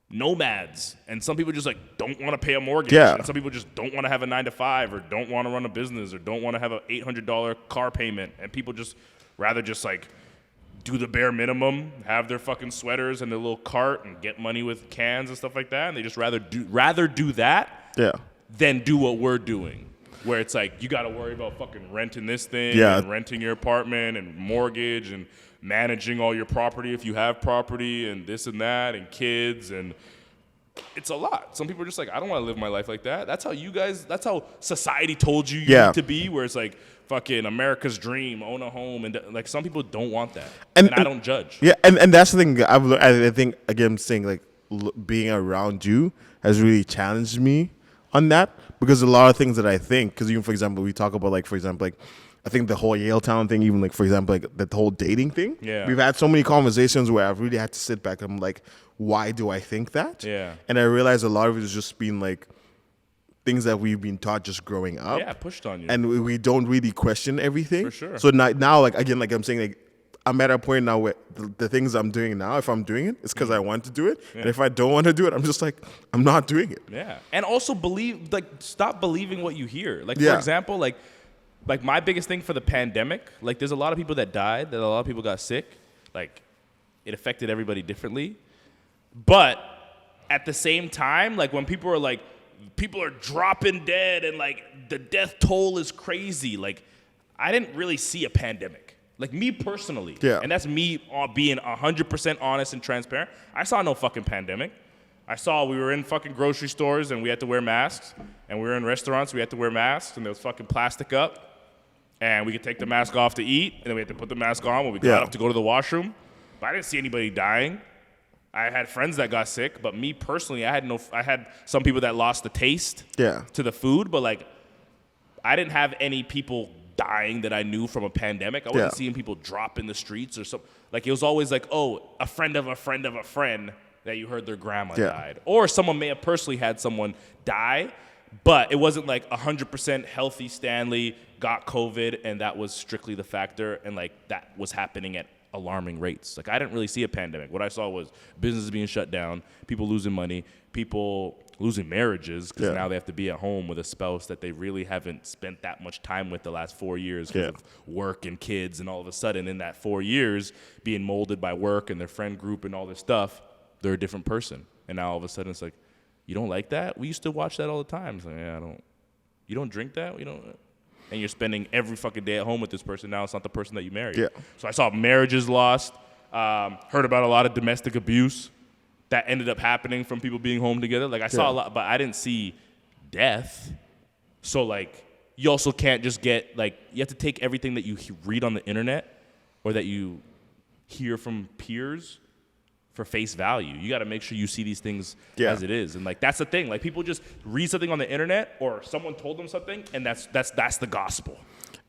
nomads, and some people just like don't want to pay a mortgage, Yeah. and some people just don't want to have a 9-to-5 or don't want to run a business or don't want to have an $800 car payment, and people just rather just like do the bare minimum, have their fucking sweaters and their little cart and get money with cans and stuff like that, and they just rather do that Yeah. than do what we're doing, where it's like you got to worry about fucking renting this thing, Yeah. and renting your apartment and mortgage and managing all your property if you have property and this and that and kids, and it's a lot. Some people are just like, I don't want to live my life like that. That's how society told you Yeah. need to be, where it's like fucking America's dream, own a home, and like some people don't want that, and I don't judge. Yeah, and that's the thing. I think again, saying like being around you has really challenged me on that, because a lot of things that I think, because even for example, we talk about like, for example, like I think the whole Yale Town thing, even like for example, like the whole dating thing. Yeah. We've had so many conversations where I've really had to sit back and I'm like, why do I think that? Yeah. And I realize a lot of it is just being like things that we've been taught just growing up. Yeah, pushed on you. And we don't really question everything. For sure. So now like again, like I'm saying, like I'm at a point now where the things I'm doing now, if I'm doing it, it's because I want to do it. Yeah. And if I don't want to do it, I'm just like, I'm not doing it. Yeah, and also stop believing what you hear. Like Yeah. for example, like my biggest thing for the pandemic, like there's a lot of people that died, that a lot of people got sick. Like it affected everybody differently. But at the same time, like when people are like, people are dropping dead and like the death toll is crazy, like I didn't really see a pandemic. Like me personally. Yeah. And that's me being 100% honest and transparent. I saw no fucking pandemic. I saw we were in fucking grocery stores and we had to wear masks, and we were in restaurants, we had to wear masks, and there was fucking plastic up, and we could take the mask off to eat, and then we had to put the mask on when we got up to go to the washroom. But I didn't see anybody dying. I had friends that got sick, but me personally, I had some people that lost the taste to the food, but like I didn't have any people dying that I knew from a pandemic. I wasn't seeing people drop in the streets or something. Like it was always like, oh, a friend of a friend of a friend that you heard their grandma died. Or someone may have personally had someone die, but it wasn't like 100% healthy Stanley got COVID and that was strictly the factor, and like that was happening at alarming rates. Like I didn't really see a pandemic. What I saw was businesses being shut down, people losing money, people losing marriages because now they have to be at home with a spouse that they really haven't spent that much time with the last 4 years because of work and kids, and all of a sudden in that 4 years being molded by work and their friend group and all this stuff, they're a different person. And now all of a sudden it's like, you don't like that? We used to watch that all the time. It's like, yeah, you don't drink that? You don't. And you're spending every fucking day at home with this person. Now it's not the person that you married. Yeah. So I saw marriages lost, heard about a lot of domestic abuse that ended up happening from people being home together. Like I saw a lot, but I didn't see death. So like you also can't just get like, you have to take everything that you read on the internet or that you hear from peers for face value. You got to make sure you see these things as it is. And like, that's the thing. Like, people just read something on the internet or someone told them something, and that's the gospel.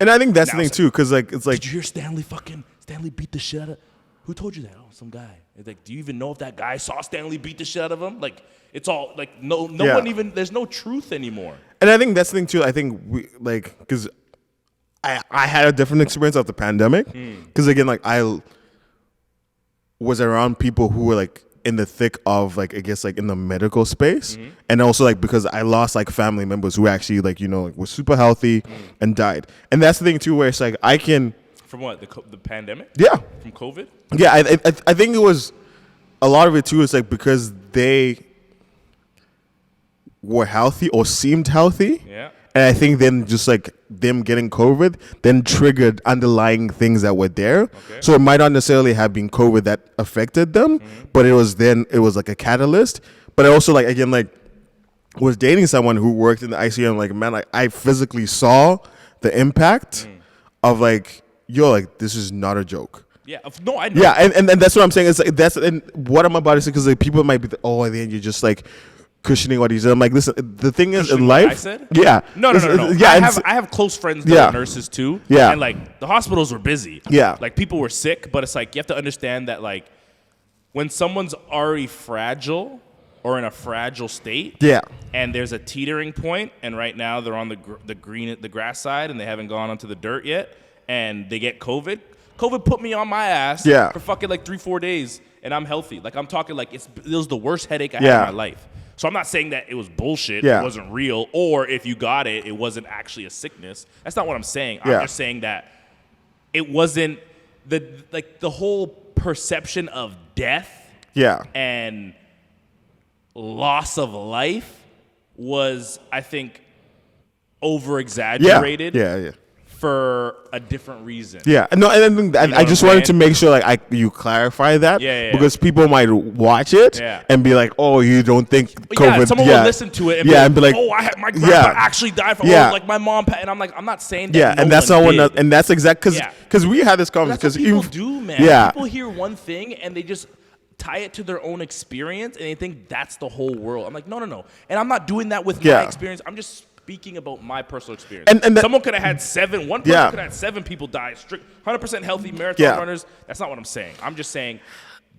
And I think that's the thing too, because like, it's like, did you hear Stanley beat the shit out of? Who told you that? Oh, some guy. It's like, do you even know if that guy saw Stanley beat the shit out of him? Like, it's all like no one even. There's no truth anymore. And I think that's the thing too. I think we like, because I had a different experience of the pandemic, because again, like, I was around people who were like in the thick of like, I guess, like in the medical space, and also like because I lost like family members who actually like, you know, like, were super healthy and died. And that's the thing too, where it's like I can. From what, the pandemic? Yeah. From COVID? Yeah, I think it was a lot of it too. Is like because they were healthy or seemed healthy. Yeah. And I think then just like them getting COVID then triggered underlying things that were there. Okay. So it might not necessarily have been COVID that affected them, but it was like a catalyst. But I also like, again, like was dating someone who worked in the ICU, and like, man, like I physically saw the impact of like, yo, like this is not a joke. Yeah, no, I know. Yeah, and that's what I'm saying. It's like and what I'm about to say, because like people might be, and then you're just like cushioning what he said. I'm like, listen, the thing is in life. I said? Yeah. No. Yeah, I have close friends that are nurses too. Yeah. And like the hospitals were busy. Yeah. Like people were sick, but it's like you have to understand that like when someone's already fragile or in a fragile state. Yeah. And there's a teetering point, and right now they're on the grass side, and they haven't gone onto the dirt yet, and they get COVID. COVID put me on my ass for fucking like 3-4 days, and I'm healthy. Like I'm talking like it was the worst headache I had in my life. So I'm not saying that it was bullshit, it wasn't real, or if you got it, it wasn't actually a sickness. That's not what I'm saying. I'm just saying that it wasn't the whole perception of death and loss of life was, I think, over exaggerated. Yeah. For a different reason. Yeah, no, and I just wanted to make sure like you clarify that, because people might watch it and be like, oh, you don't think COVID? Yeah, someone will listen to it and be like, oh, my grandpa actually died from like my mom, and I'm like, I'm not saying that. Yeah, and that's not what, and that's exactly because we had this conversation. Because people do, man. Yeah, people hear one thing and they just tie it to their own experience and they think that's the whole world. I'm like, no, and I'm not doing that with my experience. I'm just speaking about my personal experience. And someone could have had one person could have had 7 people die, strict 100% healthy marathon runners. That's not what I'm saying. I'm just saying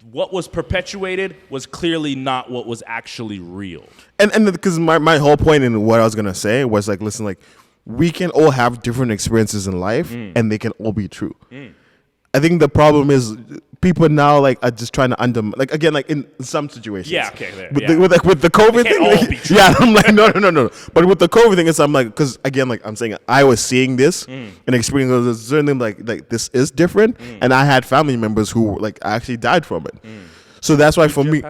what was perpetuated was clearly not what was actually real. And because my whole point in what I was gonna say was like, listen, like we can all have different experiences in life, and they can all be true. I think the problem is people now like are just trying to like again, like in some situations. Yeah, okay. There, with the COVID thing. I'm like no. But with the COVID thing, I'm like, because again, like I'm saying, I was seeing this and experiencing certainly like this is different, and I had family members who like actually died from it. So that's why for me,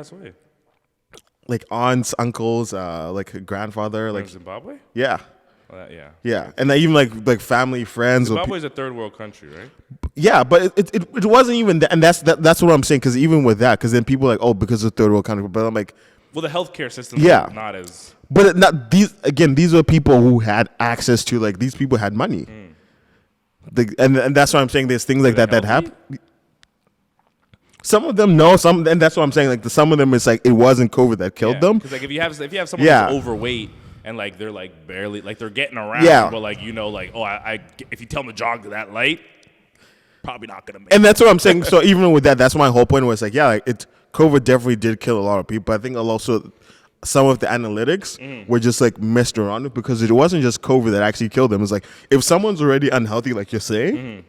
like aunts, uncles, like a grandfather, like Zimbabwe. Yeah. Yeah, and even like family, friends. Zimbabwe is a third world country, right? Yeah, but it wasn't even that, and that's what I'm saying. Because even with that, because then people are like, oh, because it's a third world country. But I'm like, well, the healthcare system is not as. But not these again. These were people who had access to like these people had money. And that's why I'm saying there's things like that happen. Some of them no, and that's what I'm saying. Like some of them, it's like it wasn't COVID that killed them. Because like if you have someone who's overweight. And like they're like barely like they're getting around, but like like I if you tell them to jog to that light, probably not gonna make. And that's what I'm saying. So even with that, that's my whole point. Was like like COVID definitely did kill a lot of people. But I think also some of the analytics were just like messed around with, because it wasn't just COVID that actually killed them. It's like if someone's already unhealthy, like you're saying,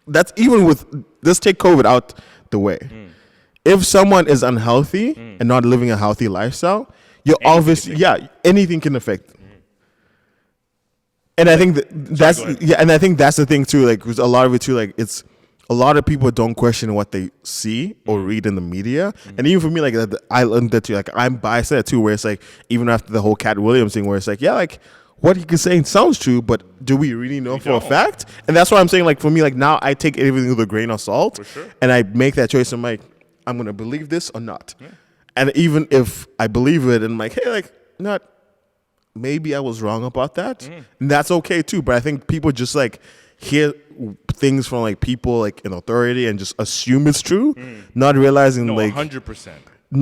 that's even with let's take COVID out the way. If someone is unhealthy and not living a healthy lifestyle, you're obviously anything can affect. And I think that's and I think that's the thing too. Like a lot of it too. Like it's a lot of people don't question what they see or read in the media. And even for me, like I learned that too. Like I'm biased at too, where it's like even after the whole Cat Williams thing, where it's like like what he could say sounds true, but do we really know for a fact? And that's why I'm saying, like for me, like now I take everything with a grain of salt, and I make that choice. I'm like, I'm gonna believe this or not. And even if I believe it, and I'm like, hey, like, maybe I was wrong about that. And that's okay too. But I think people just like hear things from like people like in authority and just assume it's true, not realizing 100%.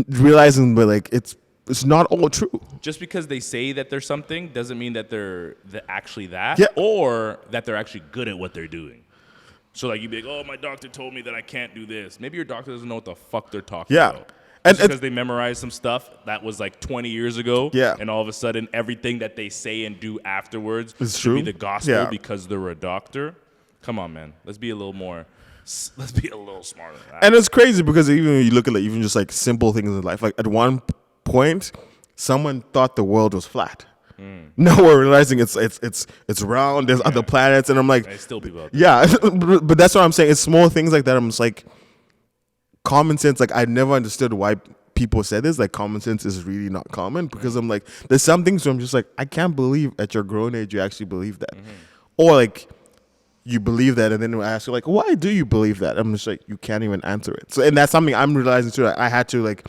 Realizing but like it's not all true. Just because they say that they're something doesn't mean that they're actually that, or that they're actually good at what they're doing. So like you'd be like, oh, my doctor told me that I can't do this. Maybe your doctor doesn't know what the fuck they're talking about. And because they memorized some stuff that was like 20 years ago. Yeah. And all of a sudden everything that they say and do afterwards should be the gospel because they're a doctor. Come on, man. Let's be a little smarter than that. And it's crazy because even when you look at like even just like simple things in life, like at one point, someone thought the world was flat. Now we're realizing it's round. There's other planets, and I'm like, there's still people out there. Yeah, but that's what I'm saying. It's small things like that. I'm just like, common sense. Like I never understood why people said this. Like common sense is really not common because I'm like, there's some things where I'm just like, I can't believe at your grown age you actually believe that, or like you believe that, and then I ask you like, why do you believe that? I'm just like, you can't even answer it. So, and that's something I'm realizing too. I had to like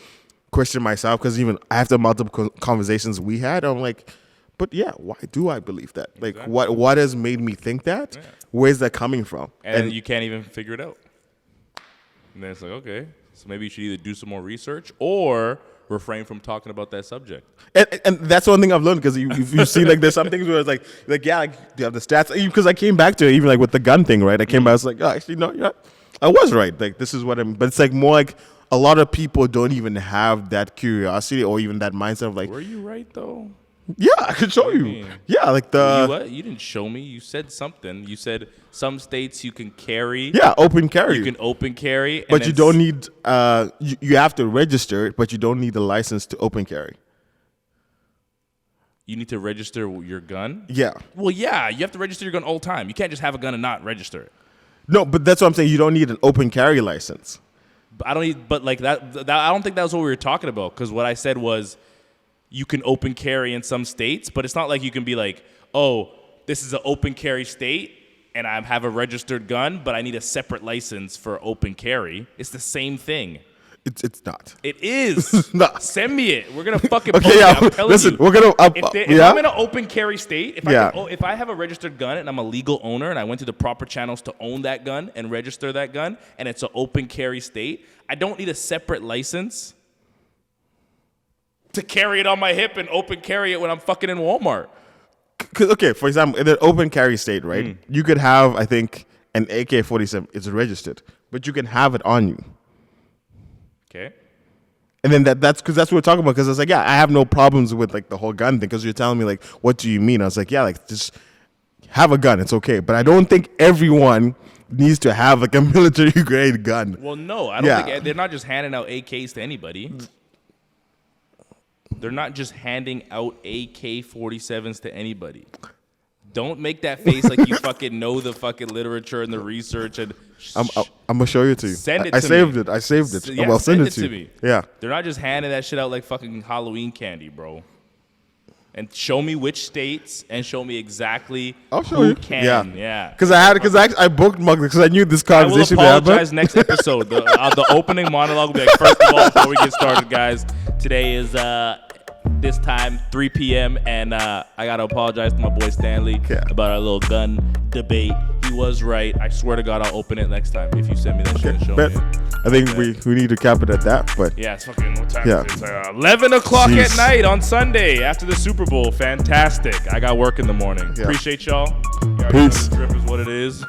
question myself because even after multiple conversations we had, I'm like, but yeah, why do I believe that? Like, what has made me think that? Yeah. Where's that coming from? And you can't even figure it out. And then it's like, okay, so maybe you should either do some more research or refrain from talking about that subject. And that's one thing I've learned because you see like there's some things where it's like yeah, like, do you have the stats? Because I came back to it even like with the gun thing, right? I came back, I was like, oh, actually no, yeah, I was right. Like this is what I'm. But it's like more like a lot of people don't even have that curiosity or even that mindset of like. Were you right though? Yeah, I could show you. Yeah, like You didn't show me. You said something. You said some states you can carry. Yeah, open carry. You can open carry. But you don't need, you have to register it, but you don't need a license to open carry. You need to register your gun? Yeah. Well, yeah, you have to register your gun all the time. You can't just have a gun and not register it. No, but that's what I'm saying. You don't need an open carry license. But I don't need, but like that I don't think that was what we were talking about because what I said was, you can open carry in some states, but it's not like you can be like, oh, this is an open carry state, and I have a registered gun, but I need a separate license for open carry. It's the same thing. It's not. It is. It's not. Send me it. We're gonna fucking. Okay, yeah. I'm telling you. We're gonna. If I'm in an open carry state, if I have a registered gun and I'm a legal owner and I went to the proper channels to own that gun and register that gun, and it's an open carry state, I don't need a separate license to carry it on my hip and open carry it when I'm fucking in Walmart. Okay, for example, in an open carry state, right? You could have, I think, an AK-47. It's registered, but you can have it on you. Okay. And then that's because that's what we're talking about. Because I was like, yeah, I have no problems with like the whole gun thing. Because you're telling me like, what do you mean? I was like, yeah, like just have a gun. It's okay. But I don't think everyone needs to have like a military grade gun. Well, no, I don't think they're not just handing out AKs to anybody. They're not just handing out AK-47s to anybody. Don't make that face like you fucking know the fucking literature and the research. And I'm gonna show you to you. Send it I to saved me. it. I saved it. Yeah, well, send it to me. me. Yeah. They're not just handing that shit out like fucking Halloween candy, bro. And show me which states and show me exactly who can. Yeah. Because I booked Mug because I knew this conversation. I will apologize next episode. The opening monologue will be like, first of all, before we get started, guys, today is this time 3 p.m. and I gotta apologize to my boy Stanley about our little gun debate. He was right. I swear to God, I'll open it next time if you send me that shit and show me. I think we need to cap it at that. But yeah, it's fucking what time is it? It's 11 o'clock at night on Sunday after the Super Bowl. Fantastic. I got work in the morning. Appreciate y'all. Peace. Drip is what it is.